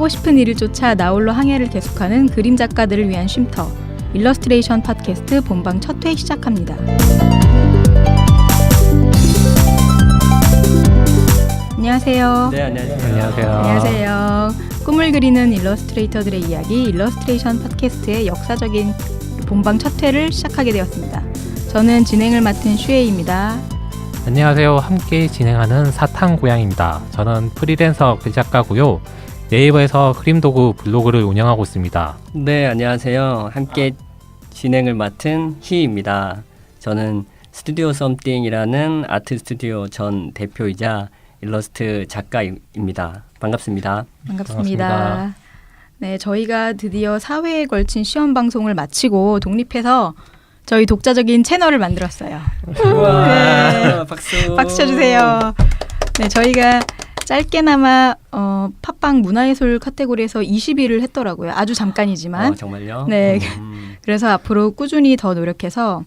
하고 싶은 일을 쫓아 나홀로 항해를 계속하는 그림 작가들을 위한 쉼터 일러스트레이션 팟캐스트 본방 첫 회 시작합니다. 안녕하세요. 네, 안녕하세요. 안녕하세요. 꿈을 그리는 일러스트레이터들의 이야기 일러스트레이션 팟캐스트의 역사적인 본방 첫 회를 시작하게 되었습니다. 저는 진행을 맡은 슈에이입니다. 안녕하세요. 함께 진행하는 사탕고양입니다. 저는 프리랜서 글작가고요. 네이버에서 그림도구 블로그를 운영하고 있습니다. 네, 안녕하세요. 함께 진행을 맡은 희입니다. 저는 스튜디오 썸띵이라는 아트 스튜디오 전 대표이자 일러스트 작가입니다. 반갑습니다. 반갑습니다. 네, 저희가 드디어 4회에 걸친 시험 방송을 마치고 독립해서 저희 독자적인 채널을 만들었어요. 우와, 네. 박수. 박수 쳐주세요. 네, 저희가 짧게나마 팟빵 문화예술 카테고리에서 20위를 했더라고요. 아주 잠깐이지만. 정말요? 네. 그래서 앞으로 꾸준히 더 노력해서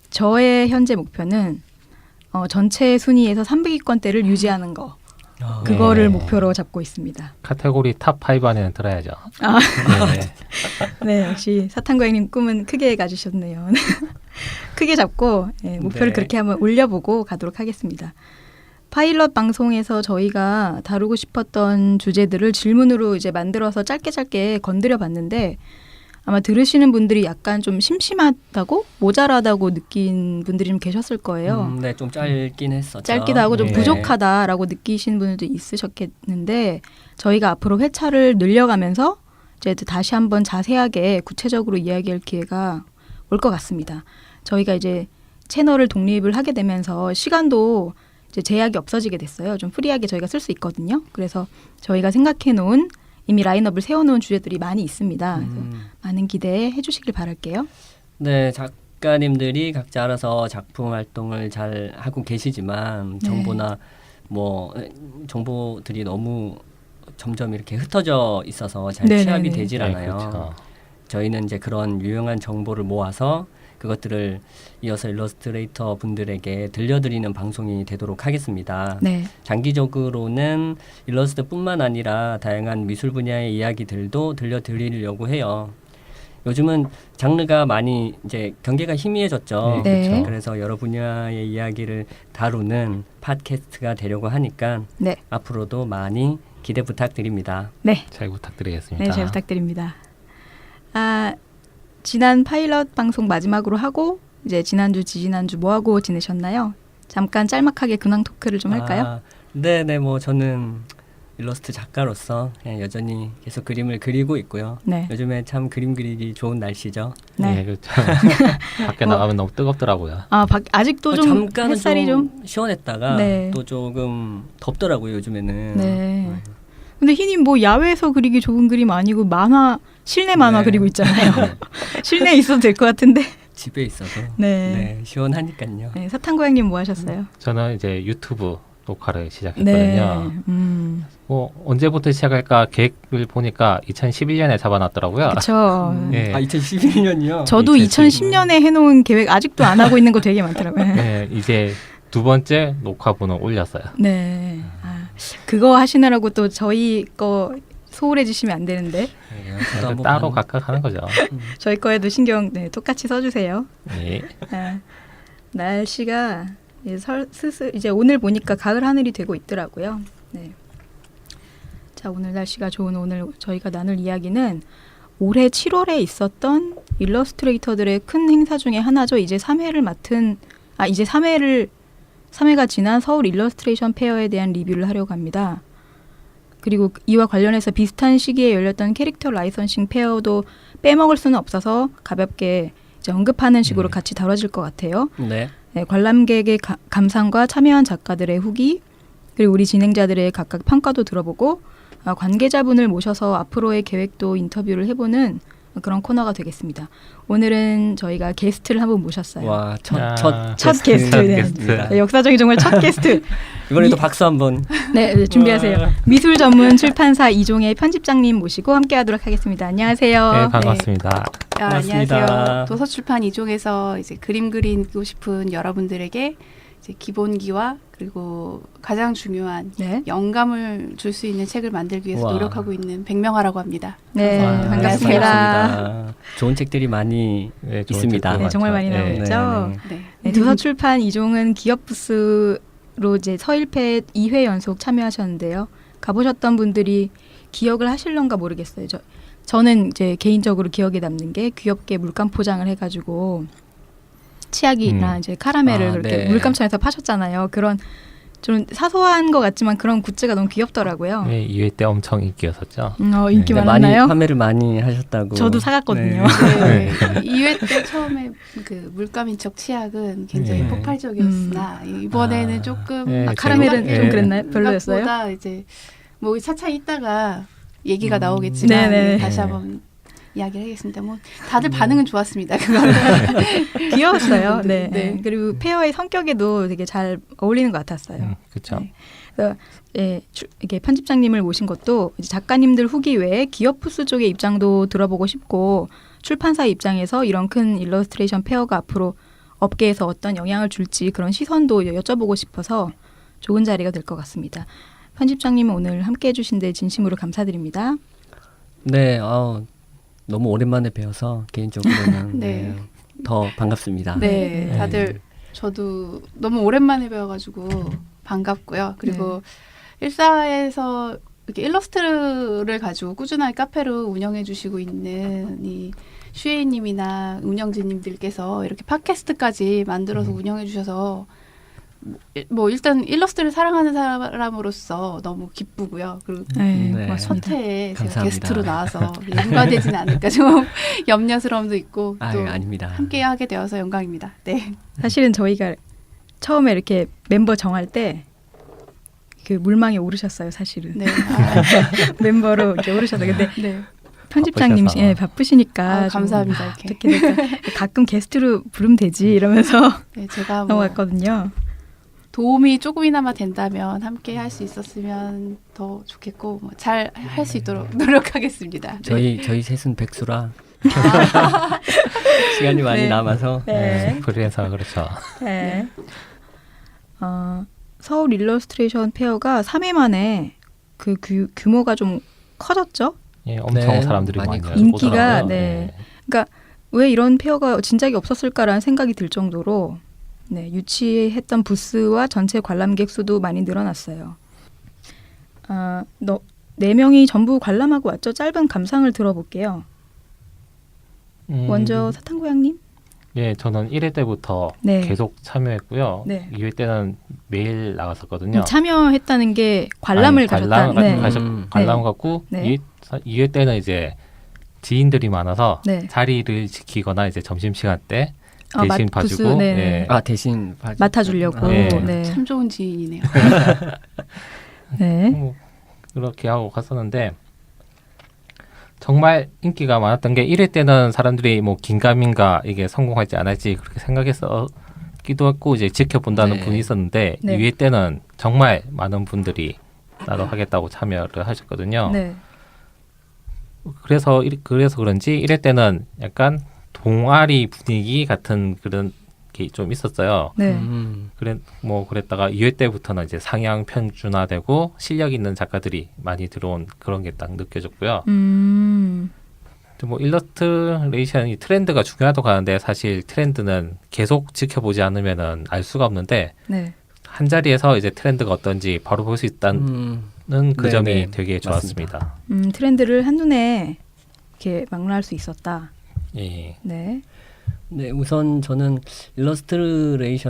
저의 현재 목표는 전체 순위에서 300위권대를 유지하는 거. 그거를 네. 목표로 잡고 있습니다. 카테고리 탑 5 안에는 들어야죠. 아. 네. 네, 역시 사탕고양님 꿈은 크게 가지셨네요. 크게 잡고 목표를 네. 그렇게 한번 올려보고 가도록 하겠습니다. 파일럿 방송에서 저희가 다루고 싶었던 주제들을 질문으로 이제 만들어서 짧게 건드려 봤는데 아마 들으시는 분들이 약간 좀 심심하다고 모자라다고 느낀 분들이 좀 계셨을 거예요. 네, 좀 짧긴 했었죠. 짧기도 하고 좀 네. 부족하다라고 느끼시는 분들도 있으셨겠는데 저희가 앞으로 회차를 늘려가면서 이제 다시 한번 자세하게 구체적으로 이야기할 기회가 올 것 같습니다. 저희가 이제 채널을 독립을 하게 되면서 시간도 이제 제약이 없어지게 됐어요. 좀 프리하게 저희가 쓸 수 있거든요. 그래서 저희가 생각해 놓은 이미 라인업을 세워놓은 주제들이 많이 있습니다. 그래서 많은 기대해 주시길 바랄게요. 네, 작가님들이 각자 알아서 작품 활동을 잘 하고 계시지만 정보나 뭐 정보들이 너무 점점 이렇게 흩어져 있어서 잘 네네네. 취합이 되질 네, 않아요. 그렇죠. 저희는 이제 그런 유용한 정보를 모아서 그것들을 이어서 일러스트레이터 분들에게 들려드리는 방송이 되도록 하겠습니다. 네. 장기적으로는 일러스트뿐만 아니라 다양한 미술 분야의 이야기들도 들려드리려고 해요. 요즘은 장르가 많이 이제 경계가 희미해졌죠. 네. 그렇죠. 그래서 여러 분야의 이야기를 다루는 팟캐스트가 되려고 하니까 네. 앞으로도 많이 기대 부탁드립니다. 네. 잘 부탁드리겠습니다. 네, 잘 부탁드립니다. 지난 파일럿 방송 마지막으로 하고 이제 지난주, 지지난주 뭐 하고 지내셨나요? 잠깐 짤막하게 근황 토크를 좀 할까요? 네네, 뭐 저는 일러스트 작가로서 여전히 계속 그림을 그리고 있고요. 네. 요즘에 참 그림 그리기 좋은 날씨죠. 네. 네, 그렇죠. 밖에 나가면 너무 뜨겁더라고요. 아직도 좀 잠깐은 햇살이 좀 시원했다가 네. 또 조금 덥더라고요, 요즘에는. 네. 근데 희님 뭐 야외에서 그리기 좋은 그림 아니고 실내 만화 네. 그리고 있잖아요. 실내에 있어도 될 것 같은데. 집에 있어서 네. 시원하니까요. 네, 사탕고양님 뭐 하셨어요? 저는 이제 유튜브 녹화를 네. 시작했거든요. 뭐 언제부터 시작할까 계획을 보니까 2011년에 잡아놨더라고요. 그렇죠. 네. 2011년이요? 저도 2010년에 해놓은 계획 아직도 안 하고 있는 거 되게 많더라고요. 네, 이제 두 번째 녹화분을 올렸어요. 네. 그거 하시느라고 또 저희 거 소홀해지시면 안 되는데 저도 따로 각각 하는 거죠. 저희 거에도 신경 똑같이 써주세요. 네. 날씨가 이제 오늘 보니까 가을 하늘이 되고 있더라고요. 네. 자, 오늘 날씨가 좋은 오늘 저희가 나눌 이야기는 올해 7월에 있었던 일러스트레이터들의 큰 행사 중에 하나죠. 이제 3회가 지난 서울 일러스트레이션 페어에 대한 리뷰를 하려고 합니다. 그리고 이와 관련해서 비슷한 시기에 열렸던 캐릭터 라이선싱 페어도 빼먹을 수는 없어서 가볍게 이제 언급하는 식으로 같이 다뤄질 것 같아요. 네. 네, 관람객의 감상과 참여한 작가들의 후기 그리고 우리 진행자들의 각각 평가도 들어보고 관계자분을 모셔서 앞으로의 계획도 인터뷰를 해보는 그런 코너가 되겠습니다. 오늘은 저희가 게스트를 한번 모셨어요. 와, 첫 첫 게스트. 네, 역사적인 정말 첫 게스트. 이번에도 박수 한번. 네, 준비하세요. 미술 전문 출판사 이종의 편집장님 모시고 함께하도록 하겠습니다. 안녕하세요. 네, 반갑습니다. 반갑습니다. 안녕하세요. 도서출판 이종에서 이제 그림 그리고 싶은 여러분들에게 이제 기본기와 그리고 가장 중요한 네. 영감을 줄 수 있는 책을 만들기 위해서 우와. 노력하고 있는 백명화라고 합니다. 네, 와, 반갑습니다. 반갑습니다. 좋은 책들이 많이 네, 좋은 있습니다. 책도 네, 정말 많죠. 많이 나오고 네. 있죠. 네. 네. 네, 도서출판 이종은 기업 부스로 이제 서일패 2회 연속 참여하셨는데요. 가보셨던 분들이 기억을 하실런가 모르겠어요. 저는 이제 개인적으로 기억에 남는 게 귀엽게 물감 포장을 해가지고 치약이나 이제 카라멜을 아, 그렇게 네. 물감천에서 파셨잖아요. 그런 좀 사소한 것 같지만 그런 굿즈가 너무 귀엽더라고요. 네, 2회 때 엄청 인기였었죠. 인기 네, 많았나요? 판매를 많이 하셨다고. 저도 사갔거든요. 네. 2회 때 처음에 그 물감인척 치약은 굉장히 네. 폭발적이었으나 이번에는 아. 조금 네, 카라멜은 제가- 좀 네. 그랬나요? 별로였어요? 생각보다 이제 뭐 차차 있다가 얘기가 나오겠지만 네네. 다시 네. 한번 이야기를 하겠습니다. 뭐 다들 반응은 좋았습니다. 그거. 귀여웠어요. 네. 네. 그리고 페어의 성격에도 되게 잘 어울리는 것 같았어요. 그렇죠. 네. 그래서 이게 편집장님을 모신 것도 이제 작가님들 후기 외에 기업 부스 쪽의 입장도 들어보고 싶고 출판사 입장에서 이런 큰 일러스트레이션 페어가 앞으로 업계에서 어떤 영향을 줄지 그런 시선도 여쭤보고 싶어서 좋은 자리가 될 것 같습니다. 편집장님은 오늘 함께해 주신 데 진심으로 감사드립니다. 네, 너무 오랜만에 뵈어서 개인적으로는 네. 더 반갑습니다. 네, 네. 다들 저도 너무 오랜만에 배워가지고 반갑고요. 그리고 일사에서 이렇게 일러스트를 가지고 꾸준하게 카페를 운영해주시고 있는 이 슈에이님이나 운영진님들께서 이렇게 팟캐스트까지 만들어서 운영해주셔서 뭐 일단 일러스트를 사랑하는 사람으로서 너무 기쁘고요. 그리고 네, 네. 고맙습니다. 첫 해에 제가 감사합니다. 게스트로 나와서 누가 되진 않을까 좀 염려스러움도 있고 또 아닙니다. 함께 하게 되어서 영광입니다. 네. 사실은 저희가 처음에 이렇게 멤버 정할 때 그 물망에 오르셨어요, 사실은. 네. 멤버로 이렇게 오르셨어요. 근데 네. 편집장님 바쁘셔서. 아, 바쁘시니까 좀 감사합니다. 이렇게. 어떻게 될까 가끔 게스트로 부르면 되지 이러면서 네, 제가 뭐 넘어갔거든요. 도움이 조금이나마 된다면 함께 할 수 있었으면 더 좋겠고 뭐 잘 할 수 있도록 노력하겠습니다. 네. 저희 셋은 백수라 시간이 많이 네. 남아서 네. 프리랜서가 그렇죠. 네. 서울 일러스트레이션 페어가 3회 만에 그 규모가 좀 커졌죠? 예, 엄청 네, 사람들이 많이 많이 인기가, 오더라고요. 네. 왜 이런 페어가 진작에 없었을까라는 생각이 들 정도로 네, 유치했던 부스와 전체 관람객 수도 많이 늘어났어요. 4명이 전부 관람하고 왔죠. 짧은 감상을 들어볼게요. 먼저 사탕고양님. 예, 저는 1회 때부터 네. 계속 참여했고요. 네. 2회 때는 매일 나갔었거든요. 참여했다는 게 관람을 아니, 가셨다. 관람 갔고 네. 2회 때는 이제 지인들이 많아서 네. 자리를 지키거나 이제 점심시간 때 아, 대신 부스, 봐주고 네. 예. 대신 맡아주려고. 네. 네. 참 좋은 지인이네요. 네. 뭐 그렇게 하고 갔었는데 정말 인기가 많았던 게 1회 때는 사람들이 뭐 긴가민가 이게 성공할지 안 할지 그렇게 생각했었기도 했고 이제 지켜본다는 네. 분이 있었는데 네. 2회 때는 정말 많은 분들이 나도 하겠다고 참여를 하셨거든요. 네. 그래서 그런지 1회 때는 약간 동아리 분위기 같은 그런 게 좀 있었어요. 네. 그랬다가 2회 때부터는 이제 상향 편준화되고 실력 있는 작가들이 많이 들어온 그런 게 딱 느껴졌고요. 뭐 일러스트레이션이 트렌드가 중요하다고 하는데 사실 트렌드는 계속 지켜보지 않으면은 알 수가 없는데 네. 한 자리에서 이제 트렌드가 어떤지 바로 볼 수 있다는 그 네, 점이 네. 되게 좋았습니다. 트렌드를 한눈에 이렇게 망라할 수 있었다. 예. 네. 네, 우선 저는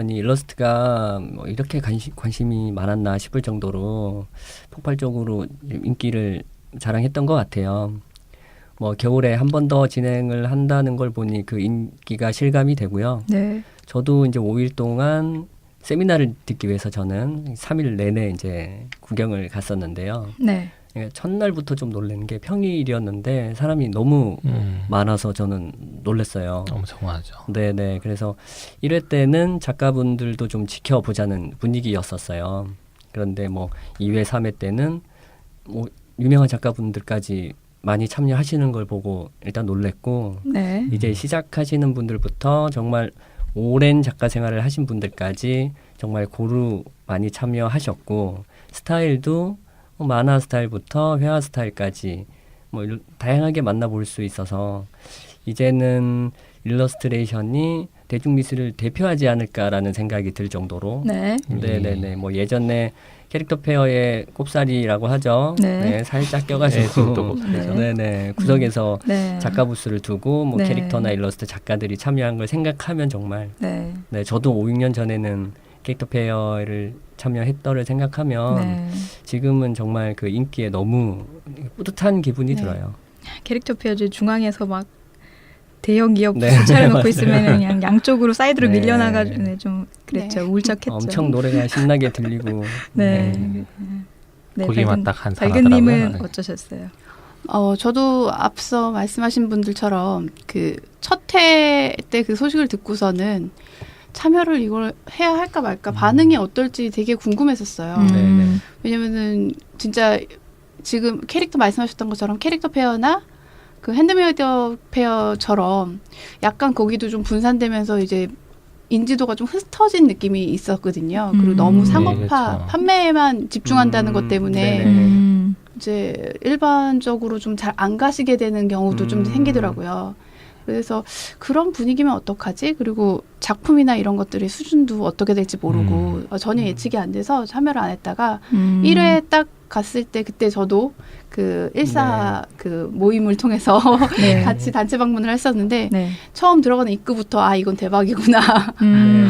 일러스트가 뭐 이렇게 관심이 많았나 싶을 정도로 폭발적으로 인기를 자랑했던 것 같아요. 뭐 겨울에 한 번 더 진행을 한다는 걸 보니 그 인기가 실감이 되고요. 네. 저도 이제 5일 동안 세미나를 듣기 위해서 저는 3일 내내 이제 구경을 갔었는데요. 네. 첫날부터 좀 놀란 게 평일이었는데 사람이 너무 많아서 저는 놀랐어요. 엄청 많죠. 네네. 그래서 1회 때는 작가분들도 좀 지켜보자는 분위기였었어요. 그런데 뭐 2회, 3회 때는 뭐 유명한 작가분들까지 많이 참여하시는 걸 보고 일단 놀랬고 네. 이제 시작하시는 분들부터 정말 오랜 작가 생활을 하신 분들까지 정말 고루 많이 참여하셨고 스타일도 만화 스타일부터 회화 스타일까지 뭐 다양하게 만나볼 수 있어서 이제는 일러스트레이션이 대중미술을 대표하지 않을까라는 생각이 들 정도로 네. 네네네 뭐 예전에 캐릭터 페어의 꼽사리라고 하죠. 네. 네, 살짝 또 껴가지고 꼽사리죠. 네네 구석에서 네. 작가 부스를 두고 뭐 네. 캐릭터나 일러스트 작가들이 참여한 걸 생각하면 정말 네. 네 저도 5, 6년 전에는 캐릭터 페어를 참여했더를 생각하면 네. 지금은 정말 그 인기에 너무 뿌듯한 기분이 네. 들어요. 캐릭터 페어즈 중앙에서 막 대형 기업 네. 차려놓고 맞아요. 있으면 그냥 양쪽으로 사이드로 네. 밀려나가지고 네, 좀 그랬죠. 네. 울적했죠. 엄청 노래가 신나게 들리고 네. 네. 거기만 딱 한 발근님은 하나더라고요. 어쩌셨어요? 저도 앞서 말씀하신 분들처럼 그 첫 회 때 그 소식을 듣고서는 참여를 이걸 해야 할까 말까 반응이 어떨지 되게 궁금했었어요. 네네. 왜냐면은 진짜 지금 캐릭터 말씀하셨던 것처럼 캐릭터 페어나 그 핸드메이드 페어처럼 약간 거기도 좀 분산되면서 이제 인지도가 좀 흩어진 느낌이 있었거든요. 그리고 너무 상업화, 네, 그렇죠. 판매에만 집중한다는 것 때문에 네네. 이제 일반적으로 좀 잘 안 가시게 되는 경우도 좀 생기더라고요. 그래서 그런 분위기면 어떡하지? 그리고 작품이나 이런 것들의 수준도 어떻게 될지 모르고 전혀 예측이 안 돼서 참여를 안 했다가 1회 딱 갔을 때 그때 저도 그 1사 그 모임을 통해서 네. 같이 단체 방문을 했었는데 네. 처음 들어가는 입구부터 아 이건 대박이구나.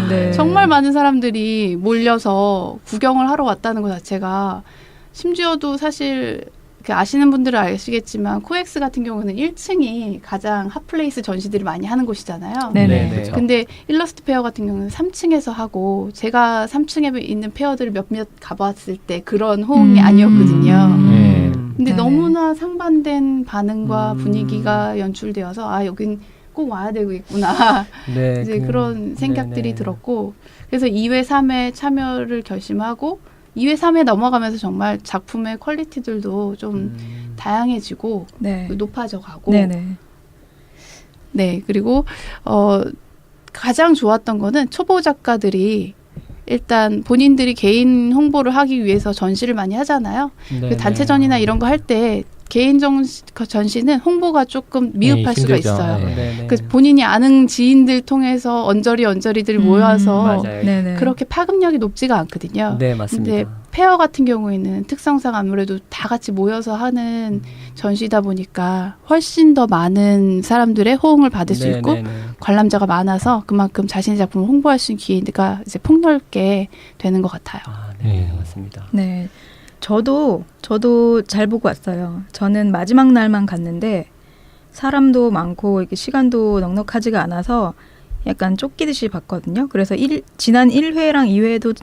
네. 정말 많은 사람들이 몰려서 구경을 하러 왔다는 것 자체가 심지어도 사실 그 아시는 분들은 아시겠지만 코엑스 같은 경우는 1층이 가장 핫플레이스 전시들을 많이 하는 곳이잖아요. 네네. 그렇죠. 근데 일러스트 페어 같은 경우는 3층에서 하고 제가 3층에 있는 페어들을 몇몇 가봤을 때 그런 호응이 아니었거든요. 네. 근데 네네. 너무나 상반된 반응과 음. 분위기가 연출되어서 아 여긴 꼭 와야 되겠구나 네, 이제 그런 생각들이 네네. 들었고 그래서 2회, 3회 참여를 결심하고 2회, 3회 넘어가면서 정말 작품의 퀄리티들도 좀 다양해지고 네. 높아져 가고 네네. 네 그리고 가장 좋았던 거는 초보 작가들이 일단 본인들이 개인 홍보를 하기 위해서 전시를 많이 하잖아요. 네네. 그 단체전이나 이런 거 할 때 개인 전시는 홍보가 조금 미흡할 네, 수가 힘들죠. 있어요. 네. 네네. 그 본인이 아는 지인들 통해서 언저리들 모여서 맞아요. 네네. 그렇게 파급력이 높지가 않거든요. 네 맞습니다. 근데 페어 같은 경우에는 특성상 아무래도 다 같이 모여서 하는 전시다 보니까 훨씬 더 많은 사람들의 호응을 받을 수 있고 네네네. 관람자가 많아서 그만큼 자신의 작품을 홍보할 수 있는 기회가 이제 폭넓게 되는 것 같아요. 아, 네 맞습니다. 네. 저도 잘 보고 왔어요. 저는 마지막 날만 갔는데 사람도 많고 이렇게 시간도 넉넉하지가 않아서 약간 쫓기듯이 봤거든요. 그래서 지난 1회랑 2회도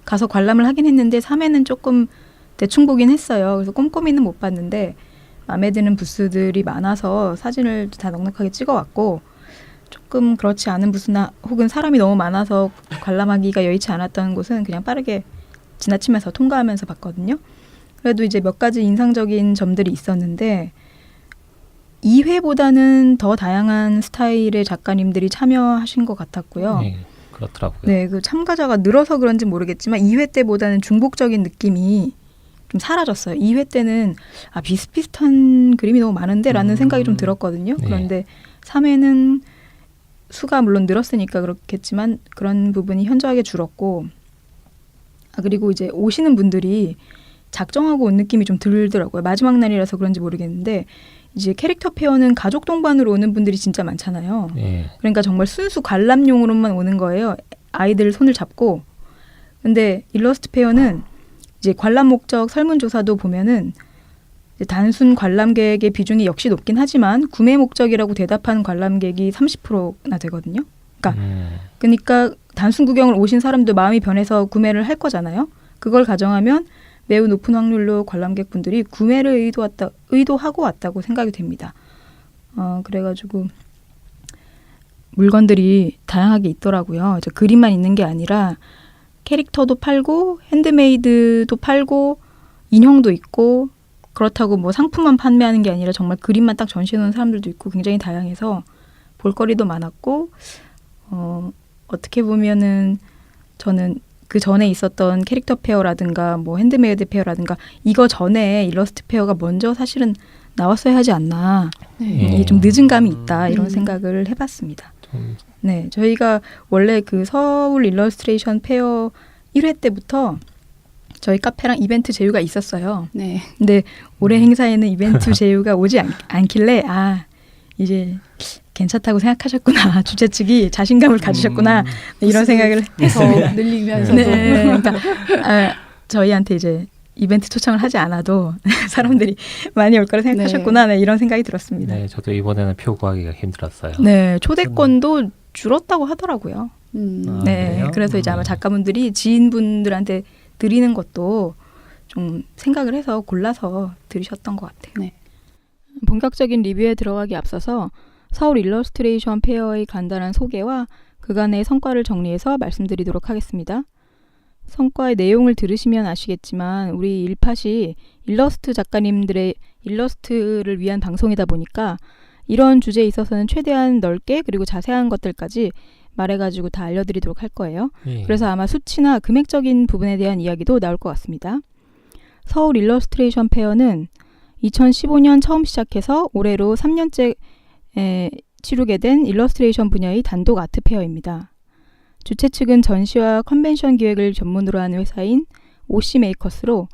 가서 관람을 하긴 했는데 3회는 조금 대충 보긴 했어요. 그래서 꼼꼼히는 못 봤는데 마음에 드는 부스들이 많아서 사진을 다 넉넉하게 찍어왔고 조금 그렇지 않은 부스나 혹은 사람이 너무 많아서 관람하기가 여의치 않았던 곳은 그냥 빠르게 지나치면서 통과하면서 봤거든요. 그래도 이제 몇 가지 인상적인 점들이 있었는데 2회보다는 더 다양한 스타일의 작가님들이 참여하신 것 같았고요. 네, 그렇더라고요. 네, 그 참가자가 늘어서 그런지 모르겠지만 2회 때보다는 중복적인 느낌이 좀 사라졌어요. 2회 때는 비슷비슷한 그림이 너무 많은데라는 생각이 좀 들었거든요. 네. 그런데 3회는 수가 물론 늘었으니까 그렇겠지만 그런 부분이 현저하게 줄었고 그리고 이제 오시는 분들이 작정하고 온 느낌이 좀 들더라고요. 마지막 날이라서 그런지 모르겠는데 이제 캐릭터 페어는 가족 동반으로 오는 분들이 진짜 많잖아요. 네. 그러니까 정말 순수 관람용으로만 오는 거예요. 아이들 손을 잡고. 근데 일러스트 페어는 이제 관람 목적 설문조사도 보면은 이제 단순 관람객의 비중이 역시 높긴 하지만 구매 목적이라고 대답한 관람객이 30%나 되거든요. 그러니까 단순 구경을 오신 사람도 마음이 변해서 구매를 할 거잖아요. 그걸 가정하면 매우 높은 확률로 관람객분들이 구매를 의도하고 왔다고 생각이 됩니다. 그래가지고 물건들이 다양하게 있더라고요. 그림만 있는 게 아니라 캐릭터도 팔고 핸드메이드도 팔고 인형도 있고 그렇다고 뭐 상품만 판매하는 게 아니라 정말 그림만 딱 전시해 놓은 사람들도 있고 굉장히 다양해서 볼거리도 많았고 어떻게 보면은 저는 그 전에 있었던 캐릭터 페어라든가 뭐 핸드메이드 페어라든가 이거 전에 일러스트 페어가 먼저 사실은 나왔어야 하지 않나. 이게 좀 늦은 감이 있다 이런 생각을 해봤습니다. 네, 저희가 원래 그 서울 일러스트레이션 페어 1회 때부터 저희 카페랑 이벤트 제휴가 있었어요. 네. 근데 올해 행사에는 이벤트 제휴가 오지 않길래 이제 괜찮다고 생각하셨구나. 주최 측이 자신감을 가지셨구나. 이런 생각을 더 했습니다. 늘리면서도. 네, 그러니까 저희한테 이제 이벤트 초청을 하지 않아도 사람들이 많이 올 거라 생각하셨구나. 네, 이런 생각이 들었습니다. 네, 저도 이번에는 표 구하기가 힘들었어요. 네, 초대권도 줄었다고 하더라고요. 네, 그래요? 그래서 이제 아마 작가분들이 지인분들한테 드리는 것도 좀 생각을 해서 골라서 들으셨던 것 같아요. 네. 본격적인 리뷰에 들어가기 앞서서 서울 일러스트레이션 페어의 간단한 소개와 그간의 성과를 정리해서 말씀드리도록 하겠습니다. 성과의 내용을 들으시면 아시겠지만 우리 일팟이 일러스트 작가님들의 일러스트를 위한 방송이다 보니까 이런 주제에 있어서는 최대한 넓게 그리고 자세한 것들까지 말해가지고 다 알려드리도록 할 거예요. 그래서 아마 수치나 금액적인 부분에 대한 이야기도 나올 것 같습니다. 서울 일러스트레이션 페어는 2015년 처음 시작해서 올해로 3년째 치르게 된 일러스트레이션 분야의 단독 아트 페어입니다. 주최 측은 전시와 컨벤션 기획을 전문으로 하는 회사인 OC 메이커스로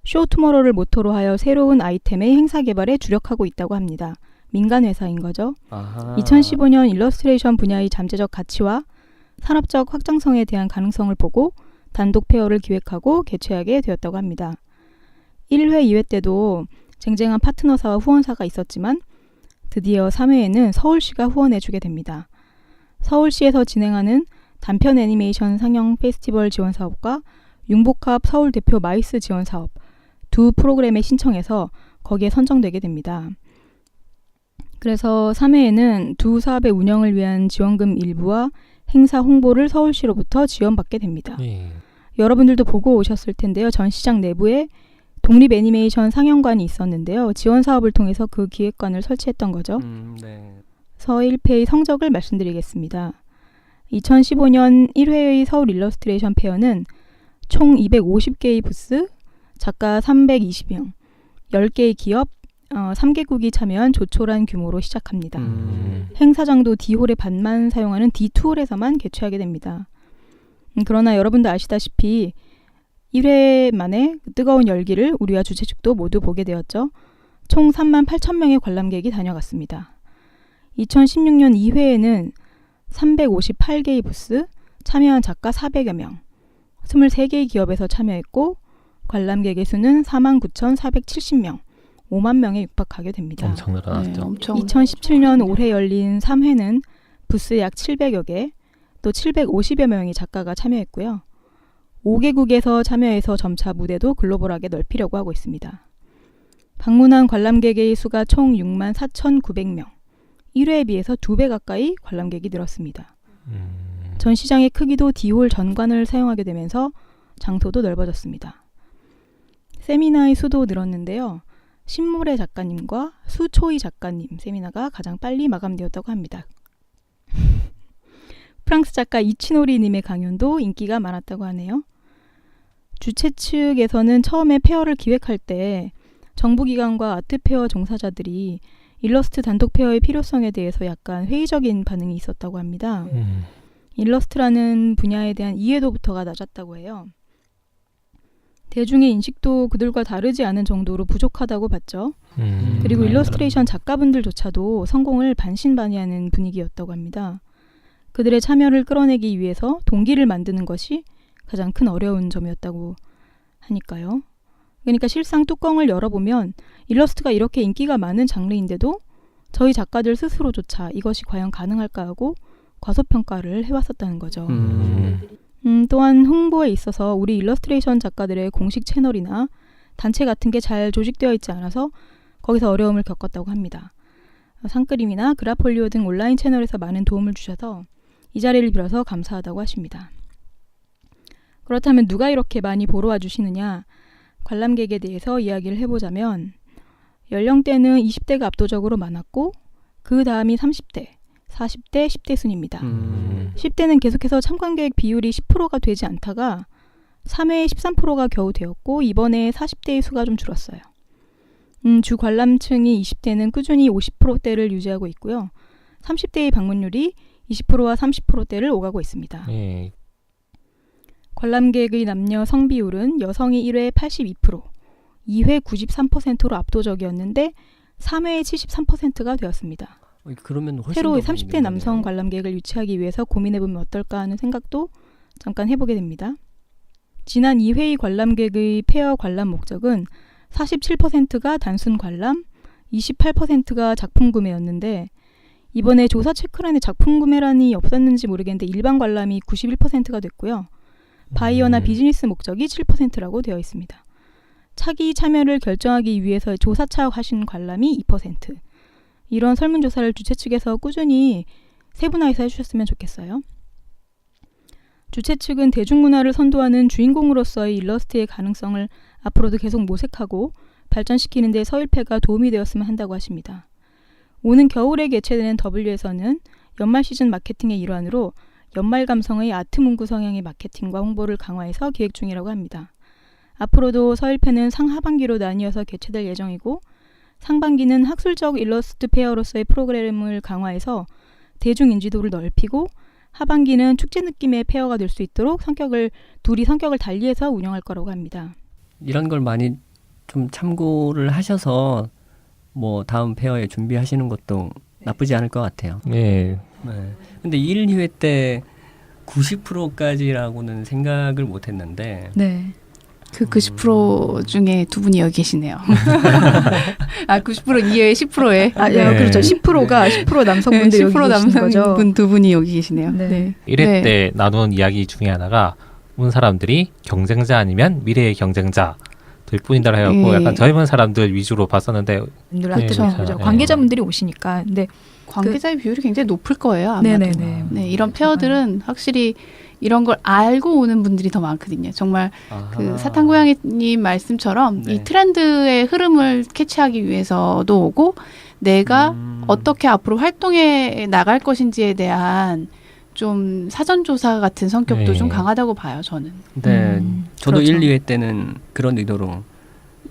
쇼 투모로우를 모토로 하여 새로운 아이템의 행사 개발에 주력하고 있다고 합니다. 민간 회사인 거죠. 2015년 일러스트레이션 분야의 잠재적 가치와 산업적 확장성에 대한 가능성을 보고 단독 페어를 기획하고 개최하게 되었다고 합니다. 1회, 2회 때도 쟁쟁한 파트너사와 후원사가 있었지만 드디어 3회에는 서울시가 후원해주게 됩니다. 서울시에서 진행하는 단편 애니메이션 상영 페스티벌 지원 사업과 융복합 서울 대표 마이스 지원 사업 두 프로그램에 신청해서 거기에 선정되게 됩니다. 그래서 3회에는 두 사업의 운영을 위한 지원금 일부와 행사 홍보를 서울시로부터 지원받게 됩니다. 여러분들도 보고 오셨을 텐데요. 전시장 내부에 독립 애니메이션 상영관이 있었는데요. 지원 사업을 통해서 그 기획관을 설치했던 거죠. 서일패의 성적을 말씀드리겠습니다. 2015년 1회의 서울 일러스트레이션 페어는 총 250개의 부스, 작가 320명, 10개의 기업, 3개국이 참여한 조촐한 규모로 시작합니다. 행사장도 D홀의 반만 사용하는 D2홀에서만 개최하게 됩니다. 그러나 여러분도 아시다시피 1회 만에 뜨거운 열기를 우리와 주최 측도 모두 보게 되었죠. 총 3만 8천 명의 관람객이 다녀갔습니다. 2016년 2회에는 358개의 부스, 참여한 작가 400여 명, 23개의 기업에서 참여했고 관람객의 수는 49,470명, 5만 명에 육박하게 됩니다. 엄청 늘어났죠. 네, 엄청 2017년 올해 열린 3회는 부스 약 700여 개, 또 750여 명의 작가가 참여했고요. 5개국에서 참여해서 점차 무대도 글로벌하게 넓히려고 하고 있습니다. 방문한 관람객의 수가 총 6만 4,900명, 1회에 비해서 2배 가까이 관람객이 늘었습니다. 전시장의 크기도 D홀 전관을 사용하게 되면서 장소도 넓어졌습니다. 세미나의 수도 늘었는데요. 신물의 작가님과 수초희 작가님 세미나가 가장 빨리 마감되었다고 합니다. 프랑스 작가 이치노리님의 강연도 인기가 많았다고 하네요. 주최 측에서는 처음에 페어를 기획할 때 정부기관과 아트페어 종사자들이 일러스트 단독 페어의 필요성에 대해서 약간 회의적인 반응이 있었다고 합니다. 일러스트라는 분야에 대한 이해도부터가 낮았다고 해요. 대중의 인식도 그들과 다르지 않은 정도로 부족하다고 봤죠. 그리고 일러스트레이션 작가분들조차도 성공을 반신반의하는 분위기였다고 합니다. 그들의 참여를 끌어내기 위해서 동기를 만드는 것이 가장 큰 어려운 점이었다고 하니까요. 그러니까 실상 뚜껑을 열어보면 일러스트가 이렇게 인기가 많은 장르인데도 저희 작가들 스스로조차 이것이 과연 가능할까 하고 과소평가를 해왔었다는 거죠. 또한 홍보에 있어서 우리 일러스트레이션 작가들의 공식 채널이나 단체 같은 게 잘 조직되어 있지 않아서 거기서 어려움을 겪었다고 합니다. 상그림이나 그라폴리오 등 온라인 채널에서 많은 도움을 주셔서 이 자리를 빌어서 감사하다고 하십니다. 그렇다면 누가 이렇게 많이 보러 와주시느냐? 관람객에 대해서 이야기를 해보자면 연령대는 20대가 압도적으로 많았고 그 다음이 30대, 40대, 10대 순입니다. 10대는 계속해서 참관객 비율이 10%가 되지 않다가 3회에 13%가 겨우 되었고 이번에 40대의 수가 좀 줄었어요. 주 관람층이 20대는 꾸준히 50%대를 유지하고 있고요. 30대의 방문율이 20%와 30%대를 오가고 있습니다. 예. 관람객의 남녀 성비율은 여성이 1회 82%, 2회 93%로 압도적이었는데 3회에 73%가 되었습니다. 그러면 훨씬 새로 더 30대 많이 남성 늘었네요. 관람객을 유치하기 위해서 고민해보면 어떨까 하는 생각도 잠깐 해보게 됩니다. 지난 2회의 관람객의 페어 관람 목적은 47%가 단순 관람, 28%가 작품 구매였는데 이번에 조사 체크란에 작품 구매란이 없었는지 모르겠는데 일반 관람이 91%가 됐고요. 바이어나 비즈니스 목적이 7%라고 되어 있습니다. 차기 참여를 결정하기 위해서 조사 차하신 관람이 2%. 이런 설문조사를 주최 측에서 꾸준히 세분화해서 해주셨으면 좋겠어요. 주최 측은 대중문화를 선도하는 주인공으로서의 일러스트의 가능성을 앞으로도 계속 모색하고 발전시키는 데 서일패가 도움이 되었으면 한다고 하십니다. 오는 겨울에 개최되는 W에서는 연말 시즌 마케팅의 일환으로 연말 감성의 아트 문구 성향의 마케팅과 홍보를 강화해서 기획 중이라고 합니다. 앞으로도 서일패는 상하반기로 나뉘어서 개최될 예정이고 상반기는 학술적 일러스트 페어로서의 프로그램을 강화해서 대중 인지도를 넓히고 하반기는 축제 느낌의 페어가 될 수 있도록 둘이 성격을 달리해서 운영할 거라고 합니다. 이런 걸 많이 좀 참고를 하셔서 뭐 다음 페어에 준비하시는 것도 나쁘지 않을 것 같아요. 예. 네. 근데 1, 2회 때 90%까지라고는 생각을 못 했는데 네. 그 90% 중에 두 분이 여기 계시네요. 아, 90% 이외에 10%에. 아, 네. 그렇죠. 10%가 10% 남성분들이 여기 10% 계신 거죠. 남성분 두 분이 여기 계시네요. 네. 네. 1회 네. 때 나눈 이야기 중에 하나가 온 사람들이 경쟁자 아니면 미래의 경쟁자 될 뿐이다 해갖고 예. 약간 젊은 사람들 위주로 봤었는데 분들한테 네, 그렇죠. 그렇죠. 관계자분들이 오시니까. 근데 관계자의 비율이 굉장히 높을 거예요. 아마도. 네네네. 네, 이런 페어들은 확실히 이런 걸 알고 오는 분들이 더 많거든요. 정말 그 사탕고양이님 말씀처럼 네. 이 트렌드의 흐름을 캐치하기 위해서도 오고 내가 어떻게 앞으로 활동해 나갈 것인지에 대한 좀 사전조사 같은 성격도 네. 좀 강하다고 봐요, 저는. 네, 저도 그렇죠. 1, 2회 때는 그런 의도로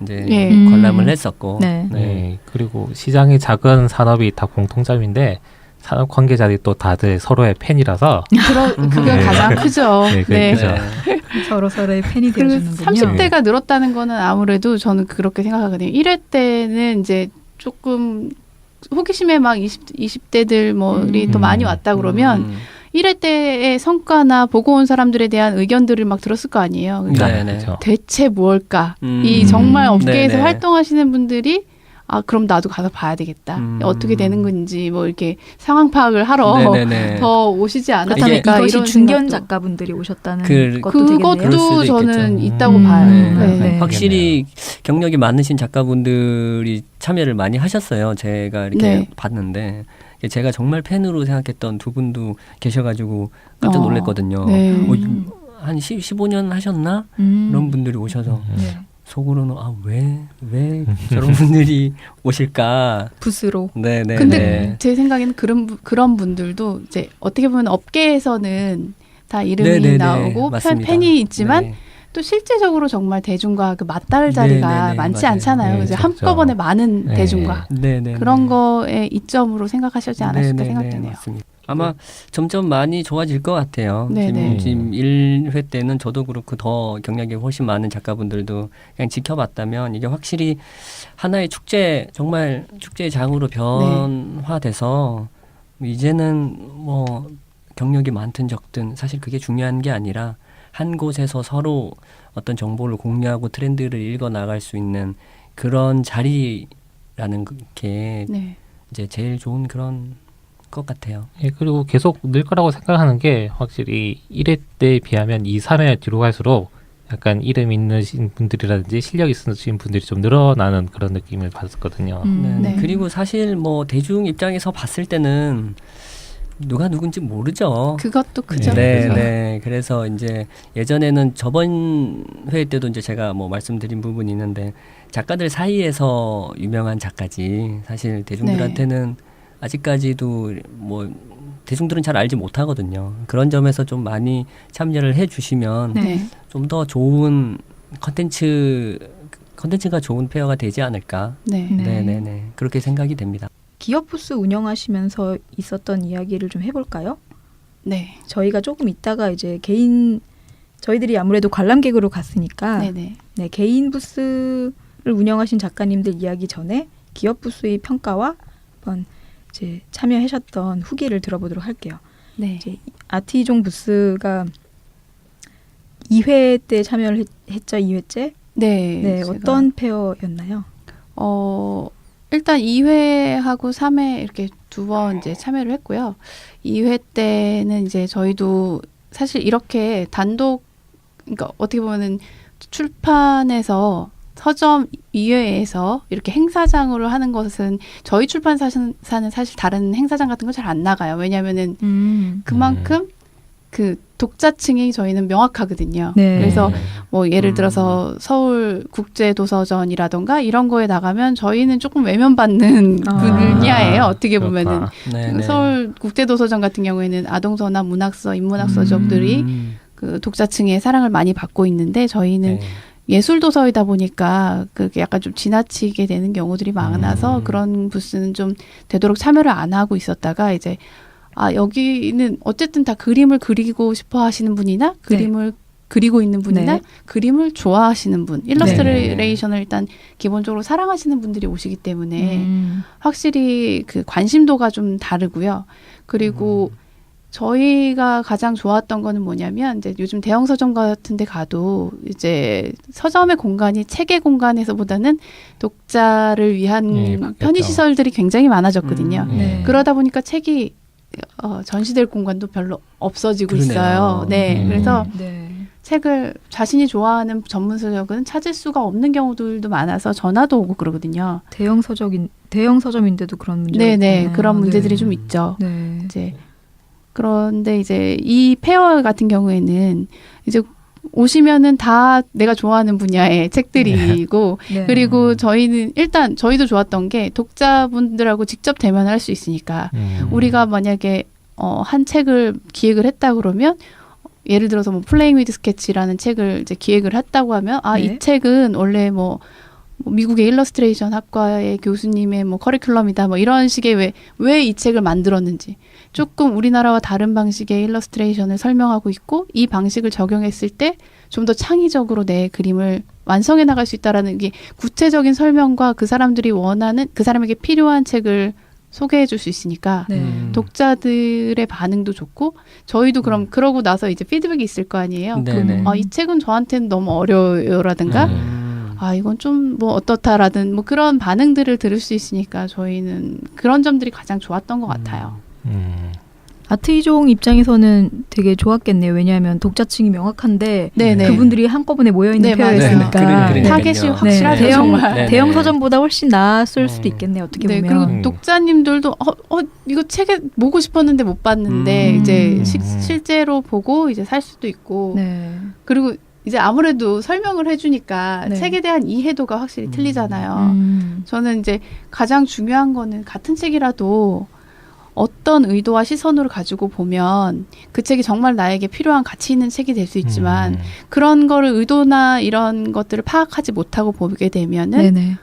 이제 예. 관람을 했었고 네. 네. 그리고 시장의 작은 산업이 다 공통점인데 산업 관계자들이 또 다들 서로의 팬이라서 그게 네. 가장 크죠. 네, 네. 그죠. 서로의 팬이 그리고 되어주는군요. 30대가 늘었다는 거는 아무래도 저는 그렇게 생각하거든요. 1회 때는 이제 조금 호기심에 막 20대들 뭐리 더 많이 왔다 그러면 1회 때의 성과나 보고 온 사람들에 대한 의견들을 막 들었을 거 아니에요. 그러니까 네, 네. 그렇죠. 대체 무엇일까? 이 정말 업계에서 네네. 활동하시는 분들이 아 그럼 나도 가서 봐야 되겠다. 어떻게 되는 건지 뭐 이렇게 상황 파악을 하러 네네네. 더 오시지 그렇다면 않았을까 이것이 이런 중견 생각도. 작가분들이 오셨다는 그- 것도 되겠네요. 그럴 수도 그것도 저는 있겠죠. 있다고 봐요. 네. 네. 네. 확실히 경력이 많으신 작가분들이 참여를 많이 하셨어요. 제가 이렇게 네. 봤는데 제가 정말 팬으로 생각했던 두 분도 계셔가지고 깜짝 어, 놀랐거든요. 네. 한 15년 하셨나? 이런 분들이 오셔서 네. 속으로는 왜 저런 분들이 오실까? 부스로. 네네. 근데 제 생각에는 그런 분들도 이제 어떻게 보면 업계에서는 다 이름이 네네네. 나오고 맞습니다. 팬이 있지만 네. 또 실제적으로 정말 대중과 그 맞닿을 자리가 네네네. 많지 맞아요. 않잖아요. 네, 그래서 그렇죠. 한꺼번에 많은 네. 대중과 네네. 그런 거에 이점으로 생각하시지 않았을까 생각되네요. 맞습니다. 아마 점점 많이 좋아질 것 같아요. 네네. 지금 1회 때는 저도 그렇고 더 경력이 훨씬 많은 작가분들도 그냥 지켜봤다면 이게 확실히 하나의 축제, 정말 축제의 장으로 변화돼서 이제는 뭐 경력이 많든 적든 사실 그게 중요한 게 아니라 한 곳에서 서로 어떤 정보를 공유하고 트렌드를 읽어 나갈 수 있는 그런 자리라는 게 네. 이제 제일 좋은 그런 것 같아요. 예, 그리고 계속 늘 거라고 생각하는 게 확실히 1회 때에 비하면 2, 3회 뒤로 갈수록 약간 이름 있는 분들이라든지 실력 있으신 분들이 좀 늘어나는 그런 느낌을 받았거든요. 네. 그리고 사실 뭐 대중 입장에서 봤을 때는 누가 누군지 모르죠. 그것도 그죠. 네, 그죠. 네. 그래서 이제 예전에는 저번 회의 때도 이제 제가 뭐 말씀드린 부분이 있는데 작가들 사이에서 유명한 작가지 사실 대중들한테는 아직까지도 뭐 대중들은 잘 알지 못하거든요. 그런 점에서 좀 많이 참여를 해주시면 네. 좀 더 좋은 컨텐츠가 좋은 페어가 되지 않을까. 네. 네. 네네네. 그렇게 생각이 됩니다. 기업 부스 운영하시면서 있었던 이야기를 좀 해볼까요? 네. 저희가 조금 있다가 이제 저희들이 아무래도 관람객으로 갔으니까 네네. 네, 개인 부스를 운영하신 작가님들 이야기 전에 기업 부스의 평가와 한번 이제 참여하셨던 후기를 들어보도록 할게요. 네. 이제 아티종 부스가 2회 때 참여를 했죠. 2회째. 네. 네, 제가, 어떤 페어였나요? 일단 2회하고 3회 이렇게 두 번 이제 참여를 했고요. 2회 때는 이제 저희도 사실 이렇게 단독, 그러니까 어떻게 보면은 출판에서 서점 2회에서 이렇게 행사장으로 하는 것은 저희 출판사는 사실 다른 행사장 같은 거 잘 안 나가요. 왜냐하면은 그만큼 그 독자층이 저희는 명확하거든요. 네. 그래서 뭐 예를 들어서 서울 국제도서전이라던가 이런 거에 나가면 저희는 조금 외면받는 아. 분야예요. 어떻게 보면은 네네. 서울 국제도서전 같은 경우에는 아동서나 문학서, 인문학서적들이 그 독자층의 사랑을 많이 받고 있는데 저희는 네. 예술 도서이다 보니까 그게 약간 좀 지나치게 되는 경우들이 많아서 그런 부스는 좀 되도록 참여를 안 하고 있었다가 이제 여기는 어쨌든 다 그림을 그리고 싶어 하시는 분이나 그림을 그리고 있는 분이나 네. 그림을 좋아하시는 분, 일러스트레이션을 일단 기본적으로 사랑하시는 분들이 오시기 때문에 확실히 그 관심도가 좀 다르고요. 그리고 저희가 가장 좋았던 거는 뭐냐면 이제 요즘 대형 서점 같은 데 가도 이제 서점의 공간이 책의 공간에서보다는 독자를 위한 바뀌었죠. 편의 시설들이 굉장히 많아졌거든요. 네. 그러다 보니까 책이 전시될 공간도 별로 없어지고 그러네요. 있어요. 네. 그래서 네. 책을 자신이 좋아하는 전문 서적은 찾을 수가 없는 경우들도 많아서 전화도 오고 그러거든요. 대형 서점인데도 그런 문제가 네네. 있구나. 그런 문제들이 네. 좀 있죠. 네. 이제 그런데 이제 이 페어 같은 경우에는 이제 오시면은 다 내가 좋아하는 분야의 책들이고 네. 그리고 저희는 일단 저희도 좋았던 게 독자분들하고 직접 대면을 할 수 있으니까 우리가 만약에 한 책을 기획을 했다 그러면 예를 들어서 뭐 플레잉 위드 스케치라는 책을 이제 기획을 했다고 하면 네. 이 책은 원래 뭐 미국의 일러스트레이션 학과의 교수님의 뭐 커리큘럼이다 뭐 이런 식의 왜 이 책을 만들었는지 조금 우리나라와 다른 방식의 일러스트레이션을 설명하고 있고 이 방식을 적용했을 때 좀 더 창의적으로 내 그림을 완성해 나갈 수 있다라는 게 구체적인 설명과 그 사람들이 원하는 그 사람에게 필요한 책을 소개해 줄 수 있으니까 네. 독자들의 반응도 좋고 저희도 그럼 그러고 나서 이제 피드백이 있을 거 아니에요. 네네. 이 책은 저한테는 너무 어려요라든가 이건 좀 뭐 어떻다라든 뭐 그런 반응들을 들을 수 있으니까 저희는 그런 점들이 가장 좋았던 것 같아요. 아트이종 입장에서는 되게 좋았겠네요. 왜냐하면 독자층이 명확한데 네네. 그분들이 한꺼번에 모여있는 네, 페어였으니까. 그러니까요. 타겟이 네. 확실하죠. 대형, 정말. 네. 대형 서점보다 훨씬 나았을 수도 있겠네요. 어떻게 네, 보면. 그리고 독자님들도 이거 책에 보고 싶었는데 못 봤는데 이제 실제로 보고 이제 살 수도 있고 네. 그리고 이제 아무래도 설명을 해주니까 네. 책에 대한 이해도가 확실히 틀리잖아요. 저는 이제 가장 중요한 거는 같은 책이라도 어떤 의도와 시선으로 가지고 보면 그 책이 정말 나에게 필요한 가치 있는 책이 될 수 있지만 그런 거를 의도나 이런 것들을 파악하지 못하고 보게 되면은 네네.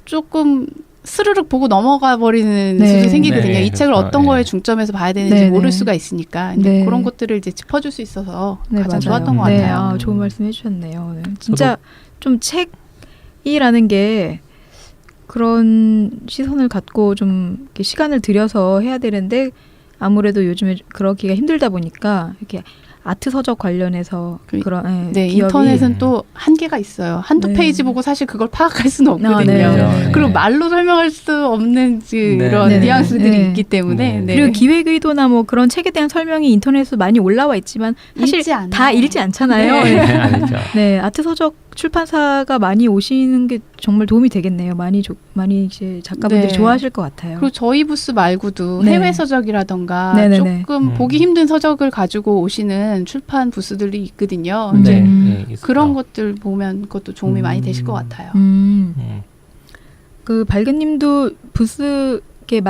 조금 스르륵 보고 넘어가 버리는 네. 수도 생기거든요. 네, 이 책을 그렇죠. 어떤 네. 거에 중점에서 봐야 되는지 네, 모를 네. 수가 있으니까 근데 네. 그런 것들을 이제 짚어줄 수 있어서 네, 가장 맞아요. 좋았던 것 네, 같아요. 좋은 말씀 해주셨네요. 네. 진짜 좀 책이라는 게 그런 시선을 갖고 좀 이렇게 시간을 들여서 해야 되는데 아무래도 요즘에 그러기가 힘들다 보니까 이렇게 아트 서적 관련해서 그런 네, 기업이 인터넷은 또 한계가 있어요. 한두 네. 페이지 보고 사실 그걸 파악할 수는 없거든요. 네. 그리고 말로 설명할 수 없는 그런 네. 뉘앙스들이 네. 있기 때문에 네. 그리고 기획 의도나 뭐 그런 책에 대한 설명이 인터넷에 많이 올라와 있지만 사실 읽지 않아요. 다 읽지 않잖아요. 네. 네. 아니죠. 네, 아트 서적 출판사가 많이 오시는 게 정말 도움이 되겠네요. 많이 이제 작가분들이 네. 좋아하실 것 같아요. 그리고 저희 부스 말고도 네. 해외 서적이라던가 네네네. 조금 보기 힘든 서적을 가지고 오시는 출판 부스들이 있거든요. 네. 이제 있어요. 그런 것들 보면 그것도 도움이 많이 되실 것 같아요. 그 발견님도 부스 이렇게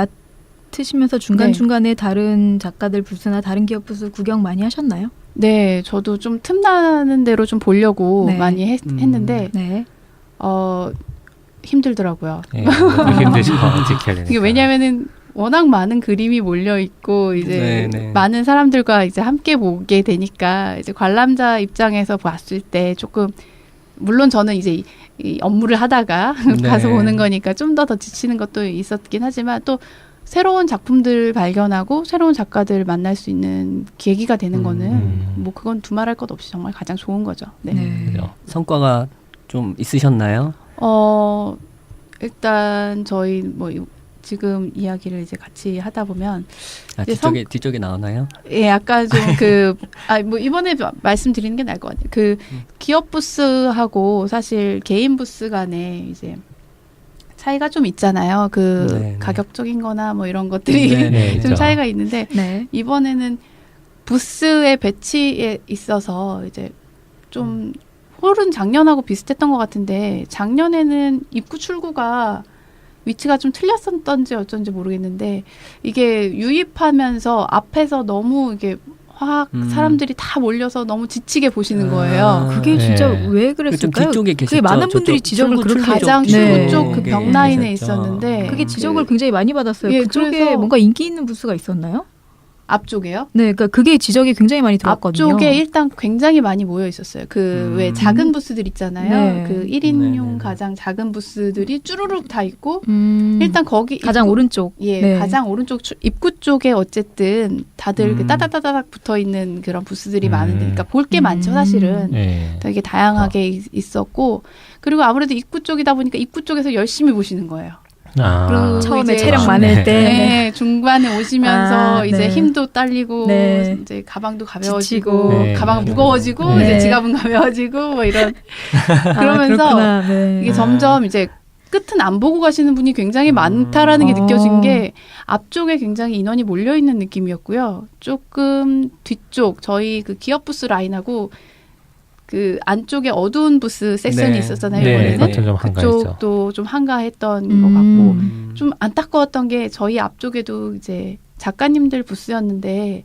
맡으시면서 중간중간에 다른 작가들 부스나 다른 기업 부스 구경 많이 하셨나요? 네, 저도 좀 틈나는 대로 좀 보려고 네. 많이 했는데 네. 힘들더라고요. 예, 힘드시고 지켜야 되니까. 이게 왜냐면은 워낙 많은 그림이 몰려 있고 이제 네네. 많은 사람들과 이제 함께 보게 되니까 이제 관람자 입장에서 봤을 때 조금 물론 저는 이제 이 업무를 하다가 네. 가서 보는 거니까 좀 더 지치는 것도 있었긴 하지만 또 새로운 작품들 발견하고 새로운 작가들 만날 수 있는 계기가 되는 거는 뭐 그건 두말할 것 없이 정말 가장 좋은 거죠. 네. 네. 그죠? 성과가 좀 있으셨나요? 일단 저희 뭐 지금 이야기를 이제 같이 하다 보면 아, 이제 뒤쪽에 나오나요? 예, 약간 좀 뭐 이번에 말씀드리는 게 나을 것 같아요. 기업 부스하고 사실 개인 부스 간에 이제 차이가 좀 있잖아요. 네네. 가격적인 거나 뭐 이런 것들이 네네, 좀 있죠. 차이가 있는데 네. 이번에는 부스의 배치에 있어서 이제 좀 홀은 작년하고 비슷했던 것 같은데 작년에는 입구 출구가 위치가 좀 틀렸었던지 어쩐지 모르겠는데 이게 유입하면서 앞에서 너무 이게 확 사람들이 다 몰려서 너무 지치게 보시는 거예요. 그게 네. 진짜 왜 좀 그랬을까요? 뒤쪽에 계셨죠. 그게 많은 분들이 저쪽 지적을 출구, 그렇게 출구 가장 쪽. 출구 네. 쪽 그 네. 벽 라인에 계셨죠. 있었는데 그게 지적을 굉장히 많이 받았어요. 예, 그쪽에 그래서- 뭔가 인기 있는 부스가 있었나요? 앞쪽에요. 네, 그러니까 그게 지적이 굉장히 많이 들었거든요. 앞쪽에 일단 굉장히 많이 모여 있었어요. 왜 작은 부스들 있잖아요. 네. 그 1인용 네네네. 가장 작은 부스들이 쭈루룩 다 있고 일단 일단 거기 가장 입구- 오른쪽. 예, 네. 가장 오른쪽 입구 쪽에 어쨌든 다들 이렇게 따다다닥 붙어 있는 그런 부스들이 많은데, 그러니까 볼 게 많죠, 사실은. 예. 되게 다양하게 있었고, 그리고 아무래도 입구 쪽이다 보니까 입구 쪽에서 열심히 보시는 거예요. 그리고 처음에 이제- 체력 아, 많을 네. 때 네, 중반에 오시면서 아, 이제 네. 힘도 딸리고 네. 이제 가방도 가벼워지고 지치고. 네, 가방은 네. 무거워지고 네. 이제 지갑은 가벼워지고 뭐 이런 아, 그러면서 그렇구나. 네. 이게 점점 이제 끝은 안 보고 가시는 분이 굉장히 많다라는 게 어. 느껴진 게 앞쪽에 굉장히 인원이 몰려 있는 느낌이었고요. 조금 뒤쪽 저희 그 기업 부스 라인하고 그 안쪽에 어두운 부스 섹션이 네. 있었잖아요. 네, 이번에는 그것도 좀 한가했죠. 그쪽도 좀 한가했던 것 같고 음. 좀 안타까웠던 게 저희 앞쪽에도 이제 작가님들 부스였는데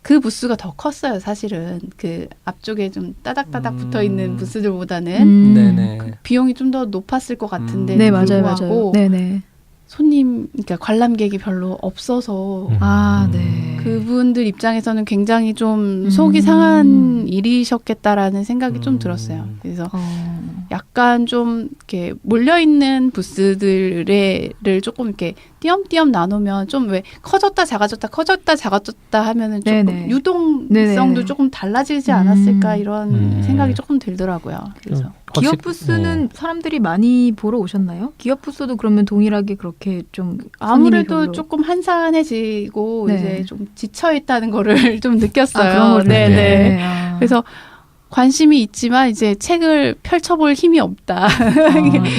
그 부스가 더 컸어요. 사실은 그 앞쪽에 좀 따닥따닥 붙어 있는 부스들보다는 네네. 비용이 좀 더 높았을 것 같은데 네, 맞아요, 불구하고 맞아요. 네, 네. 손님, 그러니까 관람객이 별로 없어서 아, 네. 그분들 입장에서는 굉장히 좀 속이 상한 일이셨겠다라는 생각이 좀 들었어요. 그래서 약간 좀 이렇게 몰려 있는 부스들을 조금 이렇게 띄엄띄엄 나누면 좀 왜 커졌다 작아졌다 하면은 조금 네네. 유동성도 네네. 조금 달라지지 않았을까 이런 생각이 조금 들더라고요. 그래서 기업 부스는 사람들이 많이 보러 오셨나요? 기업 부스도 그러면 동일하게 그렇게 좀 아무래도 손님이 별로- 조금 한산해지고 네. 이제 좀 지쳐 있다는 거를 좀 느꼈어요. 아, 그런 걸 네네. 네. 아. 그래서 관심이 있지만 이제 책을 펼쳐볼 힘이 없다.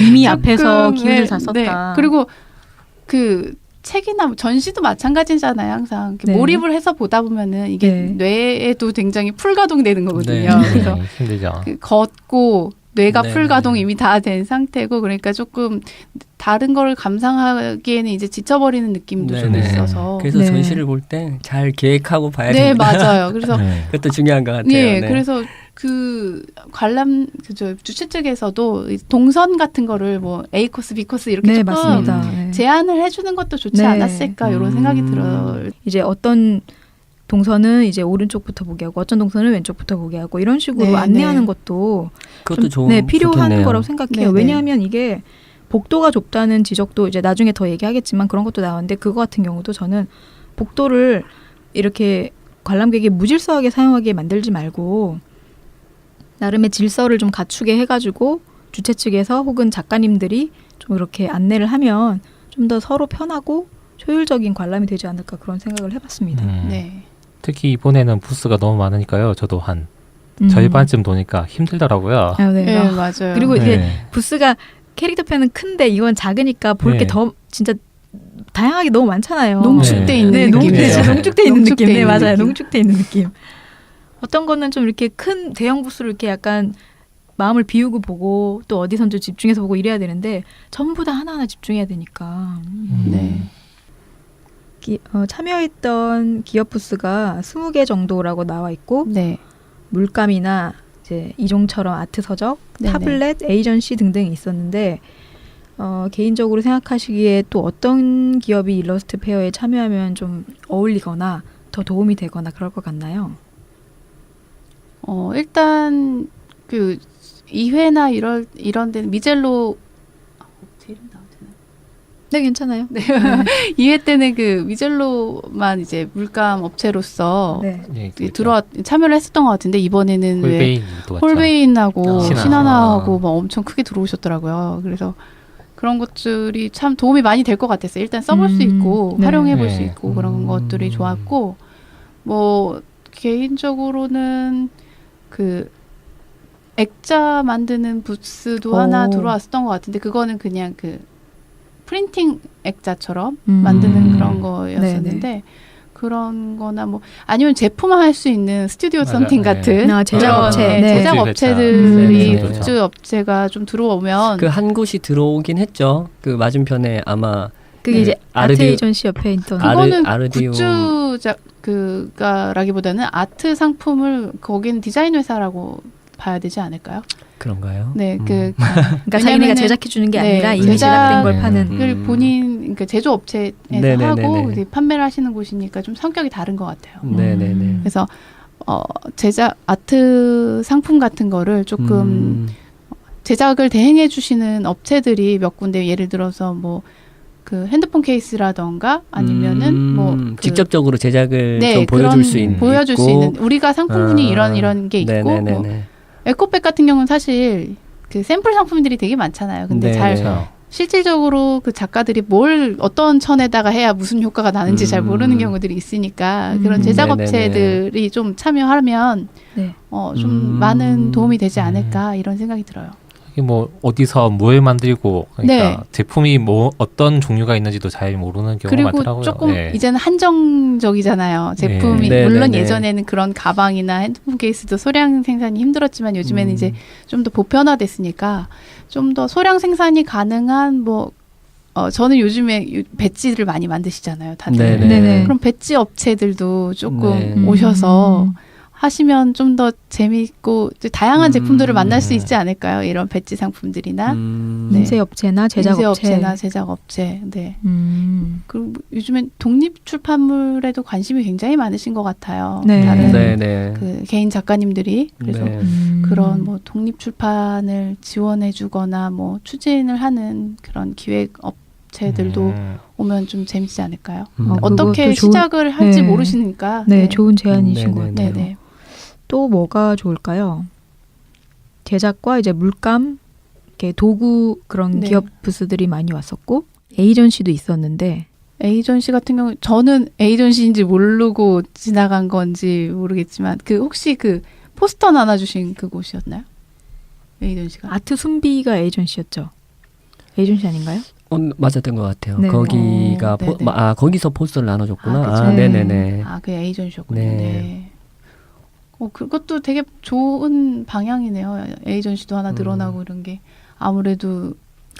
이미 조금, 앞에서 기운을 네, 잘 썼다. 네. 그리고 그 책이나 전시도 마찬가지잖아요. 항상 이렇게 네. 몰입을 해서 보다 보면은 이게 네. 뇌에도 굉장히 풀가동되는 거거든요. 네. 그래서 힘들죠. 그 걷고 뇌가 네. 풀가동 이미 다 된 상태고 그러니까 조금 다른 걸 감상하기에는 이제 지쳐버리는 느낌도 좀 네네. 있어서. 그래서 네. 전시를 볼 때 잘 계획하고 봐야 네, 됩니다. 맞아요. 그래서 네. 그것도 중요한 것 같아요. 네, 네. 그래서 그 관람 그저 주최 측에서도 이 동선 같은 거를 뭐 A 코스, B 코스 이렇게 네, 조금 맞습니다. 네. 제안을 해주는 것도 좋지 네. 않았을까 이런 생각이 들어요. 이제 어떤 동선은 이제 오른쪽부터 보게 하고 어떤 동선은 왼쪽부터 보게 하고 이런 식으로 네, 안내하는 네. 것도 그것도 좀, 좋은 네, 필요한 좋겠네요. 거라고 생각해요. 네, 네. 왜냐하면 이게 복도가 좁다는 지적도 이제 나중에 더 얘기하겠지만 그런 것도 나오는데 그거 같은 경우도 저는 복도를 이렇게 관람객이 무질서하게 사용하게 만들지 말고 나름의 질서를 좀 갖추게 해가지고 주최 측에서 혹은 작가님들이 좀 이렇게 안내를 하면 좀 더 서로 편하고 효율적인 관람이 되지 않을까 그런 생각을 해봤습니다. 네. 특히 이번에는 부스가 너무 많으니까요. 저도 한 음. 절반쯤 도니까 힘들더라고요. 아, 네. 네, 아, 맞아요. 그리고 이제 네. 부스가 캐릭터 편은 큰데 이건 작으니까 볼 게 네. 더 진짜 다양하게 너무 많잖아요. 농축돼 네. 있는 네, 느낌이에요. 농축돼 있는 느낌. 네, 있는 맞아요. 느낌. 농축돼 있는 느낌. 어떤 거는 좀 이렇게 큰 대형 부스를 이렇게 약간 마음을 비우고 보고 또 어디선 좀 집중해서 보고 이래야 되는데 전부 다 하나하나 집중해야 되니까. 네. 참여했던 기업 부스가 20개 정도라고 나와 있고 네. 물감이나 이제 이종처럼 아트 서적, 네네. 타블렛, 에이전시 등등이 있었는데 개인적으로 생각하시기에 또 어떤 기업이 일러스트 페어에 참여하면 좀 어울리거나 더 도움이 되거나 그럴 것 같나요? 일단 그 2회나 이런 데는 미젤로 제 이름 나오나? 네, 괜찮아요. 네. 2회 때는 그 미젤로만 이제 물감 업체로서 네. 예, 참여를 했었던 것 같은데 이번에는 왜 홀베인도 왔죠. 홀베인하고 신하나. 신하나하고 막 엄청 크게 들어오셨더라고요. 그래서 그런 것들이 참 도움이 많이 될 것 같았어요. 일단 써볼 수 있고 네. 활용해볼 네. 수 있고 그런 것들이 좋았고 뭐 개인적으로는 그 액자 만드는 부스도 하나 들어왔었던 것 같은데 그거는 그냥 그 프린팅 액자처럼 만드는 그런 거였었는데 그런 거나 뭐 아니면 제품화할 수 있는 스튜디오 맞아. 썬팅 네. 같은 제작업체. 그런, 네. 제작 굿즈 업체들이 회사. 굿즈 업체가 좀 들어오면 그 한 곳이 들어오긴 했죠. 그 맞은편에 아마 그게 네. 이제 아트 에이전시 옆에 있던 그거는 아르디오. 굿즈 그가라기보다는 아트 상품을 거기는 디자인 회사라고 봐야 되지 않을까요? 그런가요? 네, 그러니까 자기네가 제작해 주는 게 네, 아니라 이미 제작된 걸 파는. 그 본인 그러니까 제조업체에서 네네네네. 하고 이제 판매를 하시는 곳이니까 좀 성격이 다른 것 같아요. 네네네. 그래서 제작 아트 상품 같은 거를 조금 제작을 대행해 주시는 업체들이 몇 군데 예를 들어서 뭐 그 핸드폰 케이스라던가 아니면은 뭐 직접적으로 제작을 네, 좀 보여줄 수 있는 보여줄 수 있는 우리가 상품군이 이런 게 있고 네네네네. 뭐 에코백 같은 경우는 사실 그 샘플 상품들이 되게 많잖아요. 근데 네네. 잘 그렇죠. 실질적으로 그 작가들이 뭘 어떤 천에다가 해야 무슨 효과가 나는지 잘 모르는 경우들이 있으니까 그런 제작업체들이 좀 참여하면 네. 좀 많은 도움이 되지 않을까 이런 생각이 들어요. 이게 뭐 어디서 뭘 만들고 그러니까 네. 제품이 뭐 어떤 종류가 있는지도 잘 모르는 경우가 그리고 많더라고요. 조금 네. 이제는 한정적이잖아요. 제품이 네. 물론 네, 네, 예전에는 그런 가방이나 핸드폰 케이스도 소량 생산이 힘들었지만 요즘에는 이제 좀 더 보편화됐으니까 좀 더 소량 생산이 가능한 뭐 저는 요즘에 배지를 많이 만드시잖아요, 다들. 네네. 네네. 그럼 배지 업체들도 조금 네. 오셔서 하시면 좀 더 재미있고 이제 다양한 제품들을 만날 수 있지 않을까요? 이런 배지 상품들이나 네. 인쇄업체나 제작업체. 인쇄업체나 제작업체. 네. 그리고 요즘엔 독립 출판물에도 관심이 굉장히 많으신 것 같아요. 네. 다른 네네. 그 개인 작가님들이 그래서 네. 그런 뭐 독립 출판을 지원해주거나 뭐 추진을 하는 그런 기획 업체들도 오면 좀 재밌지 않을까요? 어떻게 그것도 시작을 할지 네. 모르시니까. 네, 좋은 제안이신 것 네네네. 같아요. 네네. 또 뭐가 좋을까요? 제작과 이제 물감, 이렇게 도구 그런 네. 기업 부스들이 많이 왔었고 에이전시도 있었는데 에이전시 같은 경우 저는 에이전시인지 모르고 지나간 건지 모르겠지만 그 혹시 그 포스터 나눠주신 그 곳이었나요? 에이전시가? 아트 순비가 에이전시였죠. 에이전시 아닌가요? 맞았던 것 같아요. 네. 거기가 네네. 거기서 포스터를 나눠줬구나. 아, 그쵸. 네네네. 그 에이전시였군요. 네. 네. 그것도 되게 좋은 방향이네요. 에이전시도 하나 늘어나고 이런 게 아무래도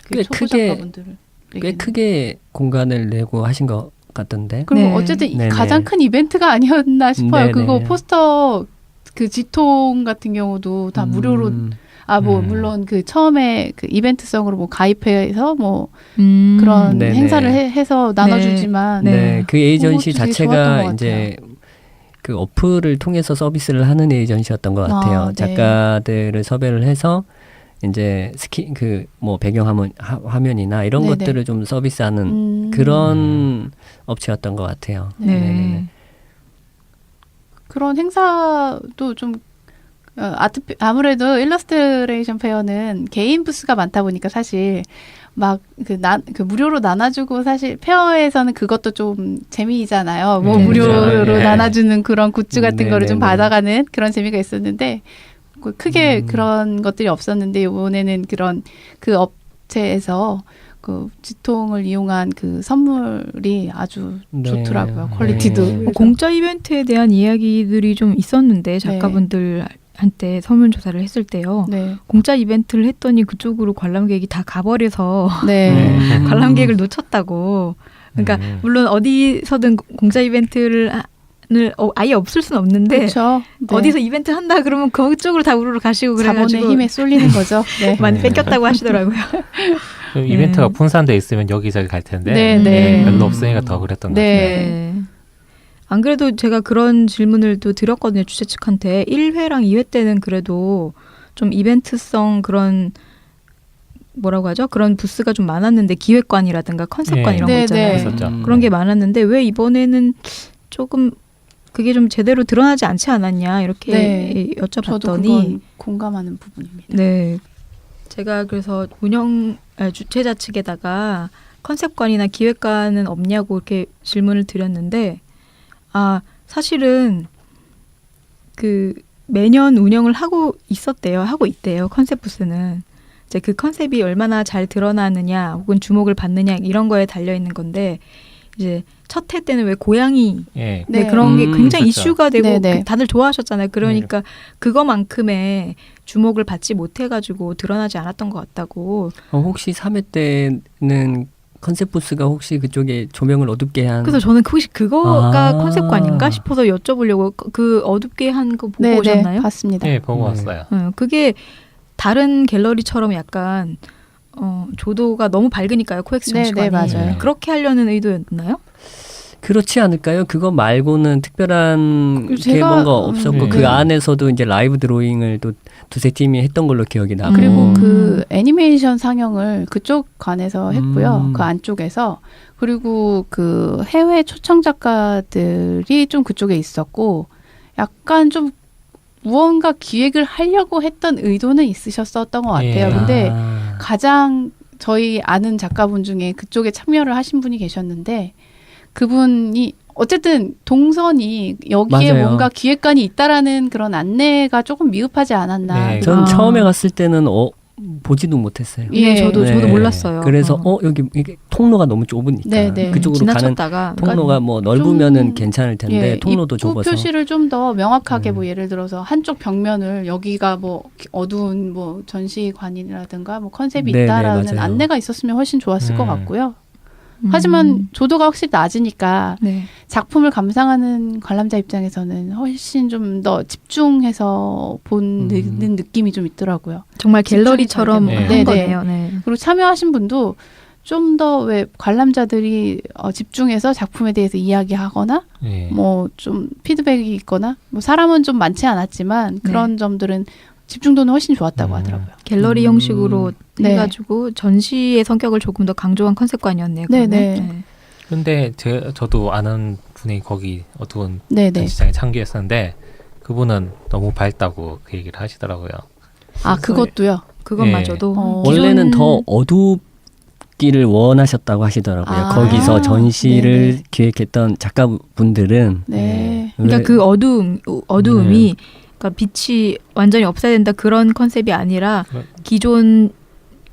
꽤 초보 크게- 작가분들을 꽤 크게 공간을 내고 하신 것 같던데. 그리고 네. 어쨌든 네네. 가장 큰 이벤트가 아니었나 싶어요. 네네. 그거 포스터 그 지통 같은 경우도 다 무료로 물론 그 처음에 그 이벤트성으로 뭐 가입해서 뭐 그런 네네. 행사를 해서 나눠주지만 네, 그 에이전시 그것도 되게 좋았던 자체가 것 이제 그 어플을 통해서 서비스를 하는 에이전시였던 것 같아요. 네. 작가들을 섭외를 해서 이제 뭐 화면이나 이런 네네. 것들을 좀 서비스하는 그런 업체였던 것 같아요. 네. 네네네. 그런 행사도 좀 아무래도 일러스트레이션 페어는 개인 부스가 많다 보니까 사실 막 그 무료로 나눠주고 사실 페어에서는 그것도 좀 재미있잖아요. 뭐 네. 무료로 네. 나눠주는 그런 굿즈 같은 거를 좀 네네네. 받아가는 그런 재미가 있었는데 크게 그런 것들이 없었는데 이번에는 그런 그 업체에서 그 지통을 이용한 그 선물이 아주 네. 좋더라고요. 퀄리티도. 네. 그래서 공짜 이벤트에 대한 이야기들이 좀 있었는데 작가분들한테 설문조사를 했을 때요. 네. 공짜 이벤트를 했더니 그쪽으로 관람객이 다 가버려서 네. 관람객을 놓쳤다고. 그러니까 물론 어디서든 공짜 이벤트를 아예 없을 수는 없는데 그렇죠. 네. 어디서 이벤트 한다 그러면 그쪽으로 다 우르르 가시고 그래가지고 자본의 힘에 쏠리는 거죠. 네. 많이 네. 뺏겼다고 하시더라고요. 그 이벤트가 분산돼 있으면 여기저기 갈 텐데 네, 네. 별로 없으니까 더 그랬던 것 같아요. 네. 안 그래도 제가 그런 질문을 또 드렸거든요. 주최 측한테 1회랑 2회 때는 그래도 좀 이벤트성 그런 뭐라고 하죠? 그런 부스가 좀 많았는데 기획관이라든가 컨셉관 네. 이런 네, 거 있잖아요. 네. 있었죠. 그런 게 많았는데 왜 이번에는 조금 그게 좀 제대로 드러나지 않지 않았냐 이렇게 네. 저도 여쭤봤더니 그건 공감하는 부분입니다. 네. 제가 그래서 주최자 측에다가 컨셉관이나 기획관은 없냐고 이렇게 질문을 드렸는데 사실은 그 매년 운영을 하고 있대요. 컨셉 부스는. 이제 그 컨셉이 얼마나 잘 드러나느냐 혹은 주목을 받느냐 이런 거에 달려 있는 건데 이제 첫 해 때는 왜 고양이 예. 네, 네. 그런 게 굉장히 그렇죠. 이슈가 되고 네네. 다들 좋아하셨잖아요. 그러니까 그거만큼의 주목을 받지 못해가지고 드러나지 않았던 것 같다고. 혹시 3회 때는 컨셉 부스가 혹시 그쪽에 조명을 어둡게 한 그래서 저는 혹시 그거가 아. 컨셉관인가 싶어서 여쭤보려고 그 어둡게 한 거 보고 네, 오셨나요? 네, 봤습니다. 예, 보고 네. 왔어요. 그게 다른 갤러리처럼 약간 조도가 너무 밝으니까요. 코엑스 네, 전시관이. 네, 맞아요. 그렇게 하려는 의도였나요? 그렇지 않을까요? 그거 말고는 특별한 게 제가, 뭔가 없었고 네. 그 안에서도 이제 라이브 드로잉을 또 두세 팀이 했던 걸로 기억이 나고 그리고 그 애니메이션 상영을 그쪽 관에서 했고요. 음. 그 안쪽에서. 그리고 그 해외 초청 작가들이 좀 그쪽에 있었고 약간 좀 무언가 기획을 하려고 했던 의도는 있으셨었던 것 같아요. 예. 근데 가장 저희 아는 작가분 중에 그쪽에 참여를 하신 분이 계셨는데 그분이 어쨌든 동선이 여기에 맞아요. 뭔가 기획관이 있다라는 그런 안내가 조금 미흡하지 않았나. 네. 전 아. 처음에 갔을 때는 보지도 못했어요. 예. 저도 네. 몰랐어요. 그래서 여기 이게 통로가 너무 좁으니까 네, 네. 그쪽으로 가는 지나쳤다가 통로가 뭐 넓으면은 좀, 괜찮을 텐데 예, 통로도 입구 좁아서 표시를 좀 더 명확하게 뭐 예를 들어서 한쪽 벽면을 여기가 뭐 어두운 뭐 전시관이라든가 뭐 컨셉이 네, 있다라는 네, 맞아요. 안내가 있었으면 훨씬 좋았을 것 같고요. 음. 하지만 조도가 확실히 낮으니까 네. 작품을 감상하는 관람자 입장에서는 훨씬 좀 더 집중해서 보는 느낌이 좀 있더라고요. 정말 갤러리처럼 집중이 잘 한 되네요. 거네요. 네. 그리고 참여하신 분도 좀 더 왜 관람자들이 집중해서 작품에 대해서 이야기하거나 예. 뭐 좀 피드백이 있거나 뭐 사람은 좀 많지 않았지만 그런 점들은 집중도는 훨씬 좋았다고 하더라고요. 갤러리 형식으로 네. 해가지고 전시의 성격을 조금 더 강조한 컨셉관이었네요. 네, 그러면. 네. 근데 저도 아는 분이 거기 어두운 네네. 전시장에 참여했었는데 그분은 너무 밝다고 그 얘기를 하시더라고요. 아 그것도요. 그것마저도 원래는 더 어둡기를 원하셨다고 하시더라고요. 아. 거기서 전시를 네네. 기획했던 작가분들은 네. 그러니까 왜- 그 어두움이 그러니까 빛이 완전히 없어야 된다 그런 컨셉이 아니라 그런- 기존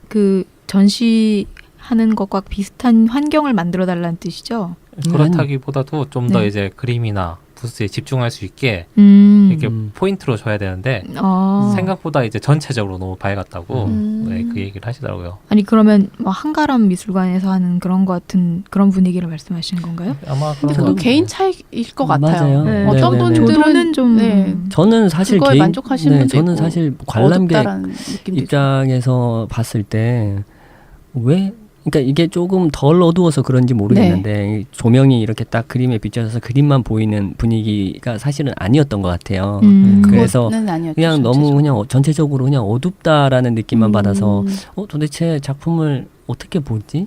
그 전시하는 것과 비슷한 환경을 만들어 달라는 뜻이죠. 그렇다기보다도 좀 더 네. 이제 그림이나 부스에 집중할 수 있게 이렇게 포인트로 줘야 되는데 생각보다 이제 전체적으로 너무 밝았다고 네, 그 얘기를 하시더라고요. 아니 그러면 뭐 한가람 미술관에서 하는 그런 것 같은 그런 분위기를 말씀하시는 건가요? 아마 근데 그런 그건 거 개인 차이일 것 맞아요. 같아요. 네. 어떤 네네네. 분들은 조도는 좀 네. 저는 사실 그거에 만족하시는 분도 저는 있고, 사실 관람객 어둡다라는 느낌도 있고. 입장에서 봤을 때 왜 그러니까 이게 조금 덜 어두워서 그런지 모르겠는데 이 조명이 이렇게 딱 그림에 비춰져서 그림만 보이는 분위기가 사실은 아니었던 것 같아요. 그래서 그거는 아니었죠, 그냥 너무 전체적으로. 그냥 전체적으로 그냥 어둡다라는 느낌만 받아서 도대체 작품을 어떻게 보지?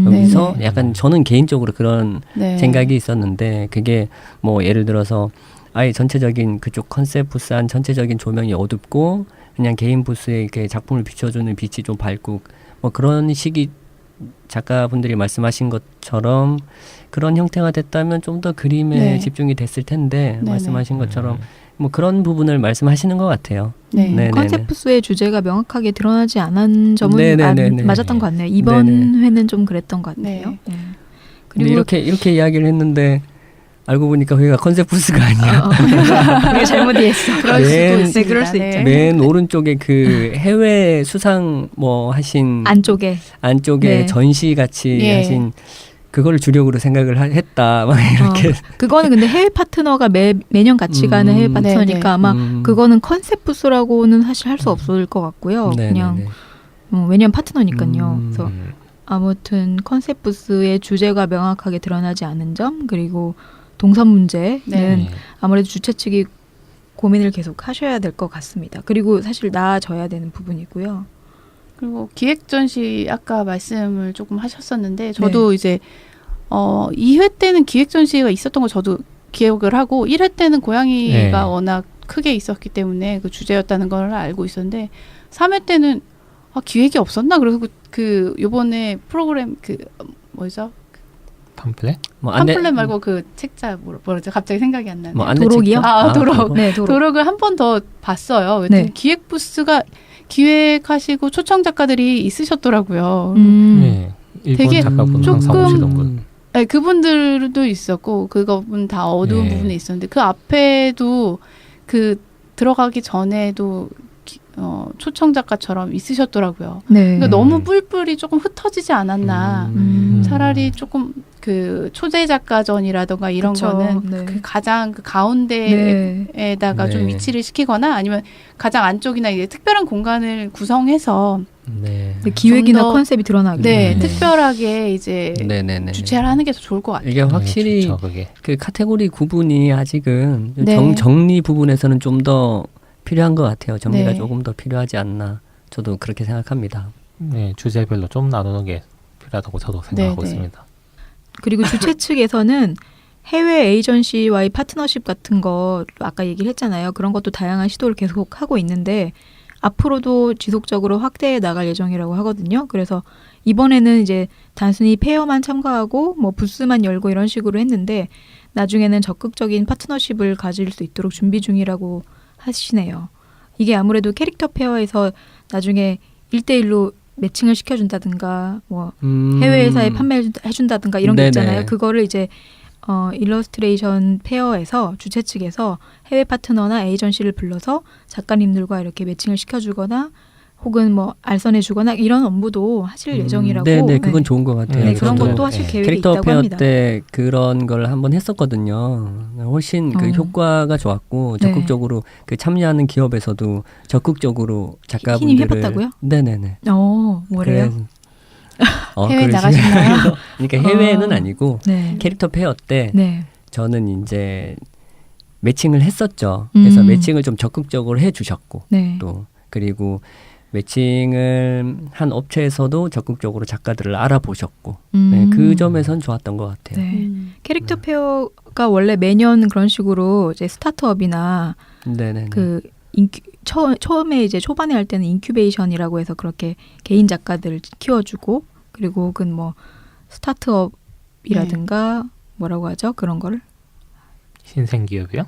여기서 네네. 약간 저는 개인적으로 그런 네. 생각이 있었는데 그게 뭐 예를 들어서 아예 전체적인 그쪽 컨셉 부스한 전체적인 조명이 어둡고 그냥 개인 부스에 이렇게 작품을 비춰주는 빛이 좀 밝고 뭐 그런 식이 작가분들이 말씀하신 것처럼 그런 형태가 됐다면 좀 더 그림에 네. 집중이 됐을 텐데 네네. 말씀하신 것처럼 뭐 그런 부분을 말씀하시는 것 같아요. 네. 네네네. 컨셉 부스의 주제가 명확하게 드러나지 않은 점은 네네네네. 맞았던 것 같네요. 이번 네네. 회는 좀 그랬던 것 같아요. 네. 네. 근데 이렇게 이야기를 했는데 알고 보니까 거기가 컨셉 부스가 아니야. 우리가 잘못 이해했어. 그럴 수도 맨- 있습니다. 네, 그럴 수 있죠. 맨 오른쪽에 그 해외 수상 뭐 하신 안쪽에 안쪽에 네. 전시 같이 예. 하신 그걸 주력으로 생각을 했다. 막 이렇게. 그거는 근데 해외 파트너가 매년 같이 가는 해외 파트너니까 네네. 아마 그거는 컨셉 부스라고는 사실 할 수 없을 것 같고요. 그냥 매년 파트너니까요. 그래서 아무튼 컨셉 부스의 주제가 명확하게 드러나지 않은 점, 그리고 동선 문제는 네. 아무래도 주최 측이 고민을 계속 하셔야 될 것 같습니다. 그리고 사실 나아져야 되는 부분이고요. 그리고 기획 전시 아까 말씀을 조금 하셨었는데 저도 이제 2회 때는 기획 전시가 있었던 거 저도 기억을 하고 1회 때는 고양이가 네. 워낙 크게 있었기 때문에 그 주제였다는 걸 알고 있었는데 3회 때는 기획이 없었나? 그래서 그 요번에 프로그램 그 뭐죠? 팜플렛? 뭐 팜플렛 말고 그 책자 뭐죠? 갑자기 생각이 안 나네. 뭐 안내 도록이요? 책자? 도록. 네, 도록. 도록을 한 번 더 봤어요. 네. 기획 부스가 기획하시고 초청 작가들이 있으셨더라고요. 네. 일본 되게 작가분 항상 조금 오시던 분. 네, 그분들도 있었고 그거는 다 어두운 네. 부분에 있었는데 그 앞에도 그 들어가기 전에도 초청 작가처럼 있으셨더라고요. 네. 그러니까 너무 뿔뿔이 조금 흩어지지 않았나. 차라리 조금 그 초대 작가전이라던가 이런 그쵸. 거는 네. 그 가장 그 가운데에다가 좀 네. 위치를 시키거나 아니면 가장 안쪽이나 이제 특별한 공간을 구성해서 네. 네, 기획이나 좀 더- 컨셉이 드러나게. 네, 네. 특별하게 이제 네네네. 주최를 하는 게 더 좋을 것 같아요. 이게 확실히 좋죠, 그게. 그 카테고리 구분이 아직은 네. 정리 부분에서는 좀 더 필요한 것 같아요. 정리가 네. 조금 더 필요하지 않나. 저도 그렇게 생각합니다. 네, 주제별로 좀 나누는 게 필요하다고 저도 생각하고 네, 네. 있습니다. 그리고 주최 측에서는 해외 에이전시와의 파트너십 같은 거 아까 얘기를 했잖아요. 그런 것도 다양한 시도를 계속 하고 있는데 앞으로도 지속적으로 확대해 나갈 예정이라고 하거든요. 그래서 이번에는 이제 단순히 페어만 참가하고 뭐 부스만 열고 이런 식으로 했는데 나중에는 적극적인 파트너십을 가질 수 있도록 준비 중이라고 하시네요. 이게 아무래도 캐릭터 페어에서 나중에 1대1로 매칭을 시켜준다든가 뭐 해외에서에 판매해준다든가 이런 게 네네. 있잖아요. 그거를 이제 일러스트레이션 페어에서 주최 측에서 해외 파트너나 에이전시를 불러서 작가님들과 이렇게 매칭을 시켜주거나 혹은 뭐 알선해주거나 이런 업무도 하실 예정이라고. 네네, 그건 좋은 것 같아요. 네, 그런 저도, 것도 하실 계획이 캐릭터 있다고 페어 합니다. 때 그런 걸 한번 했었거든요. 훨씬 그 효과가 좋았고 네. 적극적으로 그 참여하는 기업에서도 적극적으로 작가분들을 희님 해봤다고요? 네네네. 뭐래요? 해외 그러시나요? 나가셨나요? 그러니까 해외는 아니고 네. 캐릭터 페어 때 네. 저는 이제 매칭을 했었죠. 그래서 매칭을 좀 적극적으로 해주셨고 네. 또 그리고 매칭을 한 업체에서도 적극적으로 작가들을 알아보셨고 네, 그 점에선 좋았던 것 같아요. 네. 캐릭터 페어가 원래 매년 그런 식으로 이제 스타트업이나 네네. 그 처음에 이제 초반에 할 때는 인큐베이션이라고 해서 그렇게 개인 작가들 키워주고 그리고 혹은 뭐 스타트업이라든가 뭐라고 하죠? 그런 거를 신생 기업이요?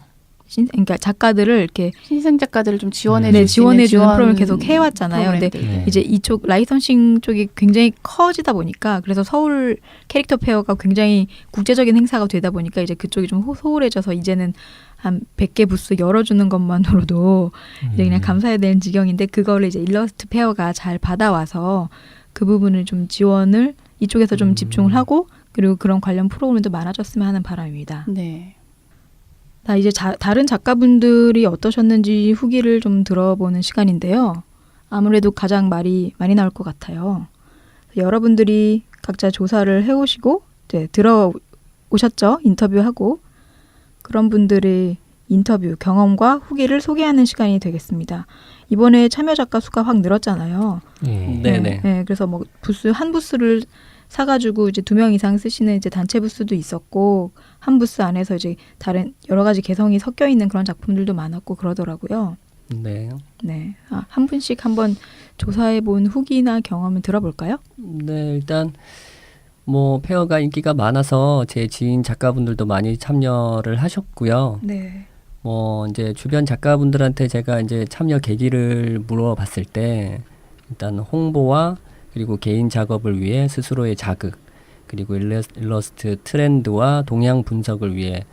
그러니까 작가들을 이렇게 신생 작가들을 좀 지원해 네, 줄 수 있는 지원해주는 프로그램을 계속 해왔잖아요. 근데 프로그램들. 네. 이제 이쪽 라이선싱 쪽이 굉장히 커지다 보니까 그래서 서울 캐릭터 페어가 굉장히 국제적인 행사가 되다 보니까 이제 그쪽이 좀 소홀해져서 이제는 한 100개 부스 열어주는 것만으로도 이제 그냥 감사해야 되는 지경인데 그거를 이제 일러스트 페어가 잘 받아와서 그 부분을 좀 지원을 이쪽에서 좀 집중을 하고 그리고 그런 관련 프로그램도 많아졌으면 하는 바람입니다. 네. 나 이제 다른 작가분들이 어떠셨는지 후기를 좀 들어보는 시간인데요. 아무래도 가장 말이 많이 나올 것 같아요. 여러분들이 각자 조사를 해오시고 이제 들어오셨죠? 인터뷰하고 그런 분들의 인터뷰, 경험과 후기를 소개하는 시간이 되겠습니다. 이번에 참여 작가 수가 확 늘었잖아요. 네. 네네. 네, 그래서 뭐 한 부스를 사가지고 이제 2명 이상 쓰시는 이제 단체 부스도 있었고 한 부스 안에서 이제 다른 여러 가지 개성이 섞여 있는 그런 작품들도 많았고 그러더라고요. 네. 네, 한 분씩 한번 조사해 본 후기나 경험을 들어볼까요? 네, 일단 뭐 페어가 인기가 많아서 제 지인 작가분들도 많이 참여를 하셨고요. 네, 뭐 이제 주변 작가분들한테 제가 이제 참여 계기를 물어봤을 때 일단 홍보와 그리고 개인 작업을 위해 스스로의 자극 그리고 일러스트 트렌드와 동향 분석을 위해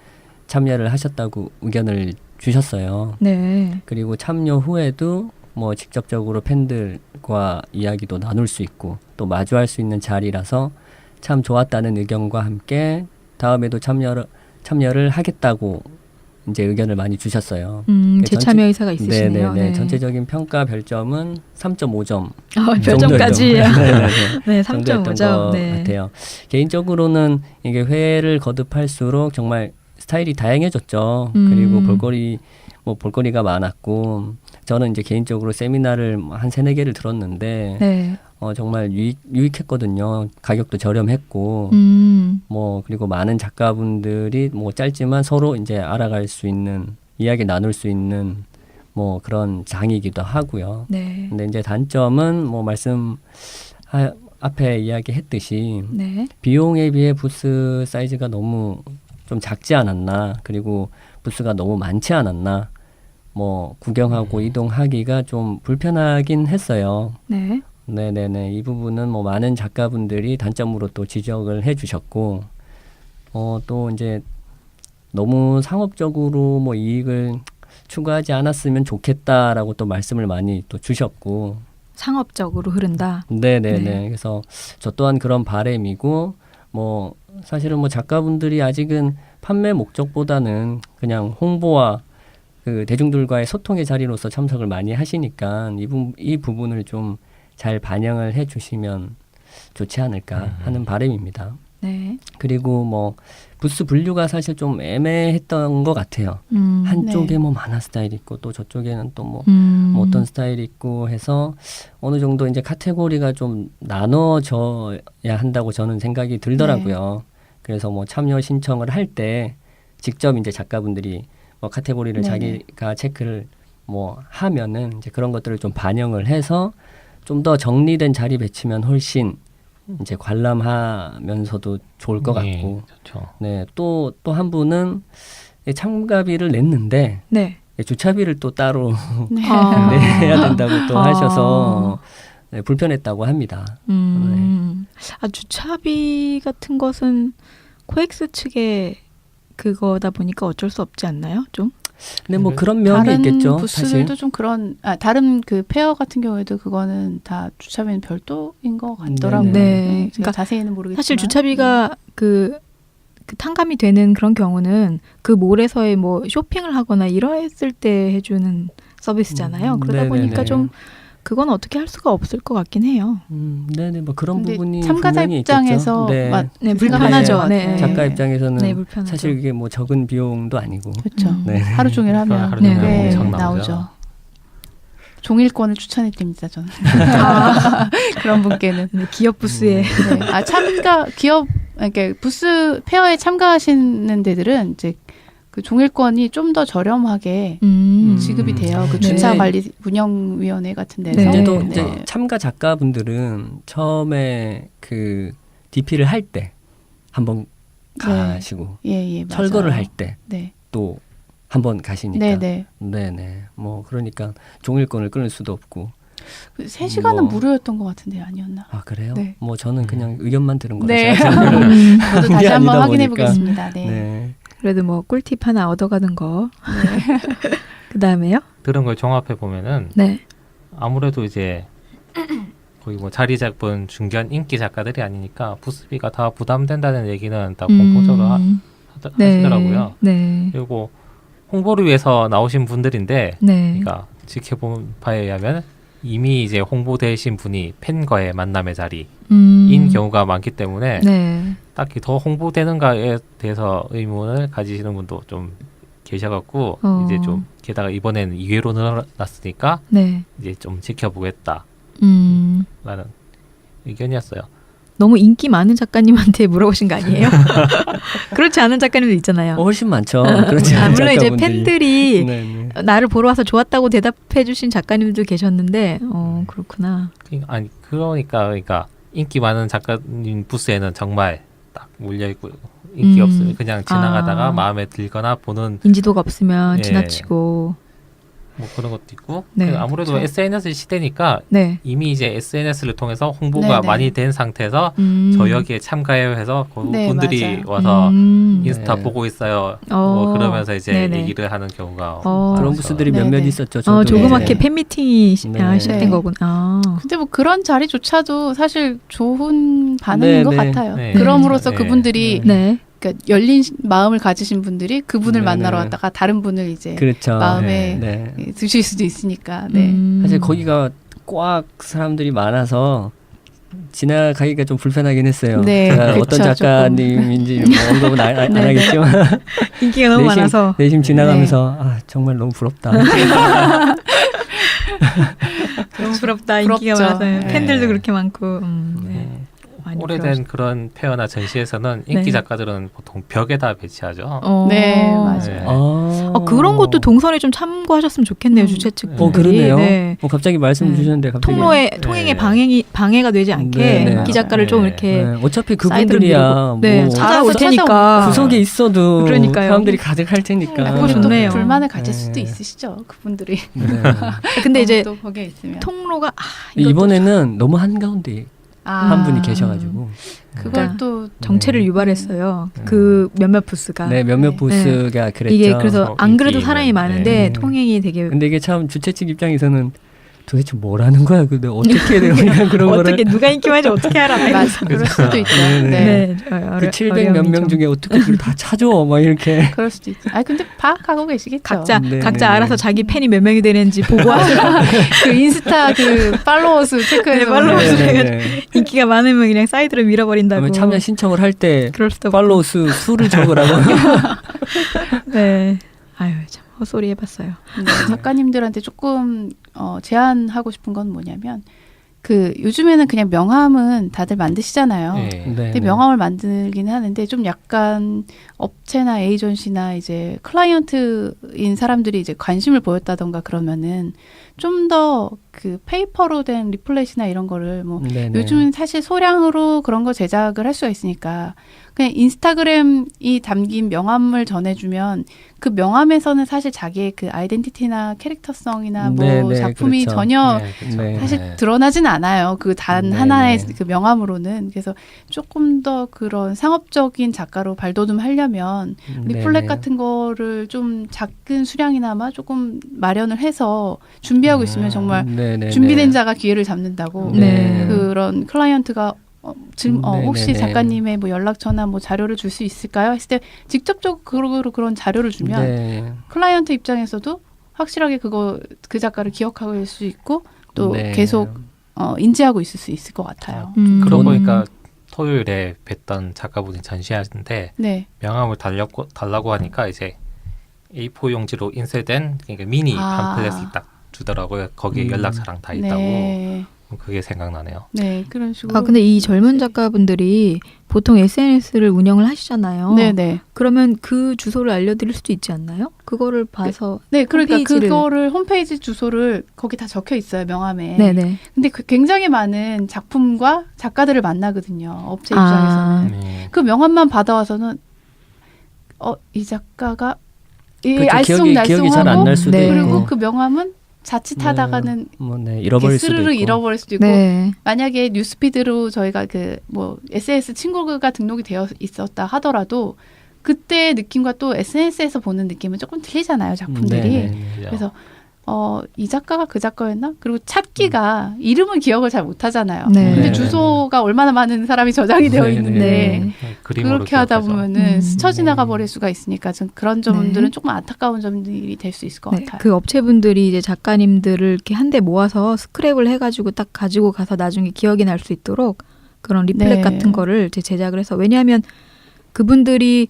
참여를 하셨다고 의견을 주셨어요. 네, 그리고 참여 후에도 뭐 직접적으로 팬들과 이야기도 나눌 수 있고 또 마주할 수 있는 자리라서 참 좋았다는 의견과 함께 다음에도 참여를 하겠다고 이제 의견을 많이 주셨어요. 재참여 의사가 있으시네요. 네네네. 전체적인 평가 별점은 3.5점. 별점까지. 네네네. 네, 정도였던 3.5점. 것 네. 같아요. 개인적으로는 이게 회를 거듭할수록 정말 스타일이 다양해졌죠. 그리고 볼거리가 많았고 저는 이제 개인적으로 세미나를 한 3-4개를 들었는데 네. 정말 유익했거든요. 가격도 저렴했고 그리고 많은 작가분들이 짧지만 서로 이제 알아갈 수 있는 이야기 나눌 수 있는 그런 장이기도 하고요. 네. 근데 이제 단점은 앞에 이야기했듯이 네. 비용에 비해 부스 사이즈가 너무 좀 작지 않았나, 그리고 부스가 너무 많지 않았나, 구경하고 이동하기가 좀 불편하긴 했어요. 네. 네네네. 이 부분은 많은 작가분들이 단점으로 또 지적을 해주셨고, 또 이제 너무 상업적으로 이익을 추구하지 않았으면 좋겠다라고 또 말씀을 많이 또 주셨고, 상업적으로 흐른다. 네네네. 네. 그래서 저 또한 그런 바람이고, 사실은 작가분들이 아직은 판매 목적보다는 그냥 홍보와 그 대중들과의 소통의 자리로서 참석을 많이 하시니까 이 부분을 좀 잘 반영을 해주시면 좋지 않을까 하는 바람입니다. 네. 그리고 부스 분류가 사실 좀 애매했던 것 같아요. 한쪽에 네. 만화 스타일이 있고 또 저쪽에는 또 어떤 스타일이 있고 해서 어느 정도 이제 카테고리가 좀 나눠져야 한다고 저는 생각이 들더라고요. 그래서 참여 신청을 할 때 직접 이제 작가분들이 카테고리를 네네. 자기가 체크를 하면은 이제 그런 것들을 좀 반영을 해서 좀 더 정리된 자리 배치면 훨씬 이제 관람하면서도 좋을 것 같고. 좋죠. 네, 또 한 분은 참가비를 냈는데 네. 주차비를 또 따로 네. 내야 된다고 또 아. 하셔서 불편했다고 합니다. 주차비 같은 것은 코엑스 측의 그거다 보니까 어쩔 수 없지 않나요? 좀? 근데 그런 면이 다른 있겠죠. 부스들도 사실. 좀 다른 그 페어 같은 경우에도 그거는 다 주차비는 별도인 것 같더라고요. 네. 제가 그러니까 자세히는 모르겠지만 사실 주차비가 그 탕감이 되는 그런 경우는 그 몰에서의 쇼핑을 하거나 이러했을 때 해주는 서비스잖아요. 그러다 네네네. 보니까 좀 그건 어떻게 할 수가 없을 것 같긴 해요. 네네, 그런 근데 부분이 참가자 분명히 입장에서 있겠죠. 네, 그 불편하죠. 생각을 네. 해요. 작가 입장에서는 네, 불편하죠. 사실 이게 적은 비용도 아니고. 그렇죠. 네. 하루 종일 하면 하루 종일 네. 엄청 나오죠. 종일권을 추천해드립니다. 저는 아, 그런 분께는. 네, 기업 부스에 네. 이렇게 부스 페어에 참가하시는 데들은 이제 그 종일권이 좀 더 저렴하게 지급이 돼요. 그 주차 네. 관리 운영위원회 같은 데서. 네. 문제도 네. 이제 참가 작가분들은 처음에 그 DP를 할 때 한번 가시고 예, 맞아요. 철거를 할 때 네. 또 한번 가시니까. 네네. 네네. 그러니까 종일권을 끊을 수도 없고. 그 3시간은 무료였던 것 같은데 아니었나? 아, 그래요? 네. 저는 그냥 의견만 들은 거라서. 네. 제가 저도 다시 아니다 한번 확인해 보니까. 보겠습니다. 네. 네. 그래도 꿀팁 하나 얻어가는 거. 그 다음에요? 들은 걸 종합해 보면은 네. 아무래도 이제 거의 자리 잡은 중견 인기 작가들이 아니니까 부스비가 다 부담된다는 얘기는 다 공통적으로 하시더라고요. 네. 그리고 홍보를 위해서 나오신 분들인데, 네. 그러니까 지켜본 바에 의하면 이미 이제 홍보되신 분이 팬과의 만남의 자리인 경우가 많기 때문에 네. 딱히 더 홍보되는가에 대해서 의문을 가지시는 분도 좀 계셔갖고 이제 좀 게다가 이번에는 2회로 늘어났으니까 네. 이제 좀 지켜보겠다라는 의견이었어요. 너무 인기 많은 작가님한테 물어보신 거 아니에요? 그렇지 않은 작가님도 있잖아요. 훨씬 많죠. 그렇지 않은 물론 이제 작가분들이. 팬들이 네네. 나를 보러 와서 좋았다고 대답해 주신 작가님도 계셨는데 그렇구나. 그러니까 인기 많은 작가님 부스에는 정말 딱 몰려있고 인기 없으면 그냥 지나가다가 마음에 들거나 보는 인지도가 없으면 예. 지나치고 뭐 그런 것도 있고 네, 그 아무래도 그렇죠. SNS 시대니까 네. 이미 이제 SNS를 통해서 홍보가 네, 네. 많이 된 상태에서 저 여기에 참가해요 해서 그 네, 분들이 맞아요. 와서 인스타 네. 보고 있어요. 뭐 그러면서 이제 네네. 얘기를 하는 경우가 그런 많아서. 부스들이 네, 몇몇 네. 있었죠. 저도 조그맣게 이제. 팬미팅이 네. 시작된 네. 거구나. 아. 근데 뭐 그런 자리조차도 사실 좋은 반응인 것 네. 같아요. 네. 그럼으로써 네. 그분들이 네. 그러니까 열린 마음을 가지신 분들이 그분을 네, 만나러 네. 왔다가 다른 분을 이제 그렇죠. 마음에 네. 드실 수도 있으니까. 네. 사실 거기가 꽉 사람들이 많아서 지나가기가 좀 불편하긴 했어요. 네, 제가 그쵸, 어떤 작가님인지 뭐 언급은 안 네, 하겠지만 인기가 너무 많아서. 내심 지나가면서 아 정말 너무 부럽다. 너무 부럽다. 부럽죠. 인기가 많아서 네. 팬들도 그렇게 많고. 네. 많이 오래된 그런 페어나 전시에서는 인기 네. 작가들은 보통 벽에다 배치하죠. 네, 맞아요. 네. 그런 것도 동선에 좀 참고하셨으면 좋겠네요. 주최 측 분들이. 그러네요. 네. 갑자기 말씀 네. 주셨는데 갑자기 통행에 네. 방해가 되지 않게 네, 네. 인기 작가를 좀 네. 이렇게 네, 어차피 사이드로 그분들이야 밀고. 네, 뭐 찾아올 알아서 테니까. 구석에 있어도 그러니까요. 사람들이 가득할 테니까. 그거 그리고 또 좋네요. 불만을 가질 네. 수도 있으시죠. 그분들이. 네. 근데 이제 또 거기에 있으면. 통로가 이것도 이번에는 너무 한가운데 한 아. 분이 계셔가지고 그걸 그러니까 또 정체를 네. 유발했어요. 네. 그 몇몇 부스가. 네 몇몇 네. 부스가 그랬죠. 이게 그래서 안 그래도 인기 사람이 있는, 많은데 네. 통행이 되게 근데 이게 참 주최 측 입장에서는 도대체 뭐라는 거야? 근데 어떻게 해야 되냐 그런 어떻게 거를 누가 인기 많은지 어떻게 알아? 맞아. 그럴 수도 있죠. 네, 네. 그 700 몇 명 중에 어떻게 그걸 다 찾아? 막 이렇게. 그럴 수도 있죠. 아 근데 파악하고 계시겠죠. 각자 네, 각자 네, 알아서 네. 자기 팬이 몇 명이 되는지 보고 하세요. 그 인스타 그 팔로워 수 체크해서 네, 팔로워 수. 네. 인기가 많으면 그냥 사이드로 밀어버린다고. 그러면 참여 신청을 할 때 그럴 수도 없고. 팔로우 수를 적으라고. 네. 아유 참 헛소리 해봤어요. 네, 작가님들한테 조금 제안하고 싶은 건 뭐냐면 그 요즘에는 그냥 명함은 다들 만드시잖아요. 네. 근데 명함을 만들기는 하는데 좀 약간 업체나 에이전시나 이제 클라이언트인 사람들이 이제 관심을 보였다던가 그러면은 좀 더 그 페이퍼로 된 리플렛이나 이런 거를 뭐 네네. 요즘은 사실 소량으로 그런 거 제작을 할 수가 있으니까 그냥 인스타그램이 담긴 명함을 전해주면 그 명함에서는 사실 자기의 그 아이덴티티나 캐릭터성이나 뭐 네네, 작품이 그렇죠. 전혀 네, 그렇죠. 네. 사실 네. 드러나진 않아요. 그 단 네, 하나의 네. 그 명함으로는. 그래서 조금 더 그런 상업적인 작가로 발돋움하려면 리플렛 네네. 같은 거를 좀 작은 수량이나마 조금 마련을 해서 준비하고 있으면 정말 네네네. 준비된 자가 기회를 잡는다고 네. 그런 클라이언트가 혹시 네네네. 작가님의 뭐 연락처나 뭐 자료를 줄 수 있을까요? 했을 때 직접적으로 그런 자료를 주면 네. 클라이언트 입장에서도 확실하게 그 작가를 기억하고 있을 수 있고 또 네. 계속 인지하고 있을 수 있을 것 같아요. 그러고 음. 보니까 토요일에 뵀던 작가분이 전시하는데 네. 명함을 달라고 하니까 이제 A4 용지로 인쇄된 그러니까 미니 아. 팜플렛이 딱 주더라고요. 거기에 연락처랑 다 있다고. 네. 그게 생각나네요. 네. 그런 식으로. 아 근데 이 젊은 작가분들이 보통 SNS를 운영을 하시잖아요. 네네. 그러면 그 주소를 알려드릴 수도 있지 않나요? 그거를 봐서. 네, 그러니까 홈페이지를. 그거를 홈페이지 주소를 거기 다 적혀 있어요 명함에. 네네. 근데 굉장히 많은 작품과 작가들을 만나거든요. 업체 아. 입장에서는. 네. 그 명함만 받아와서는 이 작가가 그렇죠. 기억이 잘 안 날 수도 네. 있고. 그리고 그 명함은 자칫하다가는 네, 잃어버릴 수도 스르르 있고. 잃어버릴 수도 있고 네. 만약에 뉴스피드로 저희가 그 뭐 SNS 친구가 등록이 되어 있었다 하더라도 그때의 느낌과 또 SNS에서 보는 느낌은 조금 틀리잖아요 작품들이. 네네. 그래서 이 작가가 그 작가였나? 그리고 찾기가 이름은 기억을 잘 못하잖아요. 네. 근데 주소가 얼마나 많은 사람이 저장이 되어 네, 있는데 네. 그림으로 그렇게 하다 기억하죠. 보면은 스쳐 지나가 네. 버릴 수가 있으니까 좀 그런 점들은 네. 조금 안타까운 점들이 될 수 있을 것 네, 같아요. 그 업체분들이 이제 작가님들을 이렇게 한데 모아서 스크랩을 해가지고 딱 가지고 가서 나중에 기억이 날 수 있도록 그런 리플렛 네. 같은 거를 이제 제작을 해서 왜냐하면 그분들이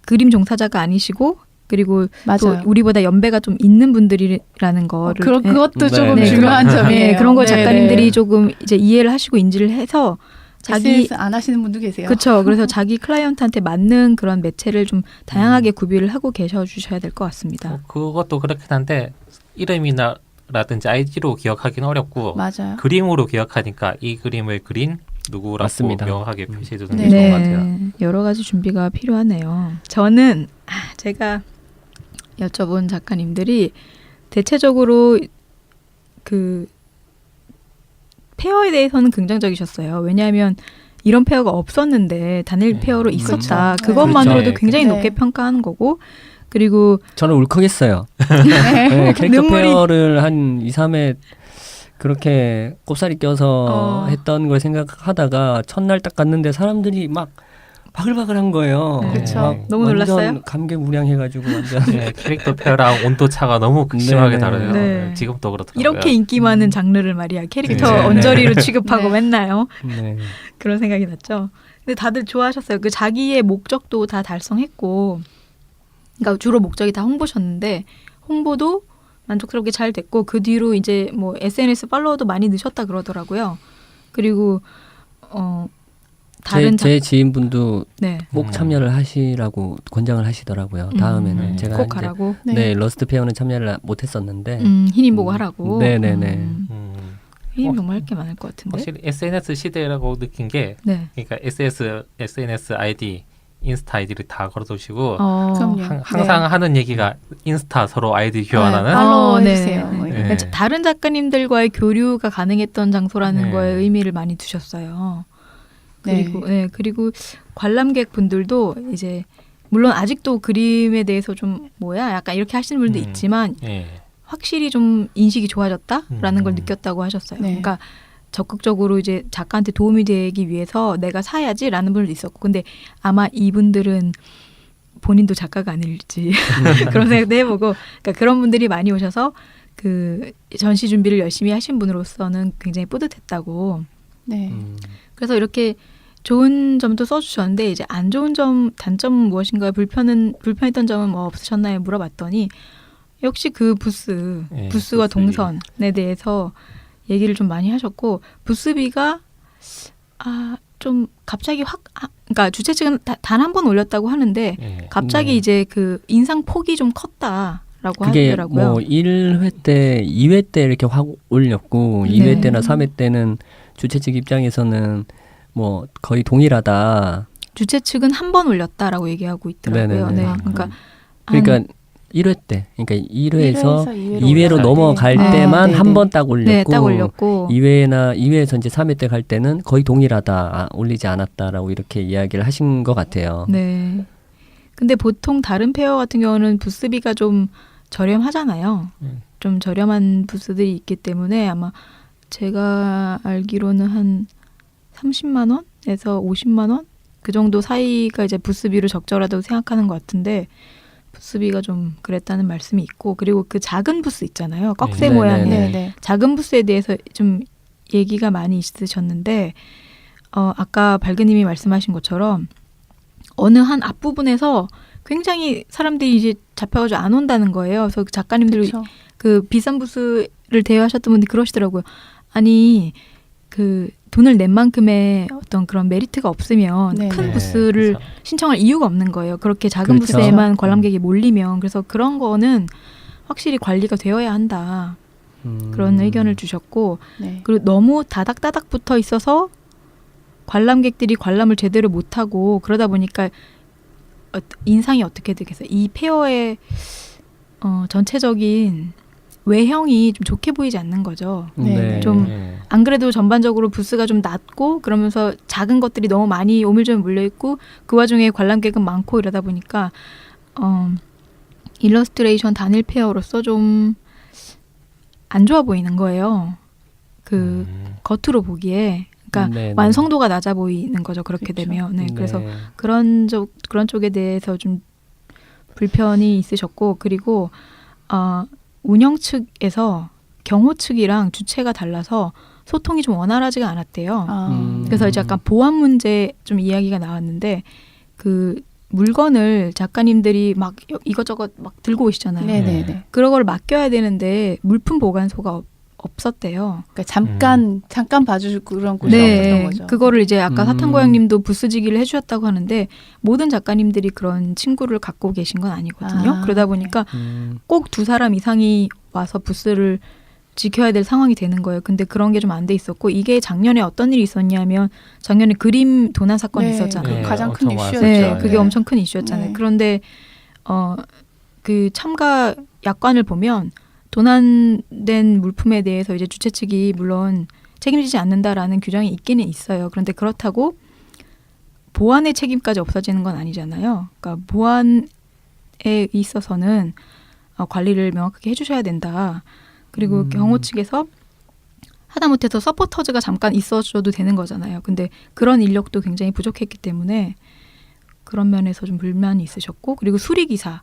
그림 종사자가 아니시고 그리고 또 맞아요. 우리보다 연배가 좀 있는 분들이라는 거를 그것도 네. 조금 네. 중요한 네, 점이에요. 그런 걸 네, 작가님들이 네. 조금 이제 이해를 하시고 인지를 해서 자기 SNS 안 하시는 분도 계세요. 그렇죠. 그래서 자기 클라이언트한테 맞는 그런 매체를 좀 다양하게 구비를 하고 계셔 주셔야 될 것 같습니다. 그것도 그렇긴 한데 이름이나라든지 아이디로 기억하기는 어렵고 맞아요. 그림으로 기억하니까 이 그림을 그린 누구라고 맞습니다. 명확하게 표시해주는 네. 게 좋은 것 같아요. 여러 가지 준비가 필요하네요. 저는 제가 여쭤본 작가님들이 대체적으로 그 페어에 대해서는 긍정적이셨어요. 왜냐하면 이런 페어가 없었는데 단일 페어로 있었다. 그렇죠. 그것만으로도 그렇죠. 굉장히 네. 높게 평가하는 거고 그리고 저는 울컥했어요. 네. 네, 캐릭터 눈물이- 페어를 한 2, 3회 그렇게 꼽사리 껴서 했던 걸 생각하다가 첫날 딱 갔는데 사람들이 막 바글바글한 거예요. 네. 그쵸. 막 너무 완전 놀랐어요? 감개무량해가지고 완전 네, 캐릭터 페어랑 온도 차가 너무 심하게 네네. 다르요. 네. 지금도 그렇더라고요. 이렇게 인기 많은 장르를 말이야. 캐릭터 네. 언저리로 취급하고 네. 맨나요. 네. 그런 생각이 났죠. 근데 다들 좋아하셨어요. 그 자기의 목적도 다 달성했고, 그러니까 주로 목적이 다 홍보셨는데 홍보도 만족스럽게 잘 됐고 그 뒤로 이제 뭐 SNS 팔로워도 많이 느셨다 그러더라고요. 그리고 다른 제 지인분도 네. 꼭 참여를 하시라고 권장을 하시더라고요. 다음에는 제가 꼭 이제 하라고. 네, 러스트 페어는 참여를 못했었는데 흰인 보고 하라고. 네네네. 흰인 정말 할 게 많을 것 같은데. 확실히 SNS 시대라고 느낀 게 네. 그러니까 SNS 아이디, 인스타 아이디를 다 걸어두시고 그럼요. 항상 하는 얘기가 인스타 서로 아이디 교환하는 팔로우 네. 해주세요. 뭐 네. 이런. 그러니까 다른 작가님들과의 교류가 가능했던 장소라는 네. 거에 의미를 많이 두셨어요. 네. 그리고 관람객 분들도 이제 물론 아직도 그림에 대해서 좀 뭐야 약간 이렇게 하시는 분도 있지만 예. 확실히 좀 인식이 좋아졌다라는 걸 음. 느꼈다고 하셨어요. 네. 그러니까 적극적으로 이제 작가한테 도움이 되기 위해서 내가 사야지라는 분도 있었고, 근데 아마 이분들은 본인도 작가가 아닐지 그런 생각도 해보고, 그러니까 그런 분들이 많이 오셔서 그 전시 준비를 열심히 하신 분으로서는 굉장히 뿌듯했다고. 네. 그래서 이렇게 좋은 점도 써주셨는데 이제 안 좋은 점, 단점은 무엇인가요? 불편했던 점은 뭐 없으셨나요? 물어봤더니 역시 그 부스와 부스비. 동선에 대해서 얘기를 좀 많이 하셨고, 부스비가 좀 갑자기 그러니까 주최 측은 단 한 번 올렸다고 하는데 예. 갑자기 네. 이제 그 인상 폭이 좀 컸다라고 그게 하더라고요. 뭐 1회 때, 2회 때 이렇게 확 올렸고 네. 2회 때나 3회 때는 주최 측 입장에서는 뭐 거의 동일하다. 주최 측은 한 번 올렸다라고 얘기하고 있더라고요. 네네네. 네, 그러니까 그러니까 1회 때, 그러니까 1회에서 2회로 2회로 올라갈 넘어갈 때. 때만 네, 한 네. 번 딱 올렸고, 네, 딱 올렸고 2회에서 이제 3회 때 갈 때는 거의 동일하다, 올리지 않았다라고 이렇게 이야기를 하신 것 같아요. 네. 근데 보통 다른 페어 같은 경우는 부스비가 좀 저렴하잖아요. 좀 저렴한 부스들이 있기 때문에 아마 제가 알기로는 한 30만 원에서 50만 원? 그 정도 사이가 이제 부스비로 적절하다고 생각하는 것 같은데 부스비가 좀 그랬다는 말씀이 있고, 그리고 그 작은 부스 있잖아요. 꺽쇠 네, 모양의 네, 네, 네. 작은 부스에 대해서 좀 얘기가 많이 있으셨는데 아까 발그님이 말씀하신 것처럼 어느 한 앞부분에서 굉장히 사람들이 이제 잡혀가지고 안 온다는 거예요. 그래서 그 작가님들 그렇죠. 그 비싼 부스를 대여하셨던 분들이 그러시더라고요. 아니 그 돈을 낸 만큼의 어떤 그런 메리트가 없으면 네. 큰 네, 부스를 그렇죠. 신청할 이유가 없는 거예요. 그렇게 작은 그렇죠. 부스에만 관람객이 몰리면. 그래서 그런 거는 확실히 관리가 되어야 한다. 그런 의견을 주셨고, 네. 그리고 너무 다닥다닥 붙어 있어서 관람객들이 관람을 제대로 못하고 그러다 보니까 인상이 어떻게 되겠어요? 이 페어의 전체적인 외형이 좀 좋게 보이지 않는 거죠. 네. 좀 예. 안 그래도 전반적으로 부스가 좀 낮고 그러면서 작은 것들이 너무 많이 오밀조밀 몰려있고 그 와중에 관람객은 많고 이러다 보니까 일러스트레이션 단일 페어로서 좀 안 좋아 보이는 거예요. 그 겉으로 보기에. 그러니까 네네. 완성도가 낮아 보이는 거죠. 그렇게 그렇죠. 되면. 네. 그래서 그런 쪽에 대해서 좀 불편이 있으셨고, 그리고 운영 측에서 경호 측이랑 주체가 달라서 소통이 좀 원활하지가 않았대요. 그래서 이제 약간 보안 문제 좀 이야기가 나왔는데, 그 물건을 작가님들이 막 이것저것 막 들고 오시잖아요. 네네네. 그런 걸 맡겨야 되는데 물품 보관소가 없었대요. 그러니까 잠깐 봐주고 그런 곳이 네, 없었던 거죠. 그거를 이제 아까 사탄고양님도 부스지기를 해주셨다고 하는데 모든 작가님들이 그런 친구를 갖고 계신 건 아니거든요. 아, 그러다 보니까 꼭 2사람 이상이 와서 부스를 지켜야 될 상황이 되는 거예요. 근데 그런 게 좀 안 돼 있었고, 이게 작년에 어떤 일이 있었냐면 작년에 그림 도난 사건이 네, 있었잖아요. 그 가장 큰 엄청 이슈였죠. 네, 많았죠. 그게 네. 엄청 큰 이슈였잖아요. 네. 그런데 그 참가 약관을 보면 도난된 물품에 대해서 이제 주최 측이 물론 책임지지 않는다라는 규정이 있기는 있어요. 그런데 그렇다고 보안의 책임까지 없어지는 건 아니잖아요. 그러니까 보안에 있어서는 관리를 명확하게 해주셔야 된다. 그리고 경호 측에서 하다못해서 서포터즈가 잠깐 있어줘도 되는 거잖아요. 근데 그런 인력도 굉장히 부족했기 때문에 그런 면에서 좀 불만이 있으셨고, 그리고 수리기사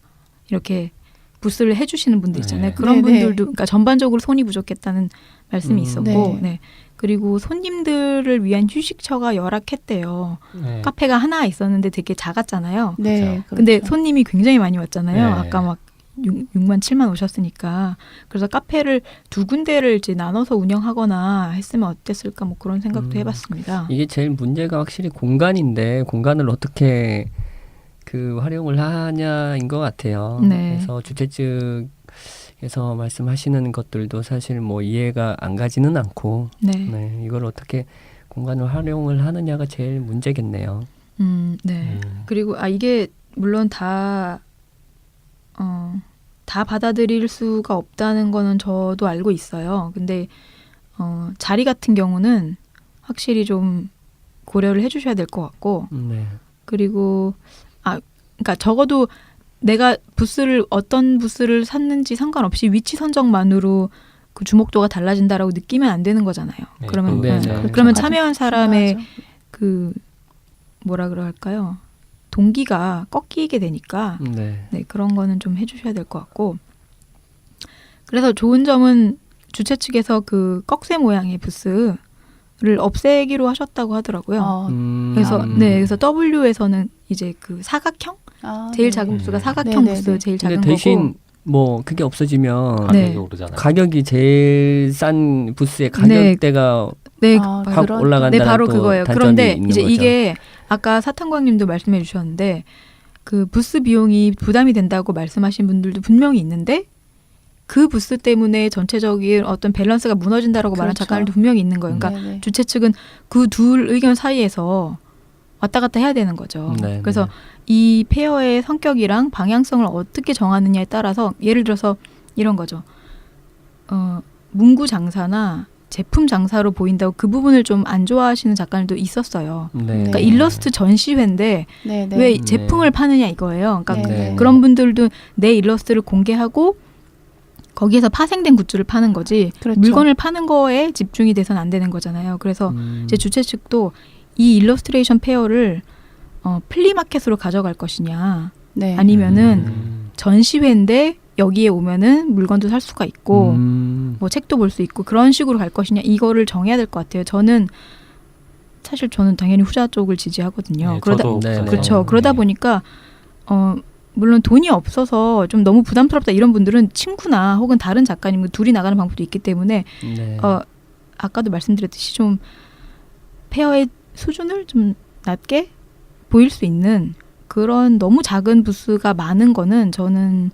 이렇게 부스를 해주시는 분들 있잖아요. 네. 그런 네, 분들도 네. 그러니까 전반적으로 손이 부족했다는 말씀이 있었고, 네. 네. 그리고 손님들을 위한 휴식처가 열악했대요. 네. 카페가 하나 있었는데 되게 작았잖아요. 네. 그렇죠. 그렇죠. 근데 손님이 굉장히 많이 왔잖아요. 네. 아까 막 6만 7만 오셨으니까. 그래서 카페를 두 군데를 이제 나눠서 운영하거나 했으면 어땠을까 뭐 그런 생각도 해봤습니다. 이게 제일 문제가 확실히 공간인데 공간을 어떻게 그 활용을 하냐인 것 같아요. 네. 그래서 주최 측에서 말씀하시는 것들도 사실 뭐 이해가 안 가지는 않고, 네. 네, 이걸 어떻게 공간을 활용을 하느냐가 제일 문제겠네요. 네. 그리고 이게 물론 다 받아들일 수가 없다는 거는 저도 알고 있어요. 근데 자리 같은 경우는 확실히 좀 고려를 해주셔야 될 것 같고, 네. 그리고 그러니까 적어도 내가 어떤 부스를 샀는지 상관없이 위치 선정만으로 그 주목도가 달라진다라고 느끼면 안 되는 거잖아요. 네, 그러면 네, 네. 네. 그러면 그렇죠. 참여한 사람의 중요하죠. 그 뭐라 그럴까요? 동기가 꺾이게 되니까 네. 네, 그런 거는 좀 해주셔야 될 것 같고. 그래서 좋은 점은 주최 측에서 그 꺽쇠 모양의 부스를 없애기로 하셨다고 하더라고요. 그래서 그래서 W에서는 이제 그 사각형 제일 작은 부스가 사각형 네, 네, 부스 네. 제일 근데 작은 대신 거고. 뭐 그게 없어지면 가격이 네. 오르잖아요. 가격이 제일 싼 부스의 가격대가 네, 확 그런- 올라간다는 네, 바로 또 그거예요. 단점이 그런데 있는 이제 거죠. 이게 아까 사탄광님도 말씀해 주셨는데 그 부스 비용이 부담이 된다고 말씀하신 분들도 분명히 있는데 그 부스 때문에 전체적인 어떤 밸런스가 무너진다라고 말하는 그렇죠. 작가들도 분명히 있는 거예요. 그러니까 네네. 주최 측은 그 둘 의견 사이에서 왔다 갔다 해야 되는 거죠. 네, 그래서 네. 이 페어의 성격이랑 방향성을 어떻게 정하느냐에 따라서 예를 들어서 이런 거죠. 문구 장사나 제품 장사로 보인다고 그 부분을 좀 안 좋아하시는 작가들도 있었어요. 네. 그러니까 네. 일러스트 전시회인데 네, 네. 왜 네. 제품을 파느냐 이거예요. 그러니까 네, 네. 그런 분들도 내 일러스트를 공개하고 거기에서 파생된 굿즈를 파는 거지 그렇죠. 물건을 파는 거에 집중이 돼서는 안 되는 거잖아요. 그래서 이제 주최 측도 이 일러스트레이션 페어를 플리마켓으로 가져갈 것이냐 네. 아니면은 전시회인데 여기에 오면은 물건도 살 수가 있고 뭐 책도 볼 수 있고 그런 식으로 갈 것이냐 이거를 정해야 될 것 같아요. 저는 당연히 후자 쪽을 지지하거든요. 네, 그러다 저도 네, 네. 그렇죠. 네. 그러다 보니까 물론 돈이 없어서 좀 너무 부담스럽다 이런 분들은 친구나 혹은 다른 작가님 둘이 나가는 방법도 있기 때문에 네. 아까도 말씀드렸듯이 좀 페어의 수준을 좀 낮게 보일 수 있는 그런 너무 작은 부스가 많은 거는 저는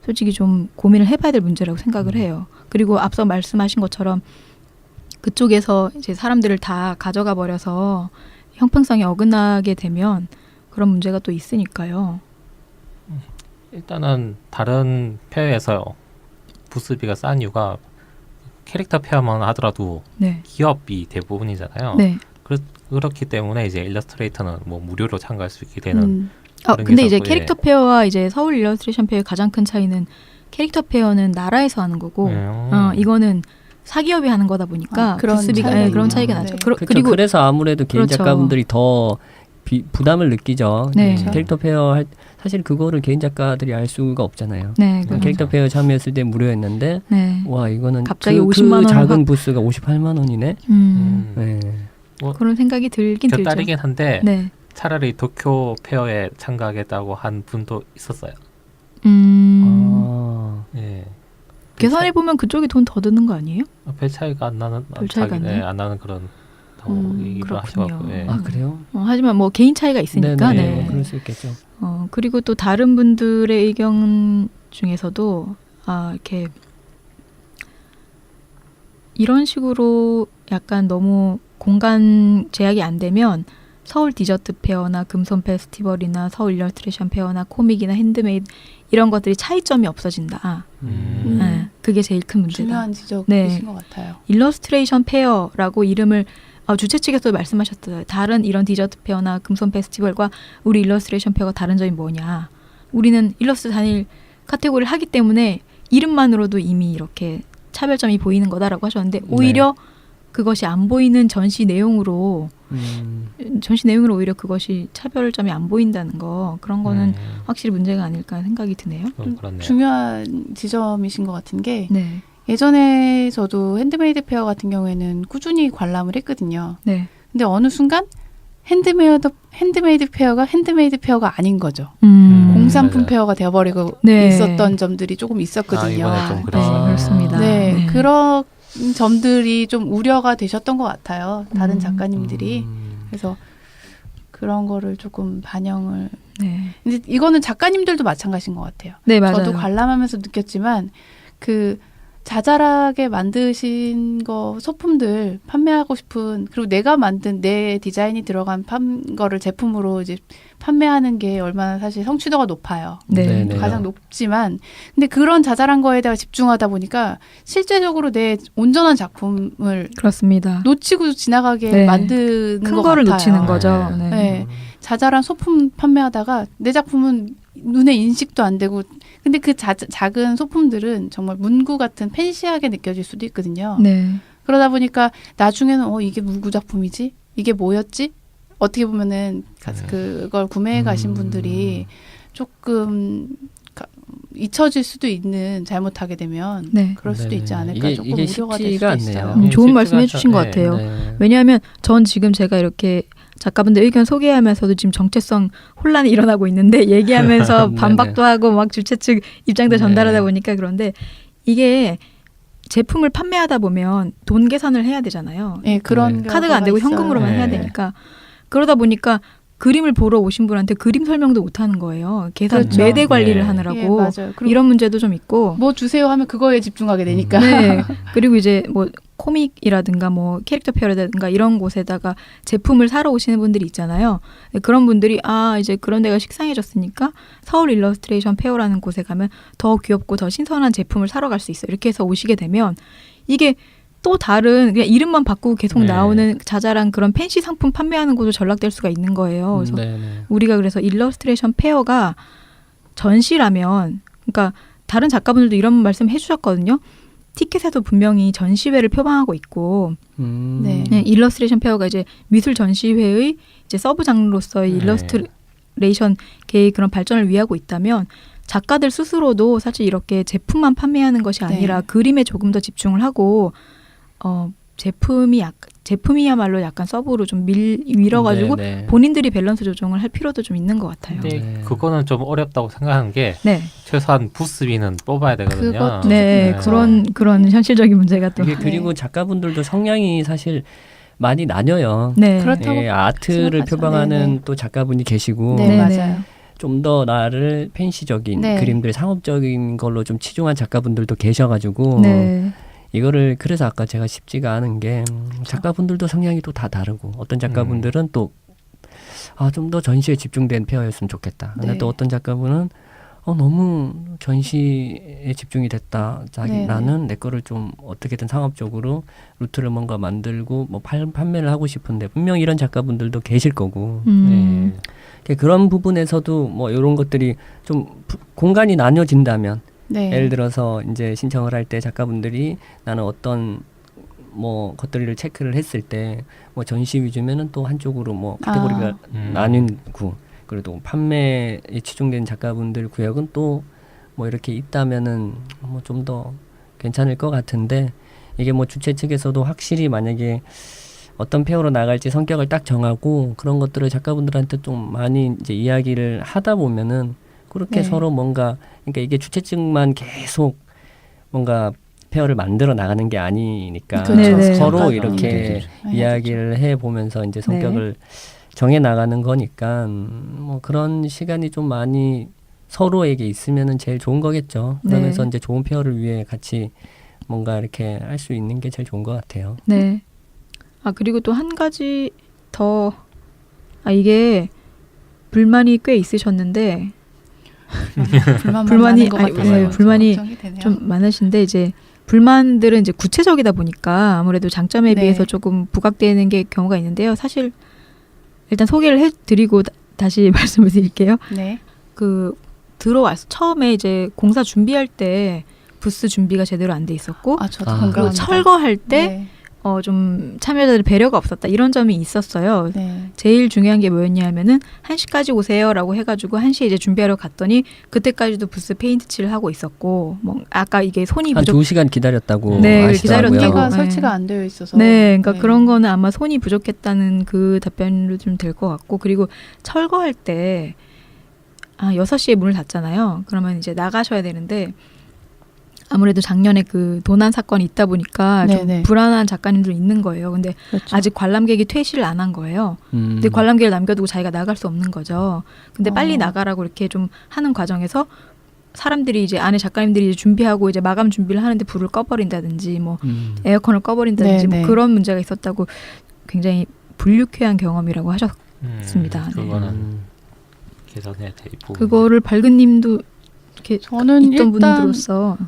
솔직히 좀 고민을 해봐야 될 문제라고 생각을 해요. 그리고 앞서 말씀하신 것처럼 그쪽에서 이제 사람들을 다 가져가 버려서 형평성이 어긋나게 되면 그런 문제가 또 있으니까요. 일단은 다른 페어에서 부스비가 싼 이유가 캐릭터 페어만 하더라도 네, 기업이 대부분이잖아요. 네. 그렇기 때문에 이제 일러스트레이터는 뭐 무료로 참가할 수 있게 되는 그런 근데 게 이제 있었고, 캐릭터 페어와 이제 서울 일러스트레이션 페어의 가장 큰 차이는 캐릭터 페어는 나라에서 하는 거고 이거는 사기업이 하는 거다 보니까 그런 부스비가 차이가 그런 있구나. 차이가 네. 나죠. 그렇죠. 그리고 그래서 아무래도 개인 그렇죠. 작가분들이 더 부담을 느끼죠. 네. 캐릭터 페어 사실 그거를 개인 작가들이 알 수가 없잖아요. 네, 그렇죠. 캐릭터 페어 참여했을 때 무료였는데 네. 와 이거는 갑자기 그 50만 원을 작은 확- 부스가 58만 원이네. 네. 그런 생각이 들긴 들죠. 곁다리긴 한데 네. 차라리 도쿄 페어에 참가하겠다고 한 분도 있었어요. 아, 예. 계산해 보면 그쪽이 돈 더 드는 거 아니에요? 별 차이가 안 나는 별 차이가 안 나요? 안 나는 그런 얘기를 그렇군요. 하셔갖고 예. 아 그래요? 하지만 뭐 개인 차이가 있으니까. 네네, 네. 그럴 수 있겠죠. 그리고 또 다른 분들의 의견 중에서도 이렇게 이런 식으로 약간 너무 공간 제약이 안 되면 서울 디저트 페어나 금손 페스티벌이나 서울 일러스트레이션 페어나 코믹이나 핸드메이드 이런 것들이 차이점이 없어진다. 네, 그게 제일 큰 문제다. 중요한 지적이신 네. 것 같아요. 일러스트레이션 페어라고 이름을 주최 측에서 말씀하셨어요. 다른 이런 디저트 페어나 금손 페스티벌과 우리 일러스트레이션 페어가 다른 점이 뭐냐. 우리는 일러스트 단일 카테고리를 하기 때문에 이름만으로도 이미 이렇게 차별점이 보이는 거다라고 하셨는데 오히려 그것이 안 보이는 전시 내용으로 오히려 그것이 차별점이 안 보인다는 거 그런 거는 확실히 문제가 아닐까 생각이 드네요. 그렇네요. 중요한 지점이신 것 같은 게 네. 예전에 저도 핸드메이드 페어 같은 경우에는 꾸준히 관람을 했거든요. 네. 근데 어느 순간 핸드메이드 페어가 핸드메이드 페어가 아닌 거죠. 공산품 맞아요. 페어가 되어버리고 네. 있었던 점들이 조금 있었거든요. 이번에 좀 네, 그랬어요. 그렇습니다. 네, 그런 점들이 좀 우려가 되셨던 것 같아요. 다른 음. 작가님들이. 그래서 그런 거를 조금 반영을. 네. 근데 이거는 작가님들도 마찬가지인 것 같아요. 네, 맞아요. 저도 관람하면서 느꼈지만 그 자잘하게 만드신 거 소품들 판매하고 싶은 그리고 내가 만든 내 디자인이 들어간 거를 제품으로 이제 판매하는 게 얼마나 사실 성취도가 높아요. 네. 네네. 가장 높지만 근데 그런 자잘한 거에다가 집중하다 보니까 실제적으로 내 온전한 작품을 그렇습니다. 놓치고 지나가게 네. 만드는 큰 것 거를 같아요. 놓치는 거죠. 네. 네. 자잘한 소품 판매하다가 내 작품은 눈에 인식도 안 되고 근데 그 작은 소품들은 정말 문구 같은 팬시하게 느껴질 수도 있거든요. 네. 그러다 보니까 나중에는 이게 문구 작품이지? 이게 뭐였지? 어떻게 보면은 그걸 구매해 가신 분들이 조금 잊혀질 수도 있는 잘못하게 되면 네. 그럴 수도 네네. 있지 않을까 조금 이게 우려가 될 쉽지가 수도 있어요. 않네요. 좋은 실제가 말씀 해주신 것 네. 같아요. 네. 왜냐하면 전 지금 제가 이렇게 작가분들 의견 소개하면서도 지금 정체성 혼란이 일어나고 있는데 얘기하면서 네네. 반박도 하고 막 주최 측 입장도 네. 전달하다 보니까 그런데 이게 제품을 판매하다 보면 돈 계산을 해야 되잖아요. 네, 그런 네. 카드가 안 되고 경우가 있어요. 현금으로만 네. 해야 되니까 그러다 보니까 그림을 보러 오신 분한테 그림 설명도 못 하는 거예요. 계산 그렇죠. 매대 관리를 네. 하느라고 예, 맞아요. 그리고 이런 문제도 좀 있고 뭐 주세요 하면 그거에 집중하게 되니까. 네. 그리고 이제 뭐 코믹이라든가 뭐 캐릭터 페어라든가 이런 곳에다가 제품을 사러 오시는 분들이 있잖아요. 그런 분들이 이제 그런 데가 식상해졌으니까 서울 일러스트레이션 페어라는 곳에 가면 더 귀엽고 더 신선한 제품을 사러 갈 수 있어요. 이렇게 해서 오시게 되면 이게 또 다른 그냥 이름만 바꾸고 계속 네. 나오는 자잘한 그런 팬시 상품 판매하는 곳으로 전락될 수가 있는 거예요. 그래서 네네. 우리가 그래서 일러스트레이션 페어가 전시라면 그러니까 다른 작가분들도 이런 말씀 해주셨거든요. 티켓에도 분명히 전시회를 표방하고 있고 네. 네, 일러스트레이션 페어가 이제 미술 전시회의 이제 서브 장르로서의 네. 일러스트레이션계의 그런 발전을 위하고 있다면 작가들 스스로도 사실 이렇게 제품만 판매하는 것이 아니라 네. 그림에 조금 더 집중을 하고 제품이야말로 약간 서브로 좀 밀어가지고 네네. 본인들이 밸런스 조정을 할 필요도 좀 있는 것 같아요. 근데 네. 그거는 좀 어렵다고 생각하는 게 네, 최소한 부스비는 뽑아야 되거든요. 그것도 네, 네. 그런 현실적인 문제가 또. 이게 그리고 작가분들도 성향이 사실 많이 나뉘어요. 네, 그렇다고 아트를 생각하죠. 표방하는 네네. 또 작가분이 계시고 네, 네, 맞아요. 좀 더 나를 팬시적인 네. 그림들 상업적인 걸로 좀 치중한 작가분들도 계셔가지고 네, 이거를 그래서 아까 제가 쉽지가 않은 게 작가분들도 성향이 또 다 다르고 어떤 작가분들은 또 좀 더 전시에 집중된 페어였으면 좋겠다. 근데 네. 또 어떤 작가분은 너무 전시에 집중이 됐다. 네, 나는 내 거를 좀 어떻게든 상업적으로 루트를 뭔가 만들고 뭐 판매를 하고 싶은데 분명 이런 작가분들도 계실 거고 네. 그런 부분에서도 뭐 이런 것들이 좀 공간이 나뉘어진다면 네. 예를 들어서 이제 신청을 할 때 작가분들이 나는 어떤 뭐 것들을 체크를 했을 때 뭐 전시 위주면은 또 한쪽으로 뭐 카테고리가 나뉘고 그래도 판매에 치중된 작가분들 구역은 또 뭐 이렇게 있다면은 뭐 좀 더 괜찮을 것 같은데 이게 뭐 주최 측에서도 확실히 만약에 어떤 페어로 나갈지 성격을 딱 정하고 그런 것들을 작가분들한테 좀 많이 이제 이야기를 하다 보면은 그렇게 네. 서로 뭔가 그러니까 이게 주최 측만 계속 뭔가 페어를 만들어 나가는 게 아니니까 그렇죠. 네네. 서로 작가도 이렇게 해야죠. 이야기를 해 보면서 이제 성격을 정해 나가는 거니까 뭐 그런 시간이 좀 많이 서로에게 있으면은 제일 좋은 거겠죠. 그러면서 네. 이제 좋은 페어를 위해 같이 뭔가 이렇게 할 수 있는 게 제일 좋은 것 같아요. 네. 그리고 또 한 가지 더 이게 불만이 꽤 있으셨는데 불만이 것 같아서 네, 불만이 걱정이 되네요. 좀 많으신데 이제 불만들은 이제 구체적이다 보니까 아무래도 장점에 네. 비해서 조금 부각되는 게 경우가 있는데요. 사실 일단 소개를 해드리고 다시 말씀을 드릴게요. 네. 그 들어와서 처음에 이제 공사 준비할 때 부스 준비가 제대로 안 돼 있었고 저도 아. 그리고 공감합니다. 철거할 때 네. 좀 참여자들 배려가 없었다 이런 점이 있었어요. 네. 제일 중요한 게 뭐였냐면은 1시까지 오세요라고 해가지고 1시에 이제 준비하러 갔더니 그때까지도 부스 페인트 칠을 하고 있었고 뭐 아까 이게 손이 한 부족 2시간 기다렸다고 네, 하시더라고요. 기다렸다고. 전기가 네. 설치가 안 되어 있어서. 네, 그러니까 그런 거는 아마 손이 부족했다는 그 답변으로 좀 될 것 같고 그리고 철거할 때 6시에 문을 닫잖아요. 그러면 이제 나가셔야 되는데 아무래도 작년에 그 도난 사건이 있다 보니까 좀 네네. 불안한 작가님들 있는 거예요. 근데 그렇죠. 아직 관람객이 퇴실을 안 한 거예요. 근데 관람객을 남겨두고 자기가 나갈 수 없는 거죠. 근데 빨리 나가라고 이렇게 좀 하는 과정에서 사람들이 이제 안에 작가님들이 이제 준비하고 이제 마감 준비를 하는데 불을 꺼버린다든지 뭐 에어컨을 꺼버린다든지 네네. 뭐 그런 문제가 있었다고 굉장히 불유쾌한 경험이라고 하셨습니다. 네. 그거는 개선해야 될 부분. 그거를 밝은님도 이렇게 저는 있던 일단 분으로서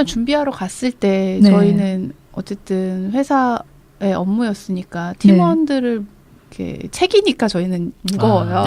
준비하러 갔을 때 네. 저희는 어쨌든 회사의 업무였으니까 팀원들을 이렇게 책이니까 저희는 무거워요.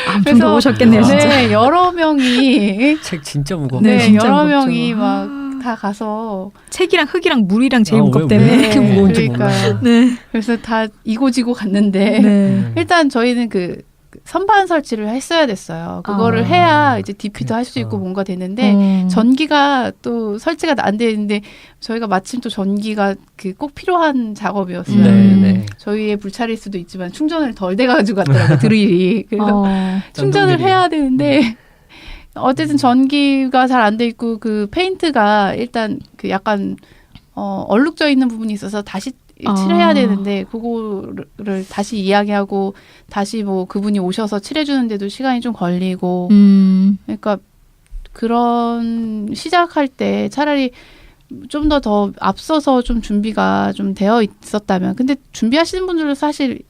엄청 그래서 더우셨겠네요, 진짜. 네, 여러 명이 책 진짜 무거워. 네, 네, 진짜 여러 무겁죠. 명이 막 다 가서 책이랑 흙이랑 물이랑 제일 왜 무겁다며. 이렇게 무거운지 그러니까요. 몰라요. 네. 그래서 다 이고지고 갔는데 네. 일단 저희는 그 선반 설치를 했어야 됐어요. 그거를 아. 해야 이제 DP도 할 수 그렇죠. 있고 뭔가 되는데 전기가 또 설치가 안 되는데 저희가 마침 또 전기가 그 꼭 필요한 작업이었어요. 네, 네. 저희의 불찰일 수도 있지만 충전을 덜 돼가지고 갔더라고요. 드릴이. 그래서 충전을 전동들이. 해야 되는데 어쨌든 전기가 잘 안 돼 있고 그 페인트가 일단 그 약간 얼룩져 있는 부분이 있어서 다시 칠해야 되는데 그거를 다시 이야기하고 다시 뭐 그분이 오셔서 칠해주는데도 시간이 좀 걸리고 그러니까 그런 시작할 때 차라리 좀 더 앞서서 좀 준비가 좀 되어 있었다면 근데 준비하시는 분들은 사실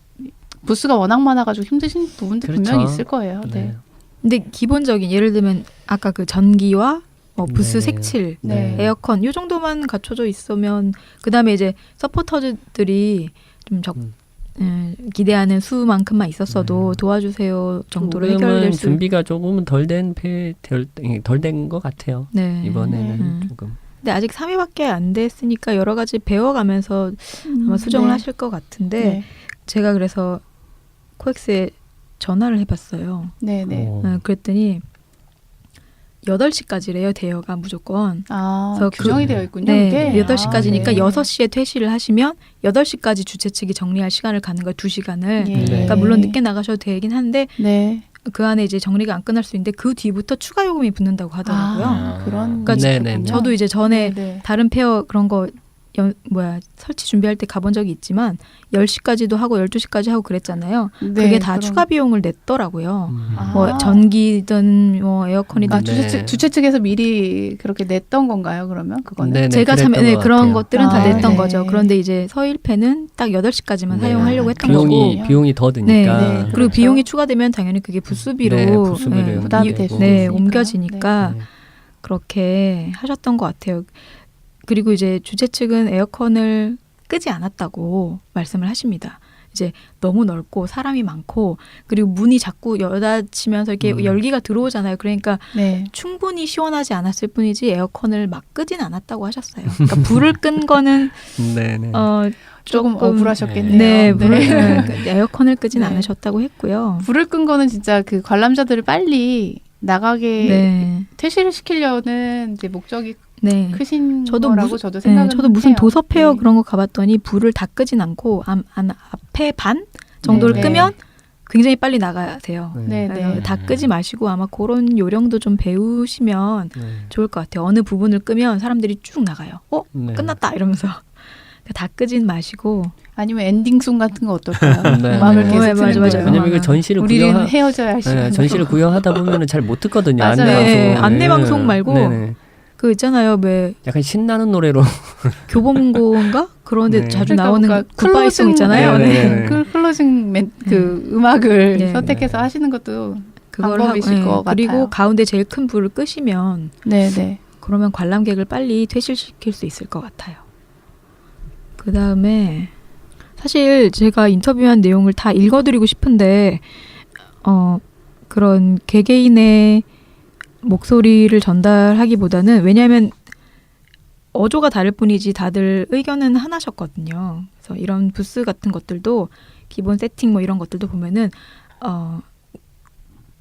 부스가 워낙 많아가지고 힘드신 부분도 그렇죠. 분명히 있을 거예요. 네. 네. 근데 기본적인 예를 들면 아까 그 전기와 부스 네. 색칠, 네. 에어컨 요 정도만 갖춰져 있으면 그다음에 이제 서포터즈들이 좀 기대하는 수만큼만 있었어도 도와주세요 정도로 해결될 수. 준비가 조금은 덜된 것 같아요. 네. 이번에는 조금. 근데 아직 3회밖에 안 됐으니까 여러 가지 배워가면서 아마 수정을 네. 하실 것 같은데 네. 제가 그래서 코엑스에 전화를 해봤어요. 네네. 그랬더니 8시까지래요, 대여가 무조건. 그래서 규정이 되어 있군요. 네, 그게? 8시까지니까 네. 6시에 퇴실을 하시면 8시까지 주최 측이 정리할 시간을 갖는 거예요, 2시간을. 예. 그러니까 물론 늦게 나가셔도 되긴 한데 네. 그 안에 이제 정리가 안 끝날 수 있는데 그 뒤부터 추가 요금이 붙는다고 하더라고요. 그런 그러니까 네네. 저도 이제 전에 네. 다른 페어 그런 거 설치 준비할 때 가본 적이 있지만 10시까지도 하고 12시까지 하고 그랬잖아요. 네, 그게 다 그럼- 추가 비용을 냈더라고요. 아. 뭐 전기든 뭐 에어컨이든 아, 네. 주최 측에서 미리 그렇게 냈던 건가요? 그러면 그거는? 네네, 제가 그랬던 참여 것 그런 같아요. 것들은 다 아, 냈던 네. 거죠. 그런데 이제 서일패는 딱 8시까지만 네. 사용하려고 했던 비용이 거고. 비용이 더 네. 드니까. 네. 그리고 그렇죠. 비용이 추가되면 당연히 그게 부수비로 네, 부수비로 부담이 될 수 네, 있으니까. 옮겨지니까 네. 그렇게 하셨던 것 같아요. 그리고 이제 주최 측은 에어컨을 끄지 않았다고 말씀을 하십니다. 이제 너무 넓고 사람이 많고 그리고 문이 자꾸 여닫히면서 이렇게 열기가 들어오잖아요. 그러니까 네. 충분히 시원하지 않았을 뿐이지 에어컨을 막 끄진 않았다고 하셨어요. 그러니까 불을 끈 거는 네네. 조금 억울하셨겠네요. 네, 네. 에어컨을 끄진 네. 않으셨다고 했고요. 불을 끈 거는 진짜 그 관람자들을 빨리 나가게 네, 퇴실을 시키려는 이제 목적이 네. 크신 저도 거라고 저도 생각은 저도 무슨 해요. 도서 페어 네. 그런 거 가봤더니 불을 다 끄진 않고 앞에 반 정도를 네. 끄면 굉장히 빨리 나가세요. 네, 네. 다 끄지 마시고 아마 그런 요령도 좀 배우시면 네. 좋을 것 같아요. 어느 부분을 끄면 사람들이 쭉 나가요. 네. 끝났다 이러면서 다 끄진 마시고. 아니면 엔딩송 같은 거 어떨까요? 네, 음악을 네. 계속 맞아, 트는 맞아. 거예요. 왜냐면 이거 전시를 우리는 헤어져야 할 시간. 전시를 구경하다 보면은 잘 못 듣거든요. 맞아요. 안내 방송. 네, 안내 방송 말고 네네. 그 있잖아요. 왜 약간 신나는 노래로. 교보문고인가? 그런데 네. 자주 그러니까 나오는 뭔가 굿바이송 있잖아요. 네, 네. 네, 네. 클로징 그 음악을 네. 선택해서 하시는 것도 그걸 방법이실 하고, 것 그리고 같아요. 가운데 제일 큰 불을 끄시면 네네. 그러면 관람객을 빨리 퇴실시킬 수 있을 것 같아요. 그 다음에 사실 제가 인터뷰한 내용을 다 읽어드리고 싶은데 그런 개개인의 목소리를 전달하기보다는 왜냐하면 어조가 다를 뿐이지 다들 의견은 하나셨거든요. 그래서 이런 부스 같은 것들도 기본 세팅 뭐 이런 것들도 보면은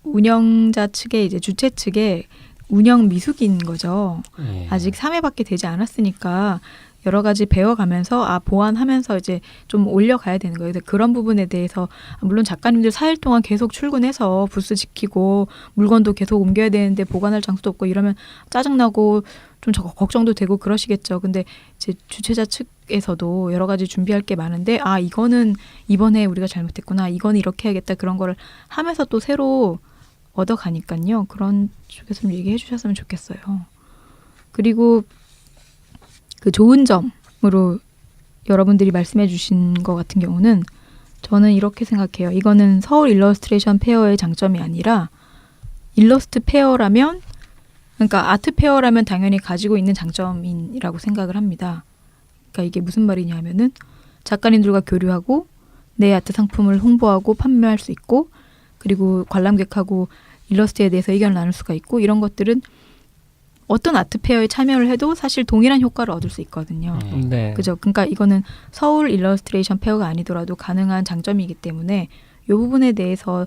운영자 측의 이제 주최 측의 운영 미숙인 거죠. 예. 아직 3회밖에 되지 않았으니까 여러 가지 배워가면서 보완하면서 이제 좀 올려가야 되는 거예요. 근데 그런 부분에 대해서 물론 작가님들 4일 동안 계속 출근해서 부스 지키고 물건도 계속 옮겨야 되는데 보관할 장소도 없고 이러면 짜증나고 좀 걱정도 되고 그러시겠죠. 근데 이제 주최자 측에서도 여러 가지 준비할 게 많은데 이거는 이번에 우리가 잘못했구나. 이거는 이렇게 해야겠다. 그런 거를 하면서 또 새로 얻어가니까요. 그런 쪽에서 좀 얘기해 주셨으면 좋겠어요. 그리고 그 좋은 점으로 여러분들이 말씀해 주신 것 같은 경우는 저는 이렇게 생각해요. 이거는 서울 일러스트레이션 페어의 장점이 아니라 일러스트 페어라면 그러니까 아트 페어라면 당연히 가지고 있는 장점이라고 생각을 합니다. 그러니까 이게 무슨 말이냐 하면은 작가님들과 교류하고 내 아트 상품을 홍보하고 판매할 수 있고 그리고 관람객하고 일러스트에 대해서 의견을 나눌 수가 있고 이런 것들은 어떤 아트 페어에 참여를 해도 사실 동일한 효과를 얻을 수 있거든요. 네. 그죠? 그러니까 이거는 서울 일러스트레이션 페어가 아니더라도 가능한 장점이기 때문에 이 부분에 대해서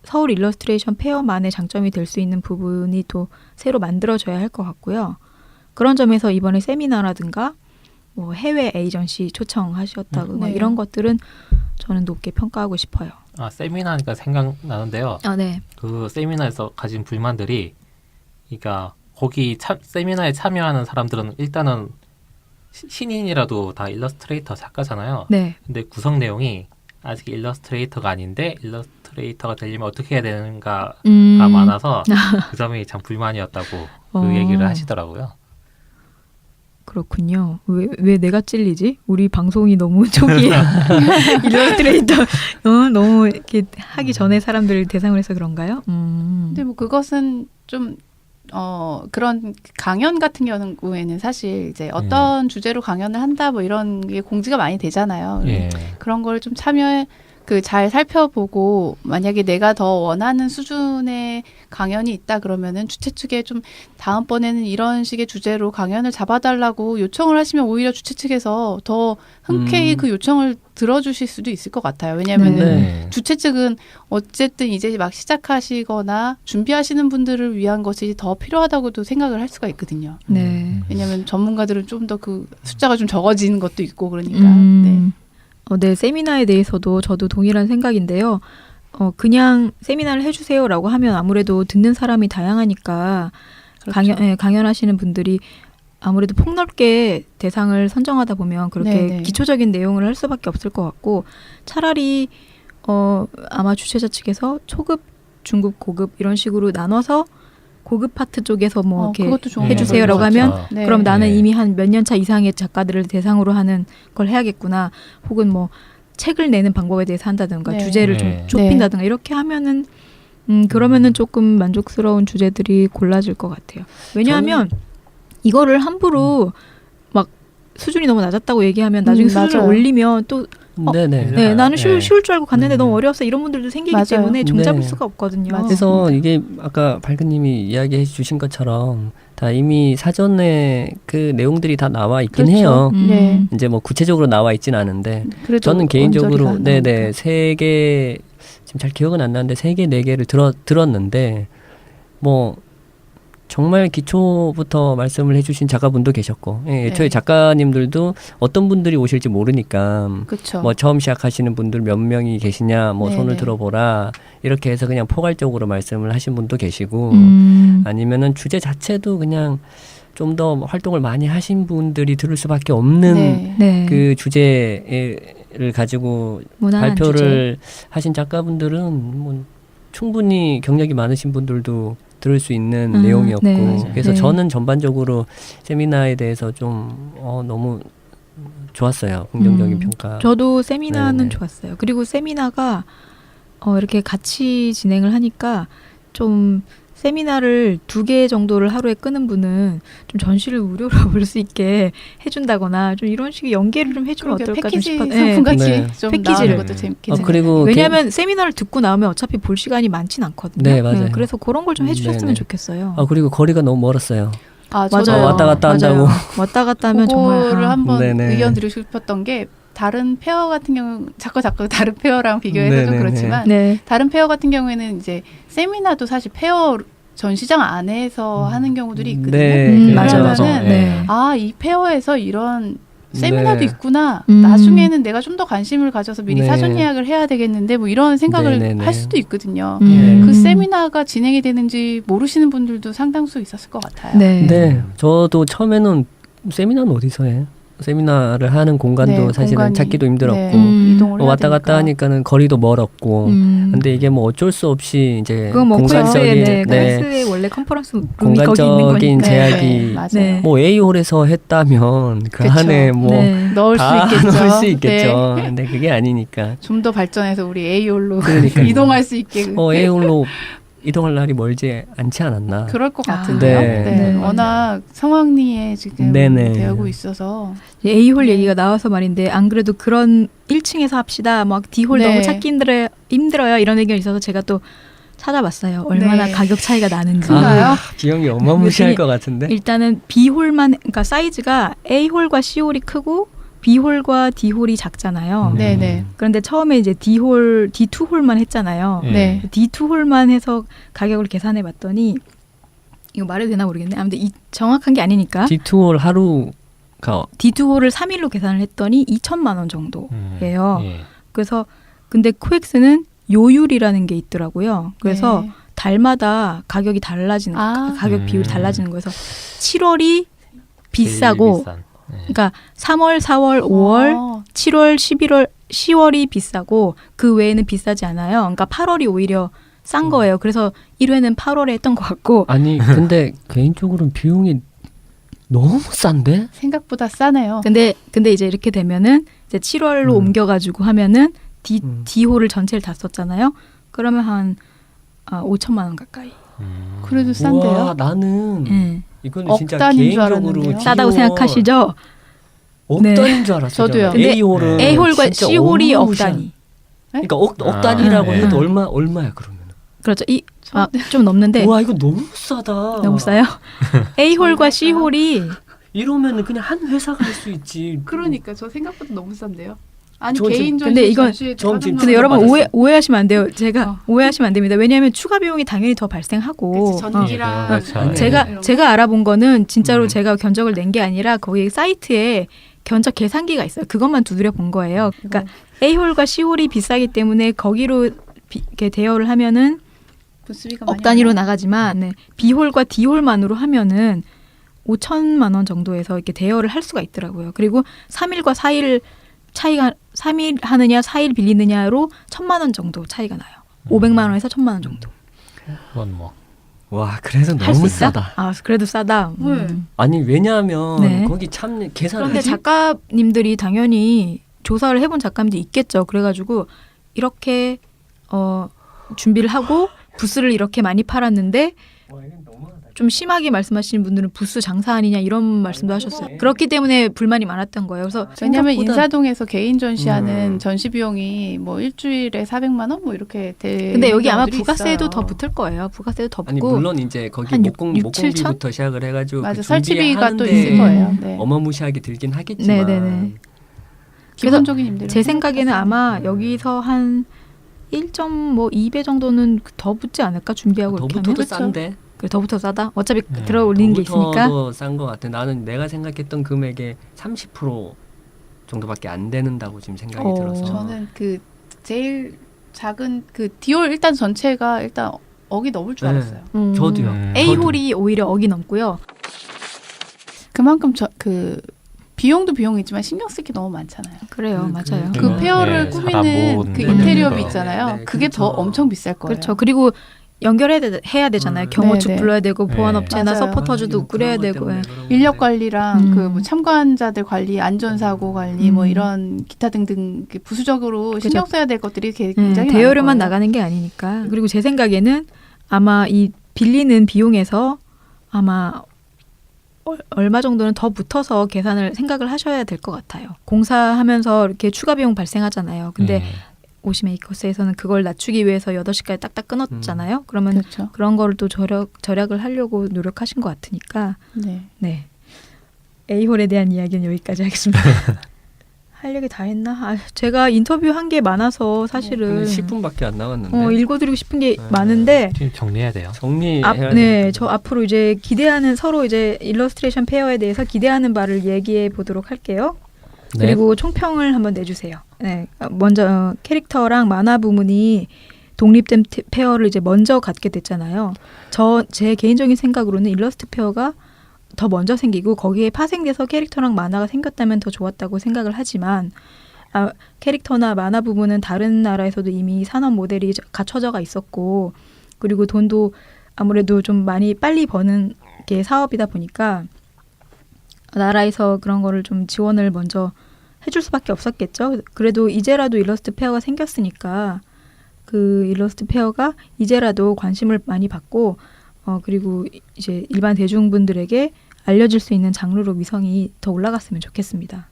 서울 일러스트레이션 페어만의 장점이 될 수 있는 부분이 또 새로 만들어져야 할 것 같고요. 그런 점에서 이번에 세미나라든가 뭐 해외 에이전시 초청하셨다고 네. 이런 것들은 저는 높게 평가하고 싶어요. 세미나니까 생각나는데요. 네. 그 세미나에서 가진 불만들이 그러니까 거기 세미나에 참여하는 사람들은 일단은 신인이라도 다 일러스트레이터 작가잖아요. 네. 근데 구성 내용이 아직 일러스트레이터가 아닌데 일러스트레이터가 되려면 어떻게 해야 되는가가 많아서 그 점이 참 불만이었다고 그 얘기를 하시더라고요. 그렇군요. 왜 내가 찔리지? 우리 방송이 너무 초기에 일러스트레이터 너무 이렇게 하기 전에 사람들을 대상으로 해서 그런가요? 근데 뭐 그것은 좀 그런 강연 같은 경우에는 사실 이제 어떤 주제로 강연을 한다 뭐 이런 게 공지가 많이 되잖아요. 예. 그런 걸 좀 잘 살펴보고 만약에 내가 더 원하는 수준의 강연이 있다 그러면은 주최 측에 좀 다음번에는 이런 식의 주제로 강연을 잡아달라고 요청을 하시면 오히려 주최 측에서 더 흔쾌히 그 요청을 들어주실 수도 있을 것 같아요. 왜냐하면 네. 주최 측은 어쨌든 이제 막 시작하시거나 준비하시는 분들을 위한 것이 더 필요하다고도 생각을 할 수가 있거든요. 네. 왜냐하면 전문가들은 좀 더 그 숫자가 좀 적어지는 것도 있고 그러니까. 네. 네, 세미나에 대해서도 저도 동일한 생각인데요. 그냥 세미나를 해주세요라고 하면 아무래도 듣는 사람이 다양하니까 그렇죠. 강연하시는 분들이 아무래도 폭넓게 대상을 선정하다 보면 그렇게 네네. 기초적인 내용을 할 수밖에 없을 것 같고 차라리 아마 주최자 측에서 초급, 중급, 고급 이런 식으로 나눠서 고급 파트 쪽에서 뭐 이렇게 그것도 좋은 해주세요라고 방법이죠. 하면 네. 그럼 나는 네. 이미 한 몇 년 차 이상의 작가들을 대상으로 하는 걸 해야겠구나. 혹은 뭐 책을 내는 방법에 대해서 한다든가 네. 주제를 네. 좀 좁힌다든가 이렇게 하면은 그러면은 조금 만족스러운 주제들이 골라질 것 같아요. 왜냐하면 이거를 함부로 막 수준이 너무 낮았다고 얘기하면 나중에 수준을 맞아요. 올리면 또 네네. 네, 나는 쉬울 줄 알고 갔는데 음. 너무 어려웠어 이런 분들도 생기기 맞아요. 때문에 종잡을 네. 수가 없거든요. 맞아요. 그래서 이게 아까 밝은님이 이야기해 주신 것처럼 다 이미 사전에 그 내용들이 다 나와 있긴 그렇죠. 해요. 네. 이제 뭐 구체적으로 나와 있진 않은데 그래도 저는 개인적으로 언저리가 네네 나오니까. 3개 지금 잘 기억은 안 나는데 3개 4개를 들었는데 뭐 정말 기초부터 말씀을 해주신 작가분도 계셨고 애초에 네. 작가님들도 어떤 분들이 오실지 모르니까 그렇죠. 뭐 처음 시작하시는 분들 몇 명이 계시냐 뭐 손을 네네. 들어보라 이렇게 해서 그냥 포괄적으로 말씀을 하신 분도 계시고 아니면은 주제 자체도 그냥 좀 더 활동을 많이 하신 분들이 들을 수밖에 없는 네. 네. 그 주제를 가지고 무난한 발표를 하신 작가분들은 뭐 충분히 경력이 많으신 분들도 들을 수 있는 내용이었고 네, 그래서 네. 저는 전반적으로 세미나에 대해서 좀 너무 좋았어요. 긍정적인 평가. 저도 세미나는 네네. 좋았어요. 그리고 세미나가 이렇게 같이 진행을 하니까 좀 세미나를 2개 정도를 하루에 끄는 분은 좀 전시를 무료로 볼 수 있게 해준다거나 좀 이런 식의 연계를 좀 해주면 그러게요. 어떨까 좀 패키지 싶어요. 상품 같이 네. 좀 패키지를. 나오는 것도 재밌겠네요. 그리고 왜냐하면 세미나를 듣고 나오면 어차피 볼 시간이 많진 않거든요. 네, 맞아요. 그래서 그런 걸 좀 해주셨으면 네네. 좋겠어요. 그리고 거리가 너무 멀었어요. 맞아요. 왔다 갔다 한다고. 왔다 갔다 하면 정말 그거를 한번 네네. 의견 드리고 싶었던 게 다른 페어 같은 경우 자꾸 다른 페어랑 비교해서 좀 네네네. 그렇지만 네. 다른 페어 같은 경우에는 이제 세미나도 사실 페어 전시장 안에서 하는 경우들이 있거든요. 네, 맞아요. 그러면은 네. 아, 이 페어에서 이런 세미나도 네. 있구나. 음. 나중에는 내가 좀 더 관심을 가져서 미리 네. 사전 예약을 해야 되겠는데 뭐 이런 생각을 네네네. 할 수도 있거든요. 음. 그 세미나가 진행이 되는지 모르시는 분들도 상당수 있었을 것 같아요. 네. 네, 저도 처음에는 세미나는 어디서 해? 세미나를 하는 공간도 네, 사실은 공간이, 찾기도 힘들었고 음. 이동을 해야 왔다 갔다 되니까. 하니까는 거리도 멀었고. 근데 이게 뭐 어쩔 수 없이 이제 그건 뭐 공간적인 코엑스의 원래 컨퍼런스 룸이 거기 있는 공간적인 거니까. 제약이 맞아요. 네. 뭐 A홀에서 했다면 그 그쵸. 안에 뭐 네. 넣을 수 다 있겠죠. 넣을 수 있겠죠. 네. 근데 그게 아니니까. 좀 더 발전해서 우리 A홀로 그러니까요. 이동할 수 있게 A홀로 이동할 날이 멀지 않지 않았나. 그럴 것 아, 같은데요. 네. 네. 네. 워낙 성황리에 지금 네네. 되고 있어서 A홀 네. 얘기가 나와서 말인데 안 그래도 그런 1층에서 합시다. 막 D홀 네. 너무 찾기 힘들어요. 이런 의견이 있어서 제가 또 찾아봤어요. 얼마나 네. 가격 차이가 나는지. 큰가요? 비용이 어마무시할 것 같은데. 일단은 B홀만 그러니까 사이즈가 A홀과 C홀이 크고 B홀과 D홀이 작잖아요. 네네. 그런데 처음에 이제 D홀, D2홀만 했잖아요. 네. D2홀만 해서 가격을 계산해 봤더니 이거 말해도 되나 모르겠네. 아무튼 정확한 게 아니니까 D2홀 하루가 D2홀을 3일로 계산을 했더니 2천만 원 정도예요. 예. 그래서 근데 코엑스는 요율이라는 게 있더라고요. 그래서 네. 달마다 가격이 달라지는 가격 비율이 달라지는 거여서 7월이 비싸고 제일 비싼. 예. 그러니까 3월, 4월, 5월, 7월, 11월, 10월이 비싸고 그 외에는 비싸지 않아요. 그러니까 8월이 오히려 싼 거예요. 그래서 1회는 8월에 했던 것 같고 아니 근데 개인적으로는 비용이 너무 싼데? 생각보다 싸네요. 근데 이제 이렇게 되면은 이제 7월로 옮겨가지고 하면은 D홀을 전체를 다 썼잖아요. 그러면 한 5천만 원 가까이. 그래도 싼데요. 우와, 나는 예. 이거는 진짜 억단인 줄 개인적으로 알았는데요. 싸다고 생각하시죠? 억단인 줄 알았어요. 저도요. 저는. 근데 A홀은 A홀과 진짜 C홀이 억 어마무시한- 단위. 그러니까 억 단위라고 네. 해도 얼마야 그러면? 그렇죠. 좀 넘는데 와 이거 너무 싸다. 너무 싸요. A홀과 저희가 C홀이 이러면은 그냥 한 회사가 할 수 있지. 그러니까 저 생각보다 너무 싼데요. 아니 저 지금- 개인 전시 근데 이건- 전시에 전 지금 근데 충격 여러분 받았어요. 오해하시면 안 돼요. 제가 오해하시면 안 됩니다. 왜냐하면 추가 비용이 당연히 더 발생하고 그치, 전기랑 그렇죠. 뭐 제가 이런 거. 제가 알아본 거는 진짜로 제가 견적을 낸 게 아니라 거기 사이트에 견적 계산기가 있어요. 그것만 두드려 본 거예요. 그러니까 A홀과 C홀이 비싸기 때문에 거기로 이렇게 대여를 하면은 부스비가 많이 억 단위로 올라가요. 나가지만 네, B홀과 D홀만으로 하면은 5천만 원 정도에서 이렇게 대여를 할 수가 있더라고요. 그리고 3일과 4일 차이가 3일 하느냐 4일 빌리느냐로 1,000만 원 정도 차이가 나요. 500만 원에서 1,000만 원 정도. 그건 뭐 와 그래서 할 수 너무 있다? 싸다. 아 그래도 싸다. 네. 아니 왜냐하면 네. 거기 참 계산을 그런데 하지? 작가님들이 당연히 조사를 해본 작가님도 있겠죠. 그래가지고 이렇게 준비를 하고 부스를 이렇게 많이 팔았는데 와, 이건 너무하다. 좀 심하게 말씀하시는 분들은 부스 장사 아니냐 이런 말씀도 하셨어요. 그렇기 때문에 불만이 많았던 거예요. 그래서 왜냐하면 생각보다- 인사동에서 개인 전시하는 전시 비용이 뭐 일주일에 400만 원 뭐 이렇게 되는 근데 여기 아마 경우들이 부가세도 있어요. 더 붙을 거예요. 부가세도 더 아니 붙고 물론 이제 거기 한 육, 목공비부터 시작을 해가지고 맞아 그 설치비가 또 준비하는데 있을 거예요. 네. 어마무시하게 들긴 하겠지만 네네네. 기본적인 임대료. 제 생각에는 아마 여기서 한 1.2배 정도는 더 붙지 않을까 준비하고 더 이렇게 붙어도 하면 싼데 그래, 더 붙어 싸다. 어차피 네, 들어 올리는 게 있으니까. 더 싼 것 같아. 나는 내가 생각했던 금액의 30% 정도밖에 안 되는다고 지금 생각이 들어서. 저는 그 제일 작은 그 디올 일단 전체가 일단 억이 넘을 줄 네. 알았어요. 저도요. A홀이 오히려 억이 넘고요. 그만큼 그 비용도 비용이지만 신경 쓸 게 너무 많잖아요. 그래요, 맞아요. 그 네, 페어를 사람 꾸미는 모으는 그 거. 인테리어비 네, 있잖아요. 네, 그게 그렇죠. 더 엄청 비쌀 거예요. 그렇죠. 그리고 해야 되잖아요. 경호축 네네. 불러야 되고 네. 보안업체나 맞아요. 서포터즈도 꾸려야 되고. 예. 인력 관리랑 음. 그 뭐 참관자들 관리, 안전사고 관리 뭐 이런 기타 등등 부수적으로 신경 써야 될 것들이 굉장히 대여료만 많을 거예요. 나가는 게 아니니까. 그리고 제 생각에는 아마 이 빌리는 비용에서 아마 얼마 정도는 더 붙어서 계산을 생각을 하셔야 될 것 같아요. 공사하면서 이렇게 추가 비용 발생하잖아요. 근데 네. 오시메이커스에서는 그걸 낮추기 위해서 8시까지 딱딱 끊었잖아요. 그러면 그렇죠. 그런 거를 또 절약을 하려고 노력하신 것 같으니까. 네. 네. A홀에 대한 이야기는 여기까지 하겠습니다. 할 얘기 다 했나? 아, 제가 인터뷰한 게 많아서 사실은 10분밖에 안 남았는데 읽어드리고 싶은 게 네. 많은데 지금 정리해야 돼요. 정리해야 네, 저 앞으로 이제 기대하는 서로 이제 일러스트레이션 페어에 대해서 기대하는 바를 얘기해 보도록 할게요. 네. 그리고 총평을 한번 내주세요. 네, 먼저 캐릭터랑 만화 부문이 독립된 페어를 이제 먼저 갖게 됐잖아요. 제 개인적인 생각으로는 일러스트 페어가 더 먼저 생기고 거기에 파생돼서 캐릭터랑 만화가 생겼다면 더 좋았다고 생각을 하지만 캐릭터나 만화 부분은 다른 나라에서도 이미 산업 모델이 갖춰져가 있었고 그리고 돈도 아무래도 좀 많이 빨리 버는 게 사업이다 보니까 나라에서 그런 거를 좀 지원을 먼저 해줄 수밖에 없었겠죠. 그래도 이제라도 일러스트 페어가 생겼으니까 그 일러스트 페어가 이제라도 관심을 많이 받고 그리고 이제 일반 대중분들에게 알려질 수 있는 장르로 위성이 더 올라갔으면 좋겠습니다.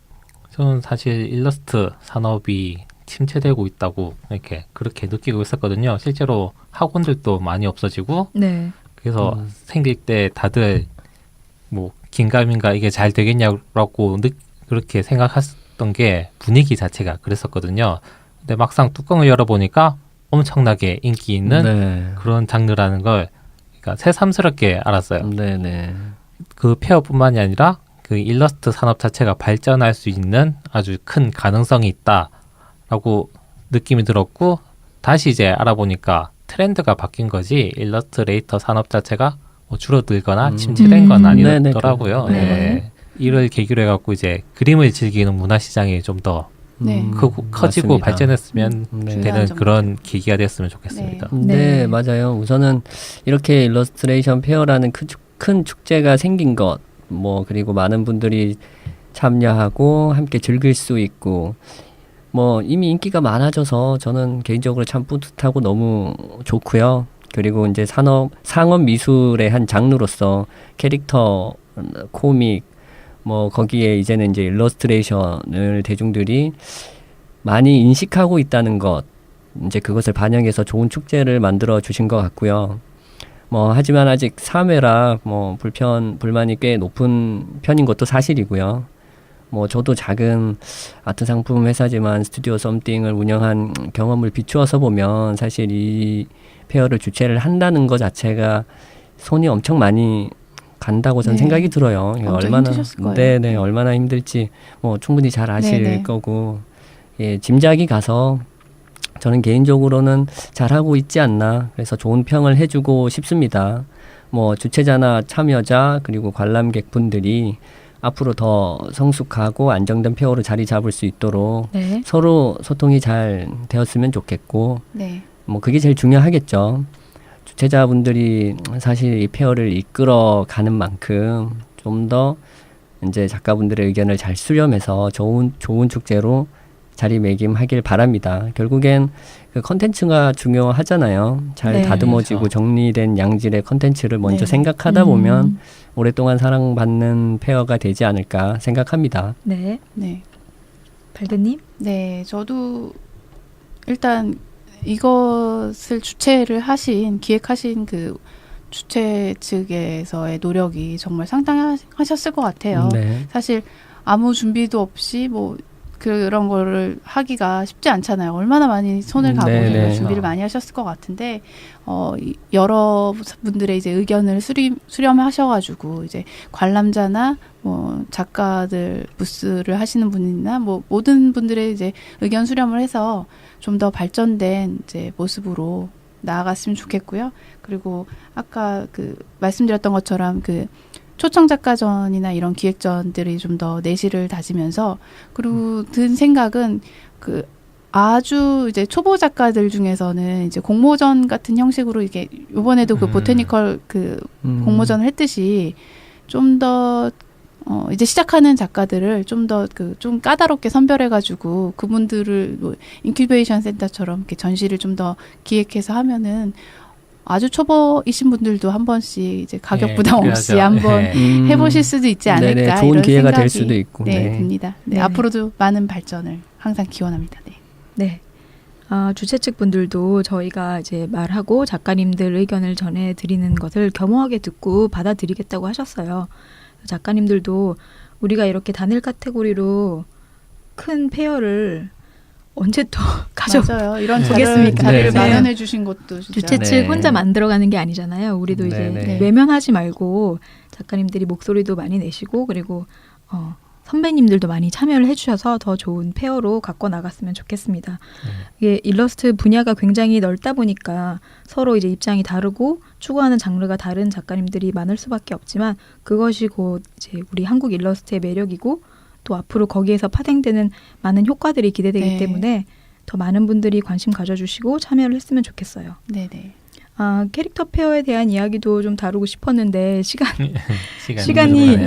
저는 사실 일러스트 산업이 침체되고 있다고 그렇게 느끼고 있었거든요. 실제로 학원들도 많이 없어지고 네. 그래서 생길 때 다들 뭐 긴가민가 이게 잘 되겠냐고 그렇게 생각했던 게 분위기 자체가 그랬었거든요. 근데 막상 뚜껑을 열어보니까 엄청나게 인기 있는 네. 그런 장르라는 걸 그러니까 새삼스럽게 알았어요. 네네. 그 페어뿐만이 아니라 그 일러스트 산업 자체가 발전할 수 있는 아주 큰 가능성이 있다라고 느낌이 들었고 다시 이제 알아보니까 트렌드가 바뀐 거지 일러스트레이터 산업 자체가 뭐 줄어들거나 침체된 건 아니더라고요. 네네. 네. 이를 계기로 해갖고 이제 그림을 즐기는 문화 시장이 좀 더 네. 커지고 맞습니다. 발전했으면 네. 되는 점이죠. 그런 계기가 됐으면 좋겠습니다. 네, 네. 맞아요. 우선은 이렇게 일러스트레이션 페어라는 큰 축제가 생긴 것, 뭐 그리고 많은 분들이 참여하고 함께 즐길 수 있고, 뭐 이미 인기가 많아져서 저는 개인적으로 참 뿌듯하고 너무 좋고요. 그리고 이제 상업 미술의 한 장르로서 캐릭터, 코믹, 뭐 거기에 이제는 이제 일러스트레이션을 대중들이 많이 인식하고 있다는 것, 이제 그것을 반영해서 좋은 축제를 만들어 주신 것 같고요. 뭐 하지만 아직 3회라 뭐 불만이 꽤 높은 편인 것도 사실이고요. 뭐 저도 작은 아트 상품 회사지만 스튜디오 썸띵을 운영한 경험을 비추어서 보면 사실 이 페어를 주최를 한다는 것 자체가 손이 엄청 많이 간다고 저는 네. 생각이 들어요. 엄청 힘드셨을 거예요. 네네, 얼마나 힘들지 뭐 충분히 잘 아실 네네. 거고, 예, 짐작이 가서 저는 개인적으로는 잘하고 있지 않나, 그래서 좋은 평을 해주고 싶습니다. 뭐 주최자나 참여자 그리고 관람객분들이 앞으로 더 성숙하고 안정된 페어로 자리 잡을 수 있도록 네. 서로 소통이 잘 되었으면 좋겠고, 네. 뭐 그게 제일 중요하겠죠. 주최자분들이 사실 이 페어를 이끌어 가는 만큼 좀 더 이제 작가분들의 의견을 잘 수렴해서 좋은 축제로 자리매김하길 바랍니다. 결국엔 그 컨텐츠가 중요하잖아요. 잘 네. 다듬어지고 그렇죠. 정리된 양질의 컨텐츠를 먼저 네. 생각하다 보면 오랫동안 사랑받는 페어가 되지 않을까 생각합니다. 네. 네. 발드님? 네, 저도 일단 이것을 기획하신 그 주최 측에서의 노력이 정말 상당하셨을 것 같아요. 네. 사실 아무 준비도 없이 뭐 그런 거를 하기가 쉽지 않잖아요. 얼마나 많이 손을 네네. 준비를 많이 하셨을 것 같은데 여러 분들의 이제 의견을 수렴하셔가지고 이제 관람자나 뭐 작가들 부스를 하시는 분이나 뭐 모든 분들의 이제 의견 수렴을 해서 좀 더 발전된 이제 모습으로 나아갔으면 좋겠고요. 그리고 아까 그 말씀드렸던 것처럼 그 초청 작가전이나 이런 기획전들이 좀 더 내실을 다지면서, 그리고 든 생각은 그 아주 이제 초보 작가들 중에서는 이제 공모전 같은 형식으로 이게 이번에도 그 보테니컬 그 공모전을 했듯이 좀 더 이제 시작하는 작가들을 좀 더 그 좀 까다롭게 선별해가지고 그분들을 뭐 인큐베이션 센터처럼 이렇게 전시를 좀 더 기획해서 하면은 아주 초보이신 분들도 한 번씩 이제 가격 네, 부담 없이 그래야죠. 한번 네. 해보실 수도 있지 않을까 네네, 좋은 이런 기회가 될 생각이 수도 있고. 네, 듭니다. 네, 네네. 앞으로도 많은 발전을 항상 기원합니다. 네. 네. 주최 측 분들도 저희가 이제 말하고 작가님들 의견을 전해드리는 것을 겸허하게 듣고 받아들이겠다고 하셨어요. 작가님들도 우리가 이렇게 단일 카테고리로 큰 페어를 언제 또 맞아요. 이런 보겠습니까? 자리를 네. 마련해 주신 것도 진짜 주최 네. 측 혼자 만들어가는 게 아니잖아요. 우리도 이제 네네. 외면하지 말고 작가님들이 목소리도 많이 내시고 그리고 선배님들도 많이 참여를 해주셔서 더 좋은 페어로 갖고 나갔으면 좋겠습니다. 이게 일러스트 분야가 굉장히 넓다 보니까 서로 이제 입장이 다르고 추구하는 장르가 다른 작가님들이 많을 수밖에 없지만 그것이 곧 이제 우리 한국 일러스트의 매력이고 또 앞으로 거기에서 파생되는 많은 효과들이 기대되기 네. 때문에 더 많은 분들이 관심 가져주시고 참여를 했으면 좋겠어요. 네네. 캐릭터 페어에 대한 이야기도 좀 다루고 싶었는데 시간이 시간이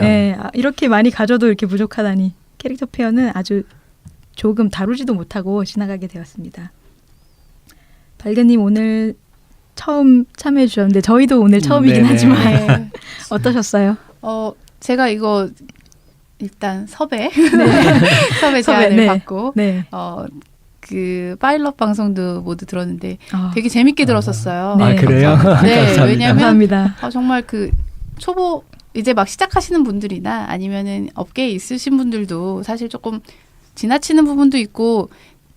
이렇게 많이 가져도 이렇게 부족하다니 캐릭터 페어는 아주 조금 다루지도 못하고 지나가게 되었습니다. 발견님 오늘 처음 참여해 주셨는데 저희도 오늘 처음이긴 네네. 하지만 네. 어떠셨어요? 제가 이거 일단 섭외 섭외 제안을 네. 받고 네. 그 파일럿 방송도 모두 들었는데 아, 되게 재밌게 들었었어요. 네. 아, 그래요? 네, 감사합니다. 왜냐면 감사합니다. 정말 그 초보 이제 막 시작하시는 분들이나 아니면은 업계에 있으신 분들도 사실 조금 지나치는 부분도 있고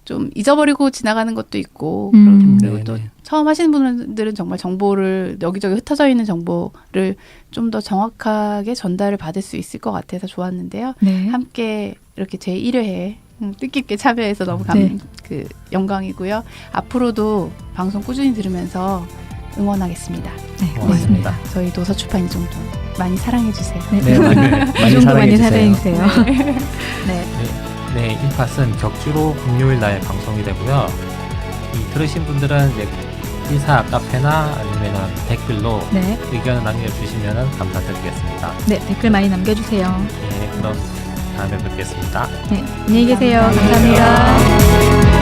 좀 잊어버리고 지나가는 것도 있고 그리고 또 네네. 처음 하시는 분들은 정말 정보를 여기저기 흩어져 있는 정보를 좀 더 정확하게 전달을 받을 수 있을 것 같아서 좋았는데요. 네. 함께 이렇게 제 1회에 뜻깊게 참여해서 너무 네. 영광이고요. 앞으로도 방송 꾸준히 들으면서 응원하겠습니다. 네, 고맙습니다. 고맙습니다. 저희 노서출판이 좀 많이 사랑해 주세요. 네, 네, 많이 이 정도 많이 사랑해 사랑해주세요. 네. 네, 1팟은 격주로 금요일 날 방송이 되고요. 이 들으신 분들은 이제 인사 카페나 아니면은 댓글로 네. 의견을 남겨주시면 감사드리겠습니다. 네, 댓글 많이 남겨주세요. 예, 그럼 다음에 뵙겠습니다. 네, 안녕히 계세요. 감사합니다. 감사합니다.